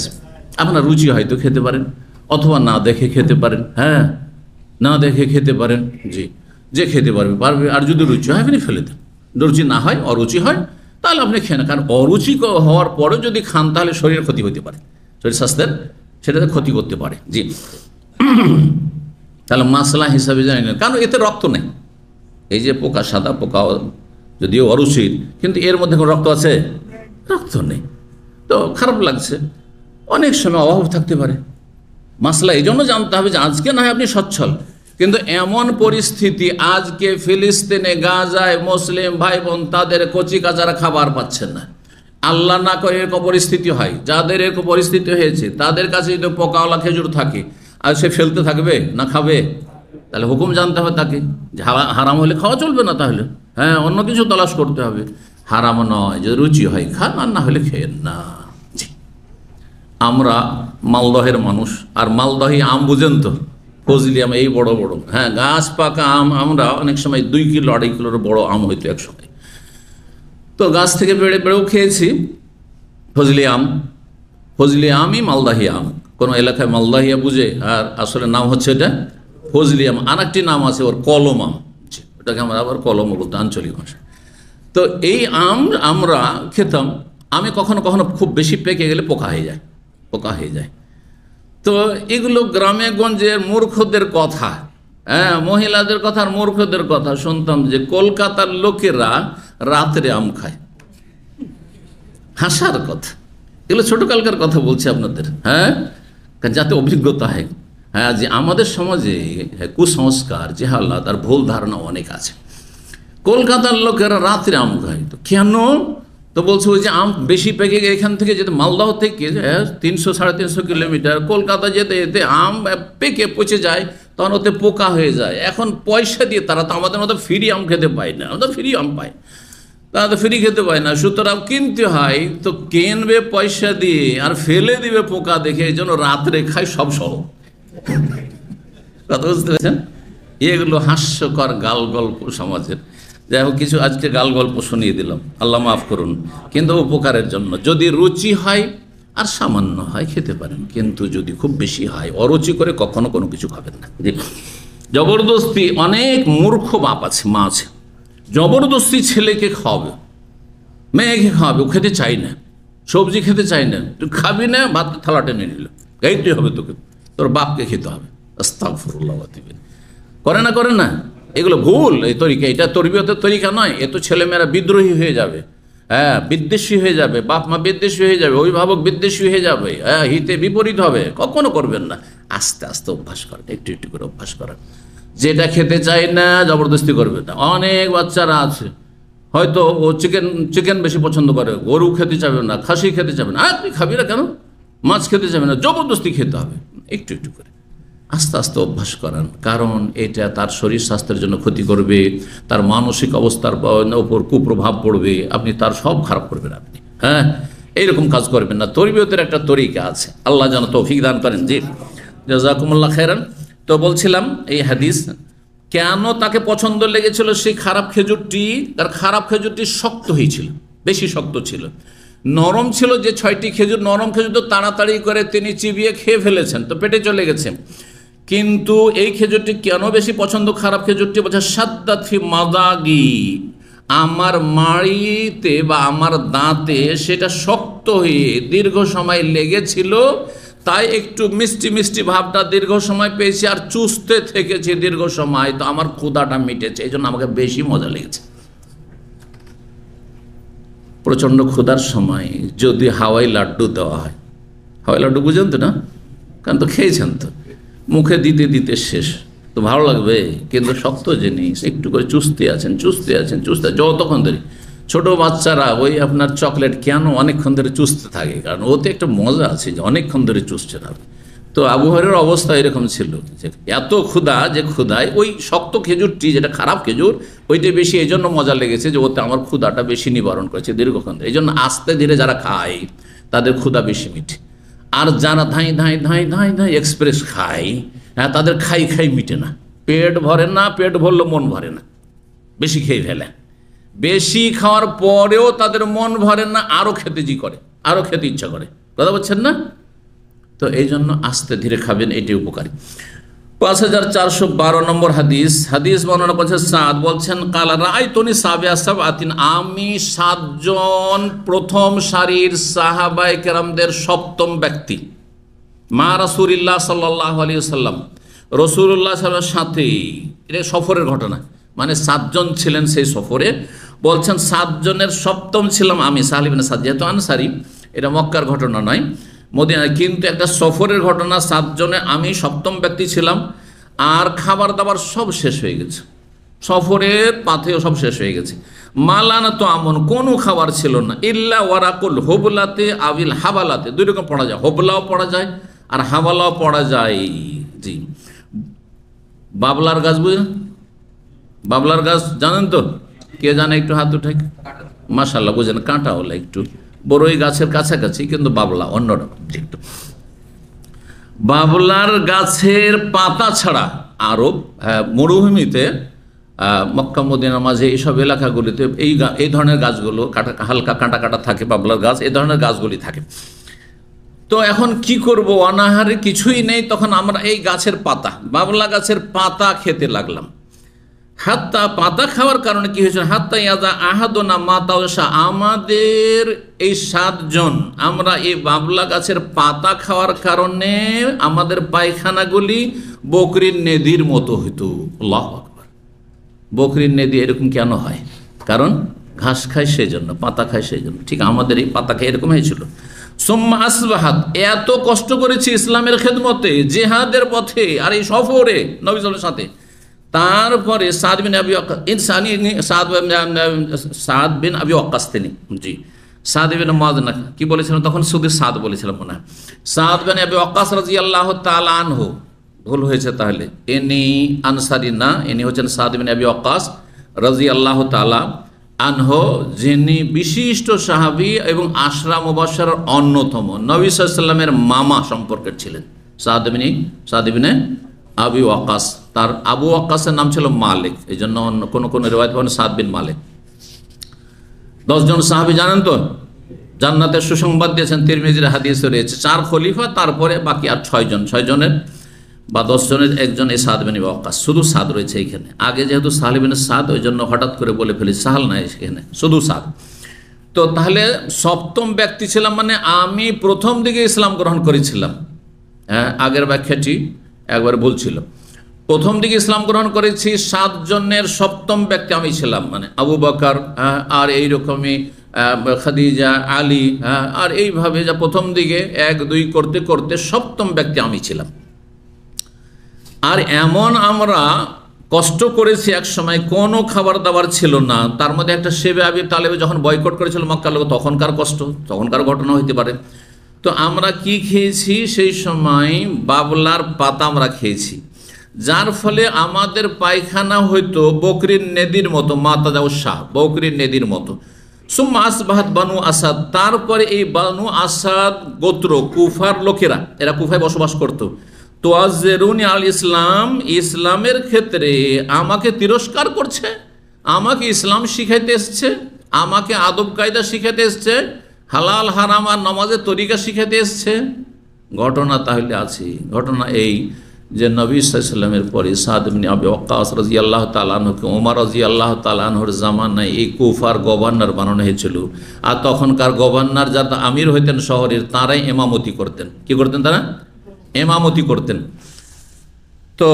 আপনার রুচি হয়তো খেতে পারেন, অথবা না দেখে খেতে পারেন। হ্যাঁ, না দেখে খেতে পারেন। জি, যে খেতে পারবে। আর যদি রুচি হয় আপনি ফেলে দেন, রুচি না হয়, অরুচি হয়, তাহলে আপনি খেয়ে না। কারণ অরুচি হওয়ার পরেও যদি খান, তাহলে শরীরের ক্ষতি হতে পারে, শরীর স্বাস্থ্যের সেটাতে ক্ষতি করতে পারে। জি, তাহলে মাসলা হিসাবে জানি না, কারণ এতে রক্ত নেই। এই যে পোকা, সাদা পোকা, যদিও অরুচির, কিন্তু এর মধ্যে কোনো রক্ত আছে? রক্ত নেই। তো খারাপ লাগছে, অনেক সময় অভাব থাকতে পারে। মাসলা এই জন্য জানতে হবে যে আজকে না হয় আপনি সচ্ছল, কিন্তু এমন পরিস্থিতি আজকে ফিলিস্তিনে, গাজায় মুসলিম ভাই বোন তাদের কচি কাচারা খাবার পাচ্ছেন না। আল্লাহ না করে এরকম পরিস্থিতি হয়, যাদের এরকম পরিস্থিতি হয়েছে তাদের কাছে যদি পোকাওয়ালা খেজুর থাকে, আর সে ফেলতে থাকবে না খাবে? তাহলে হুকুম জানতে হবে তাকে, যে হারাম হলে খাওয়া চলবে না, তাহলে হ্যাঁ, অন্য কিছু তলাশ করতে হবে। হারাম নয়, যদি রুচি হয় খান, আর না হলে খেয়েন না। আমরা মালদহের মানুষ, আর মালদহি আম বুঝেন তো, ফজলি আম, এই বড় বড়, হ্যাঁ, গাছ পাকা আম। আমরা অনেক সময় 2 কিলো 2.5 কিলোর বড় আম হইতো এক সময়। তো গাছ থেকে বেড়েও খেয়েছি ফজলি আমই মালদাহি আম। কোনো এলাকায় মালদাহিয়া বুঝে, আর আসলে নাম হচ্ছে এটা ফজলি আম। আর একটি নাম আছে ওর, কলম আম, ওটাকে আমরা আবার কলমও বলতো আঞ্চলিক ভাষা। তো এই আম আমরা খেতাম। আমি কখনো কখনো খুব বেশি পেকে গেলে পোকা হয়ে যায়। তো এগুলো গ্রামে গঞ্জের মূর্খদের কথা, হ্যাঁ, মহিলাদের কথা আর মূর্খদের কথা শুনতাম, যে কলকাতার লোকেরা রাত্রে আম খায়। হাসার কথা, এগুলো ছোটকালকার কথা বলছি আপনাদের, হ্যাঁ, যাতে অভিজ্ঞতা হয়। হ্যাঁ, যে আমাদের সমাজে কুসংস্কার, জেহালাত আর ভুল ধারণা অনেক আছে। কলকাতার লোকেরা রাত্রে আম খায়, তো কেন? তো বলছে ওই যে আম বেশি পেকে গিয়ে এখান থেকে যেতে মালদহ থেকে 300-350 কিলোমিটার কলকাতা যেতে যেতে আম পেকে পচে যায়, তখন ওতে পোকা হয়ে যায়। এখন পয়সা দিয়ে তারা তো আমাদের মতো ফ্রি আম খেতে পায় না, আমরা ফ্রি আম পাই, তারা তো ফ্রি খেতে পায় না, সুতরাং কিনতে হয়। তো কিনবে পয়সা দিয়ে আর ফেলে দিবে পোকা দেখে, এই জন্য রাত্রে খায় সব সহ। কথা বুঝতে পেরেছেন? এগুলো হাস্যকর গাল গল্প সমাজের। যাই হোক, কিছু আজকে গাল গল্প শুনিয়ে দিলাম, আল্লাহ মাফ করুন, কিন্তু উপকারের জন্য। যদি রুচি হয় আর সামান্য হয় খেতে পারেন, কিন্তু যদি খুব বেশি হয় অরুচি করে কখনো কোনো কিছু খাবেন না। জবরদস্তি, অনেক মূর্খ বাপ আছে, মা আছে, জবরদস্তি ছেলেকে খাওয়াবে, মেয়েকে খাওয়াবে, ও খেতে চাই না, সবজি খেতে চাই না, তুই খাবি না, ভাত থালা টেনে নিল, এইটাই হবে তোকে, তোর বাপকে খেতে হবে। আস্তাগফিরুল্লাহ। করে না এগুলো ভুল, এই তরিকা, এটা তরবিয়তের তরিকা নয়। এ তো ছেলেমেয়েরা বিদ্রোহী হয়ে যাবে, হ্যাঁ, বিদ্বেষী হয়ে যাবে, বাপ মা বিদ্বেষী হয়ে যাবে, অভিভাবক বিদ্বেষী হয়ে যাবে, হ্যাঁ, হিতে বিপরীত হবে। কখনো করবেন না, আস্তে আস্তে অভ্যাস করেন, একটু একটু করে অভ্যাস করেন। যেটা খেতে চাই না জবরদস্তি করবেন না। অনেক বাচ্চারা আছে হয়তো ও চিকেন বেশি পছন্দ করে, গরু খেতে চাবে না, খাসি খেতে চাবে না, তুই খাবি না কেন, মাছ খেতে চাবে না, জবরদস্তি খেতে হবে। একটু একটু করে আস্তে আস্তে অভ্যাস করান, কারণ এটা তার শরীর স্বাস্থ্যের জন্য ক্ষতি করবে, তার মানসিক অবস্থার উপর কুপ্রভাব পড়বে, আপনি তার সব খারাপ করবেন আপনি। হ্যাঁ, এইরকম কাজ করবেন না। তরবিয়তের একটা তরিকা আছে, আল্লাহ যেন তৌফিক দান করেন। জি, জাযাকুমুল্লাহ খায়রান। তো বলছিলাম এই হাদিস কেন তাকে পছন্দ লেগেছিল সেই খারাপ খেজুরটি, তার খারাপ খেজুরটি শক্ত হয়েছিল, বেশি শক্ত ছিল। নরম ছিল যে 6টি খেজুর, নরম খেজুর তো তাড়াতাড়ি করে তিনি চিবিয়ে খেয়ে ফেলেছেন, তো পেটে চলে গেছে। কিন্তু এই খেজুরটি কেন বেশি পছন্দ, খারাপ খেজুরটি? বলছে সাদ্দাত ফি মাদাগি, আমার মাড়িতে বা আমার দাঁতে সেটা শক্ত হয়ে দীর্ঘ সময় লেগেছিল, তাই একটু মিষ্টি মিষ্টি ভাবটা দীর্ঘ সময় পেয়েছি, আর চুষতে থেকেছি দীর্ঘ সময়, তো আমার ক্ষুধাটা মিটেছে, এই জন্য আমাকে বেশি মজা লেগেছে। প্রচণ্ড ক্ষুধার সময় যদি হাওয়াই লাড্ডু দেওয়া হয়, হাওয়াই লাড্ডু বুঝেন তো না, কারণ তো খেয়েছেন, তো মুখে দিতে দিতে শেষ, তো ভালো লাগবে, কিন্তু শক্ত জিনিস একটু করে চুষতে আছেন যতক্ষণ ধরে। ছোট বাচ্চারা ওই আপনার চকলেট কেন অনেকক্ষণ ধরে চুষতে থাকে, কারণ ওতে একটা মজা আছে যে অনেকক্ষণ ধরে চুষছে না। তো আবু হুরায়রার অবস্থা এরকম ছিল যে এত ক্ষুধা, যে ক্ষুধায় ওই শক্ত খেজুরটি, যেটা খারাপ খেজুর, ওইটা বেশি এই জন্য মজা লেগেছে যে ওতে আমার ক্ষুধাটা বেশি নিবারণ করেছে দীর্ঘক্ষণ ধরে। এই জন্য আস্তে ধীরে যারা খায় তাদের ক্ষুধা বেশি মিটে, আর যারা ধাই ধাই ধাই ধাই ধাই এক্সপ্রেস খায়, হ্যাঁ, তাদের খাই মিটে না, পেট ভরে না, পেট ভরলে মন ভরে না, বেশি খেয়ে ফেলে। বেশি খাওয়ার পরেও তাদের মন ভরে না, আরও খেতে করে, আরও খেতে ইচ্ছা করে। কথা বলছেন না? তো এই জন্য আস্তে ধীরে খাবেন, এটি উপকারী। 5412 নম্বর হাদিস বর্ণনা করছে সাদ, বলছেন কালা রাআইতুনি সাবিয়া সাবআতিন, আমি 7 জন প্রথম সারির সাহাবায়ে কেরামদের 7ম ব্যক্তি, মা রাসূলুল্লাহ সাল্লাল্লাহু আলাইহি ওয়াসাল্লাম, রাসূলুল্লাহ সাল্লাল্লাহু আলাইহি ওয়াসাল্লামের সাথে। এটা সফরের ঘটনা, মানে 7 জন ছিলেন সেই সফরে। বলছেন 7 জনের 7ম ছিলাম আমি, সাহল ইবনে সাদ, যেহেতু আনসারী, এটা মক্কার ঘটনা নয়, মদিনা, কিন্তু একটা সফরের ঘটনা। 7 জনে আমি 7ম ব্যক্তি ছিলাম, আর খাবার দাবার সব শেষ হয়ে গেছে, সফরের পাথেও সব শেষ হয়ে গেছে। মালানা তো আমন, কোনো খাবার ছিল না, ইল্লা ওয়ারাকুল হোবলাতে আবিল হাবালাতে, 2 রকম পড়া যায়, হোবলাও পড়া যায় আর হাবালাও পড়া যায়। জি, বাবলার গাছ বুঝলেন? বাবলার গাছ জানেন তো? কে জানে একটু হাত উঠাই, মাশাআল্লাহ বুঝেন, কাঁটা হলে একটু বড়ই গাছের কাছাকাছি, কিন্তু বাবলা অন্যরকম। একটু বাবলার গাছের পাতা ছাড়া আরব মরুভূমিতে, মক্কা মদিনার মাঝে এইসব এলাকাগুলিতে এই ধরনের গাছগুলো হালকা কাঁটা কাটা থাকে, বাবলার গাছ, এই ধরনের গাছগুলি থাকে। তো এখন কি করব, অনাহারে কিছুই নেই, তখন আমরা এই গাছের পাতা, বাবলা গাছের পাতা খেতে লাগলাম। হাত্তা, পাতা খাওয়ার কারণে কি হয়েছে, হাত্তা ইয়াদা আহাদনা মাতাওসা, আমাদের এই 7 জন, আমরা এই বাবলা গাছের পাতা খাওয়ার কারণে আমাদের পায়খানাগুলি বকরির নেদির মতো হইতো। আল্লাহু আকবার। বকরির নেদি এরকম কেন হয়? কারণ ঘাস খায় সেই জন্য, পাতা খায় সেই জন্য। ঠিক আমাদের এই পাতা খায় এরকম হয়েছিল। সুম্মা আসবাহাত, এত কষ্ট করেছি ইসলামের খেদমতে, জিহাদের পথে, আর এই সফরে নবী সাল্লাল্লাহু আলাইহি সাথে। তারপরে সাদ বিন আবি ওয়াক্কাস, ইনসানি সাদ বিন আবি ওয়াক্কাস তিনি, জি সাদ বিন মুআয না কি বলেছিলাম তখন, শুধু সাদ বলেছিলাম মনে হয়। সাদ বিন আবি ওয়াক্কাস রাদিয়াল্লাহু তাআলা আনহু, ভুল হয়েছে তাহলে, ইনি আনসারী না, ইনি হচ্ছেন সাদ বিন আবি ওয়াক্কাস রাদিয়াল্লাহু তাআলা আনহু, যিনি বিশিষ্ট সাহাবী এবং আশরা মুবাশশারার অন্যতম, নবী সাল্লাল্লাহু আলাইহি সাল্লামের মামা সম্পর্কের ছিলেন সাদ বিন আবি ওয়াক্কাস। তার আবু ওয়াক্কাসের নাম ছিল মালিক, এই জন্য কোন কোন রিওয়ায়াত পাবেন সাদ বিন মালিক। 10 জন সাহাবী জানেন তো, জান্নাতের সুসংবাদ দিয়েছেন, তিরমিজির হাদিসে রয়েছে। 4 খলিফা, তারপরে বাকি আর 6 জন, 6 জনের বা 10 জনের একজন এই সাদ বিন ওয়াক্কাস। শুধু সাদ রয়েছে এইখানে, আগে যেহেতু সাহেল বিন সাদ, ওই জন্য হঠাৎ করে বলে ফেলি, সাহাল নাই সেখানে, শুধু সাদ। তো তাহলে সপ্তম ব্যক্তি ছিলাম, মানে আমি প্রথম দিকে ইসলাম গ্রহণ করেছিলাম। হ্যাঁ, আগের ব্যাখ্যাটি একবার ভুল ছিল। প্রথম দিকে ইসলাম গ্রহণ করেছি, 7 জনের সপ্তম ব্যক্তি আমি ছিলাম, মানে আবু বকর, আর এইরকমই খাদিজা, আলী, আর এইভাবে যা প্রথম দিকে 1 2 করতে করতে সপ্তম ব্যক্তি আমি ছিলাম। আর এমন আমরা কষ্ট করেছি, এক সময় কোনো খাবার দাবার ছিল না, তার মধ্যে একটা শেবে আবি তালেবে যখন বয়কট করেছিল মক্কার লোক, তখনকার কষ্ট, তখনকার ঘটনা হইতে পারে। তো আমরা কি খেয়েছি, সেই সময় বাবলার পাতা আমরা খেয়েছি, যার ফলে আমাদের পায়খানা হয়তো বকরির নেদির মতো, মাতা যাও শাহ, বকরির নেদির মতো। সুম্মা আসবাহাত বানু আসাদ, তারপরে এই বানু আসাদ গোত্র, কুফার লোকেরা, এরা কুফায় বসবাস করতো, তোয়াজ্জেরুনি আল ইসলাম, ইসলামের ক্ষেত্রে আমাকে তিরস্কার করছে, আমাকে ইসলাম শিখাইতে এসছে, আমাকে আদব কায়দা শিখাইতে এসছে, হালাল হারাম আর নামাজের তরিকা শিখাইতে এসছে। ঘটনা তাহলে আছে, ঘটনা এই যে নবী সাল্লাল্লাহু আলাইহি ওয়াসাল্লামের পরে সাদ বিন আবি ওয়াক্কাস রাদিয়াল্লাহু তাআলা আনহুকে ওমর রাদিয়াল্লাহু তাআলা আনহুর জামানায় এই কুফার গভর্নর বানানো হয়েছিল। আর তখনকার গভর্নর যারা আমির হইতেন শহরের, তারাই ইমামতি করতেন। কি করতেন তারা? ইমামতি করতেন। তো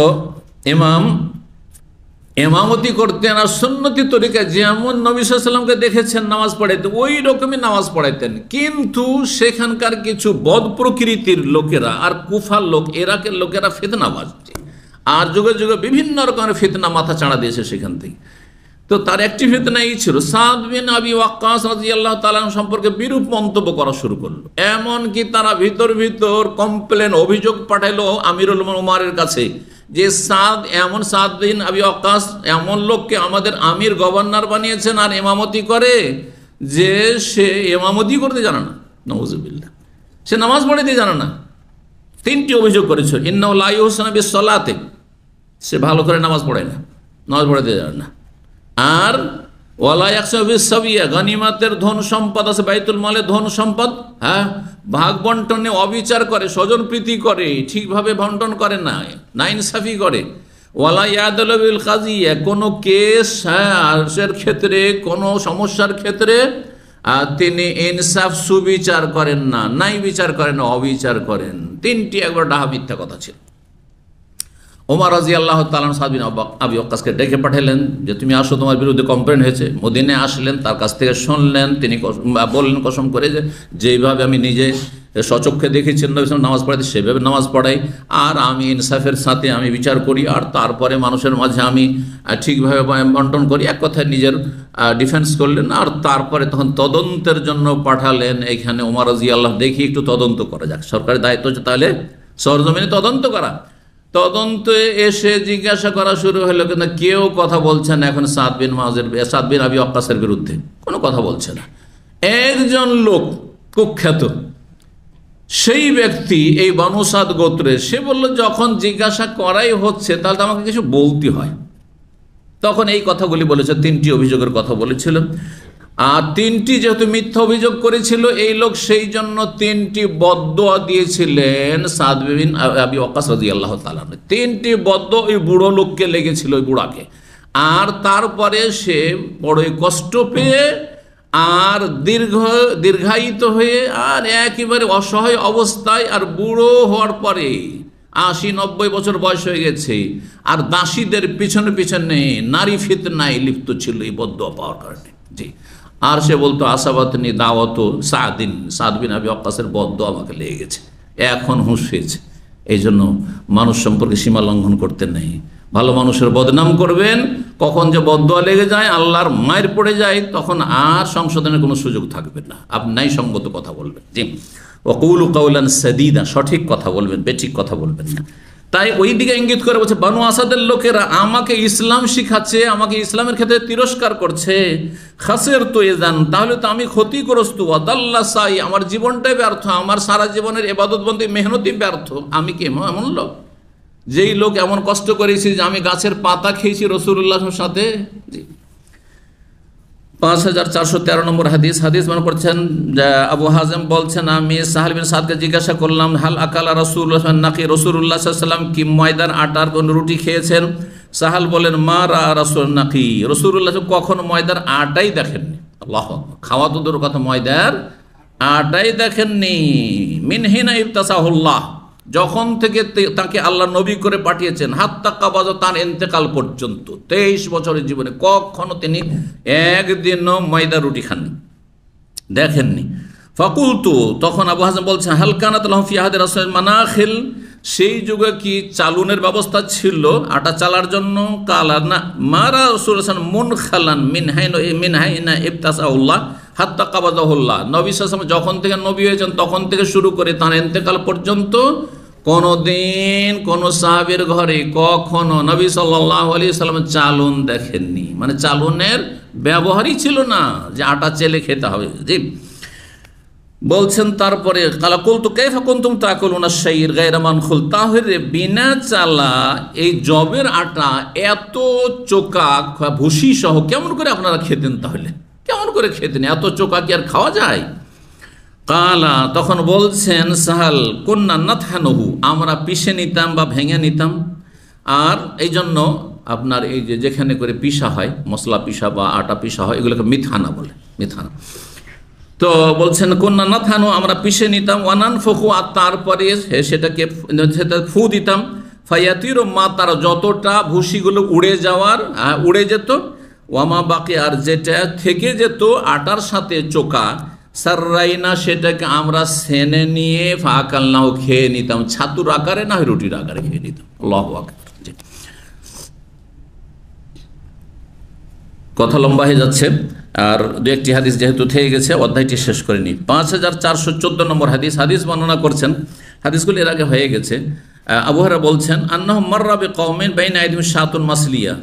ইমামতি করতেন, আর সুন্নতি তরিকা যেমন নবী সাল্লাল্লাহু আলাইহি ওয়াসাল্লামকে দেখেছেন নামাজ পড়াইতেন, ওই রকমই নামাজ পড়াইতেন। কিন্তু সেখানকার কিছু বদ প্রকৃতির লোকেরা আর কুফার লোকেরা ফিতনাবাজ, আর যুগে যুগে বিভিন্ন রকমের ফিতনা মাথা চাড়া দিয়েছে সেখান থেকে। তো তার একটি ফিতনা এই ছিল, সাদ বিন আবি ওয়াক্কাস রাদিয়াল্লাহু তাআলা সম্পর্কে বিরূপ মন্তব্য করা শুরু করলো। এমনকি তারা ভিতর কমপ্লেন, অভিযোগ পাঠাইলো আমিরুল উমারের কাছে, যে সাদ বিন আবি ওয়াক্কাস এমন লোককে আমাদের আমির গভর্নর বানিয়েছেন আর ইমামতি করে, যে সে ইমামতি করতে জানে না, নাউযুবিল্লাহ, সে নামাজ পড়াইতে জানে না। 3টি অভিযোগ করেছে। ইন্নাহু লা ইউহসিনু বিস-সালাতি, সে ভালো করে নামাজ পড়ায় না, নামাজ পড়াইতে জানে না। আর ওয়ালা ইয়াকসু বিস-সাবিয়া, গনিমতের ধন সম্পদ আছে, বাইতুল মালের ধন সম্পদ, হ্যাঁ, ভাগ বন্টনে অবিচার করে, স্বজন প্রীতি করে, ঠিকভাবে বন্টন করে না, নাইনসাফি করে। ওয়ালা ইয়াদলু বিল কাজিয়া, কোনো কেস এর ক্ষেত্রে, কোনো সমস্যার ক্ষেত্রে তিনি ইনসাফ, সুবিচার করেন না, নাই বিচার করেন না, অবিচার করেন। 3টি একবার ডাহা মিথ্যা কথা ছিল। ওমর রাদিয়াল্লাহু তাআলা সাদ বিন আবি ওয়াক্কাসকে ডেকে পাঠালেন যে তুমি আসো, তোমার বিরুদ্ধে কমপ্লেন হয়েছে। মদিনায় আসলেন, তার কাছ থেকে শুনলেন, তিনি বললেন কসম করে যে যেইভাবে আমি নিজে স্বচক্ষে দেখেছি নামাজ পড়াইতে, সেভাবে নামাজ পড়াই, আর আমি ইনসাফের সাথে আমি বিচার করি, আর তারপরে মানুষের মাঝে আমি ঠিকভাবে বন্টন করি। এক কথায় নিজের ডিফেন্স করলেন। আর তারপরে তখন তদন্তের জন্য পাঠালেন এখানে ওমর রাদিয়াল্লাহু, দেখি একটু তদন্ত করা যাক, সরকারি দায়িত্ব হচ্ছে তাহলে সরজমিনে তদন্ত করা। তদন্তে এসে জিজ্ঞাসা করা শুরু হলো, কিন্তু কেউ কথা বলছে না এখন সাদ বিন আবি ওয়াক্কাসের বিরুদ্ধে, কোনো কথা বলছে না। একজন লোক কুখ্যাত, সেই ব্যক্তি এই বানু সাদ গোত্রে, সে বলল যখন জিজ্ঞাসা করাই হচ্ছে তাহলে তো আমাকে কিছু বলতে হয়। তখন এই কথাগুলি বলেছে, 3টি অভিযোগের কথা বলেছিল। আর 3টি যেহেতু মিথ্যা অভিযোগ করেছিল এই লোক, সেই জন্য 3টি বদদোয়া দিয়েছিলেন সাদ বিন আবি ওয়াক্কাস রাদিয়াল্লাহু তাআলা। 3টি বদদোয়া ওই বুড়ো লোককে লেগেছিল, ওই বুড়াকে। আর তারপরে সে বড়ই কষ্ট পেয়ে আর দীর্ঘায়িত হয়ে আর একেবারে অসহায় অবস্থায়, আর বুড়ো হওয়ার পরে 80-90 বছর বয়স হয়ে গেছে, আর দাসীদের পিছনে পিছনে নারী ফিতনায় লিপ্ত ছিল এই বদদোয়া পাওয়ার কারণে। জি, আর সে বলতো আসাবাতনি দাওয়াত সাদিন, সাদ বিন আবি ওয়াক্কাসের বদ্দুয়া আমাকে লেগে গেছে, এখন হুঁশ হয়েছে। এই জন্য মানুষ সম্পর্কে সীমা লঙ্ঘন করতে নেই। ভালো মানুষের বদনাম করবেন, কখন যে বদদুয়া লেগে যায়, আল্লাহর মায়ের পড়ে যায়, তখন আর সংশোধনের কোনো সুযোগ থাকবে না। আপনি নাই সঙ্গত কথা বলবেন। জি, ওয়াকুলু কাউলান সাদীদা, সঠিক কথা বলবেন, বেঠিক কথা বলবেন না। তাই ওই দিকে ইঙ্গিত করে বলছে, বানু আসাদের লোকেরা আমাকে ইসলাম শিখাচ্ছে, আমাকে ইসলামের ক্ষেত্রে তিরস্কার করছে। খাসের তো এজান, তাহলে তো আমি ক্ষতিগ্রস্ত। ওয়াদাল্লা সাই, আমার জীবনটাই ব্যর্থ, আমার সারা জীবনের ইবাদতবন্দি মেহনতি ব্যর্থ। আমি কি এমন লোক? যেই লোক এমন কষ্ট করেছি যে আমি গাছের পাতা খেয়েছি রাসূলুল্লাহর সাথে। জি, 5413 নম্বর হাদিস। হাদিস মনে করছেন আবু হাজেম বলছেন, আমি সাহাল বিন সাদকে জিজ্ঞাসা করলাম, হাল আকালা রাসূলুল্লাহ নাকি, রাসূলুল্লাহ সাল্লাল্লাহু আলাইহি ওয়াসাল্লাম কি ময়দার আটার কোন রুটি খেয়েছেন? সাহাল বলেন, মা রা রাসূল নাকি, রাসূলুল্লাহ কখনো ময়দার আটাই দেখেননি। আল্লাহু আকবার, খাওয়া তো দূর কথা, ময়দার আটাই দেখেননি। মিন হিনা ইবতাসাহুল্লাহ, যখন থেকে তাকে আল্লাহ নবী করে পাঠিয়েছেন, হাত্তা কাবাজা, তার ইন্তেকাল পর্যন্ত 23 বছরের জীবনে কখনো তিনি একদিনও ময়দা রুটি খাননি, দেখেননি। ফাকুলতু, তখন আবু হাসান বলছেন, হাল কানাত লাহু ফি আহাদি রাসূল মানাখিল, সেই যুগে কি চালুনের ব্যবস্থা ছিল আটা চালার জন্য? কালা না, মারা রাসূলুল্লাহ মুনখালান মিন হাইনা ইবতাসাহুল্লাহ হাত্তা কাবাজাহুল্লাহ, নবী সাল্লাল্লাহু আলাইহি ওয়াসাল্লাম যখন থেকে নবী হয়েছেন তখন থেকে শুরু করে তার ইন্তেকাল পর্যন্ত কোনদিন কোন সাহাবীর ঘরে কখনো নবী সাল্লাল্লাহু আলাইহি ওয়াসাল্লাম চালুন দেখেননি। মানে চালুনের ব্যবহারই ছিল না যে আটা চেলে খেতে হবে। জি, বলছেন তারপরে কালা কুলতু কাইফা কুনতুম তাকুলুনা শাইর গায়রা মানখুল, তাহলে বিনা চালা এই জবের আটা এত চোকা ভুসি সহ কেমন করে আপনারা খেতেন? তাহলে কেমন করে খেতেন? এত চোকা কি আর খাওয়া যায়? কালা, তখন বলছেন সাহাল, কুন্না নাতহানুহু, আমরা পিষে নিতাম বা ভেঙে নিতাম। আর এই জন্য আপনার এই যে যেখানে করে পিষা হয়, মশলা পিষা বা আটা পিষা হয়, এগুলোকে মিথানা বলে, মিথানা। তো বলছেন কুন্না নাতহানু, আমরা পিষে নিতাম। ওয়ানান ফকু, আর তারপরে সেটাকে ফু দিতাম। ফায়াতির মা, তার যতটা ভুসিগুলো উড়ে যাওয়ার উড়ে যেত। ওয়ামা বাকি, আর যেটা থেকে যেত আটার সাথে চোকা, সাররাইনা, সেটাকে আমরা সেনে নিয়ে ফাকালনাও খেয়ে নিতাম। ছাতুর আকারে না রুটির আকারে খেয়ে নিতাম। আল্লাহু আকবার। কথা লম্বা হয়ে যাচ্ছে, আর দু একটি হাদিস যেহেতু থেকে গেছে অধ্যায়টি শেষ করে নি। 5414 নম্বর হাদিস। হাদিস বর্ণনা করছেন, হাদিসগুলি এর আগে হয়ে গেছে। আবু হুরায়রা বলছেন, আন্নাহু মাররা বিকওমিন বাইনা আইদিহিম শাতুন মাসলিয়া,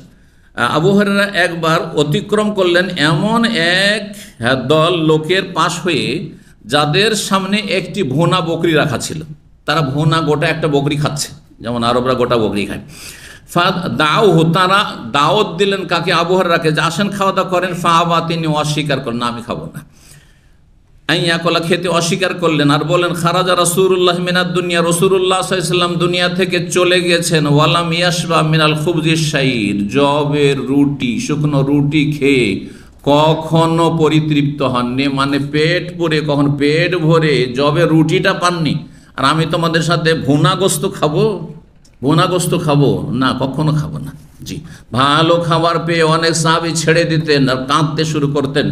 আবু হুরায়রা একবার অতিক্রম করলেন এমন এক দল লোকের পাশ হয়ে যাদের সামনে একটি ভুনা বকরি রাখা ছিল। তারা ভুনা গোটা একটা বকরি খাচ্ছে, যেমন আরবরা গোটা বকরি খায়। দাও, তারা দাওয়াত দিলেন কাকে? আবু হুরায়রাকে, যে আসেন খাওয়া দাওয়া করেন। ফাআবা, তিনি অস্বীকার করলেন, না আমি খাবো না। আইয়াকলা, খেতে অস্বীকার করলেন। আর বলেন, খারাজা রাসূলুল্লাহ মিনাদ দুনিয়া, রাসূলুল্লাহ সাল্লাল্লাহু আলাইহি ওয়াসাল্লাম দুনিয়া থেকে চলে গেছেন। ওয়ালাম ইয়াশবা মিনাল খুবজিশ শাইর, জবের রুটি, শুকনো রুটি খেয়ে কখনো পরিতৃপ্ত হননি, মানে পেট ভরে, কখন পেট ভরে জবের রুটিটা পাননি। আর আমি তোমাদের সাথে ভুনা গোস্ত খাবো? ভুনা গোস্ত খাবো না, কখনো খাবো না। জি, ভালো খাবার পেয়ে অনেক সাহাবী ছেড়ে দিতেন আর কাঁদতে শুরু করতেন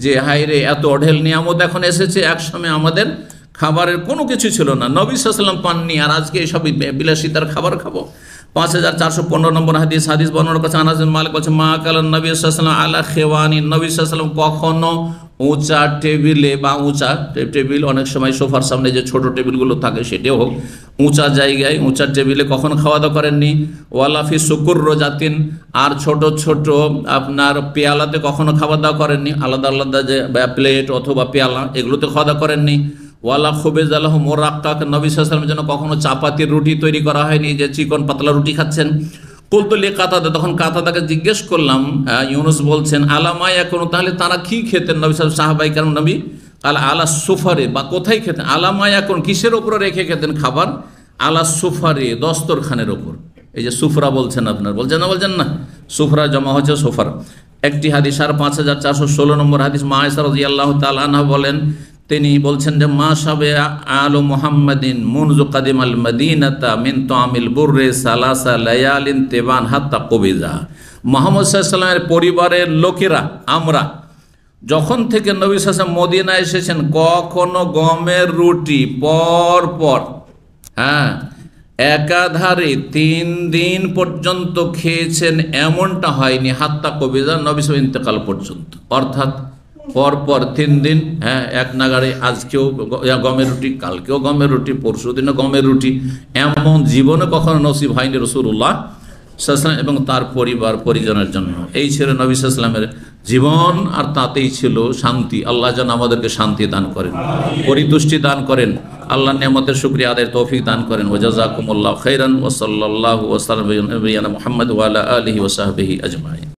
যে হায় রে, এত অঢেল নিয়ামত এখন এসেছে, একসময় আমাদের খাবারের কোনো কিছু ছিল না, নবী সাল্লাল্লাহু আলাইহি ওয়াসাল্লাম পাননি, আর আজকে এইসব বিলাসিতার খাবার খাবো। 5415 নম্বর হাদিস। হাদিস বর্ণনা করছে আনাস বিন মালিক, বলছে মা কালান নবী সাল্লাল্লাহু আলাইহি ওয়াসাল্লাম আলা খেওয়ানি, নবী সাল্লাল্লাহু আলাইহি ওয়াসাল্লাম কখনো উঁচা টেবিলে, বা উঁচা টেবিল, অনেক সময় সোফার সামনে যে ছোট টেবিলগুলো থাকে সেটাও হোক, উঁচা জায়গায় উঁচা টেবিলে কখনো খাওয়া দাওয়া করেননি। ওয়ালাফি শুকুর রোজাতিন, আর ছোট ছোট আপনার পেয়ালাতে কখনো খাওয়া দাওয়া করেননি, আলাদা আলাদা যে প্লেট অথবা পেয়ালা, এগুলোতে খাওয়া দাওয়া করেননি। ওয়ালা খুবেজ আলাহ মোরাক্কাক, নবী সাল্লাল্লাহু আলাইহি ওয়াসাল্লামের জন্য কখনো চাপাতির রুটি তৈরি করা হয়নি, যে চিকন পাতলা রুটি খাচ্ছেন। কুলতু লি কাতাদা, তখন কাতাদাকে জিজ্ঞেস করলাম, ইউনুস বলছেন, আলামা ইয়াকুনু, তাহলে তারা কি খেতেন নবী সাল্লাল্লাহু, সাহাবায়ে কেরাম, নবী আলা সুফারে, বা কোথায় খেতেন? আলামা ইয়াকুন, কিসের উপরে রেখে খেতেন খাবার? আলা সুফারে, দস্তরখানের ওপর। এই যে সুফরা বলছেন আপনার, বলছেন না সুফরা জমা হচ্ছে সোফার। একটি হাদিস। 5416 নম্বর হাদিস। মা আয়েশা রাদিয়াল্লাহু তাআলা আনহা বলেন, তিনি বলছেন যে মা সাবে আলু মুহাম্মাদিন মুনযু কাদিমাল মদিনাতা মিন তামিল বুররে সালাসা লায়ালিন তেবান হাত্তা কবিজা, মুহাম্মদ সাল্লাল্লাহু আলাইহি ওয়াসাল্লামের পরিবারের লোকেরা, আমরা যখন থেকে নবী সাল্লাল্লাহু আলাইহি ওয়াসাল্লাম মদিনা এসেছেন কখনো গমের রুটি পর পর, হ্যাঁ, একাধারে 3 দিন পর্যন্ত খেয়েছেন এমনটা হয়নি, হাত্তা কবিজা নবী সাল্লাল্লাহু ইন্তেকাল পর্যন্ত। অর্থাৎ পরপর 3 দিন, হ্যাঁ, এক নাগাড়ে আজকেও গমের রুটি, কালকেও গমের রুটি, পরশু দিনও গমের রুটি, এমন জীবনে কখনো নসিব হয়নি রাসূলুল্লাহ সাল্লাল্লাহু আলাইহি ওয়াসাল্লাম এবং তার পরিবার পরিজনের জন্য। এই ছিল নবী সাল্লাল্লাহু আলাইহি ওয়াসাল্লামের জীবন, আর তাতেই ছিল শান্তি। আল্লাহ যেন আমাদেরকে শান্তি দান করেন, পরিতুষ্টি দান করেন, আল্লাহর নিয়ামতের শুকরিয়া আদায়ের তৌফিক দান করেন। ওয়া জাযাকুমুল্লাহু খাইরান ওয়া সাল্লাল্লাহু ওয়া সাল্লাম আলা নবিয়িনা মুহাম্মদ ওয়া আলা আলিহি ওয়া সাহবিহি আজমাইন।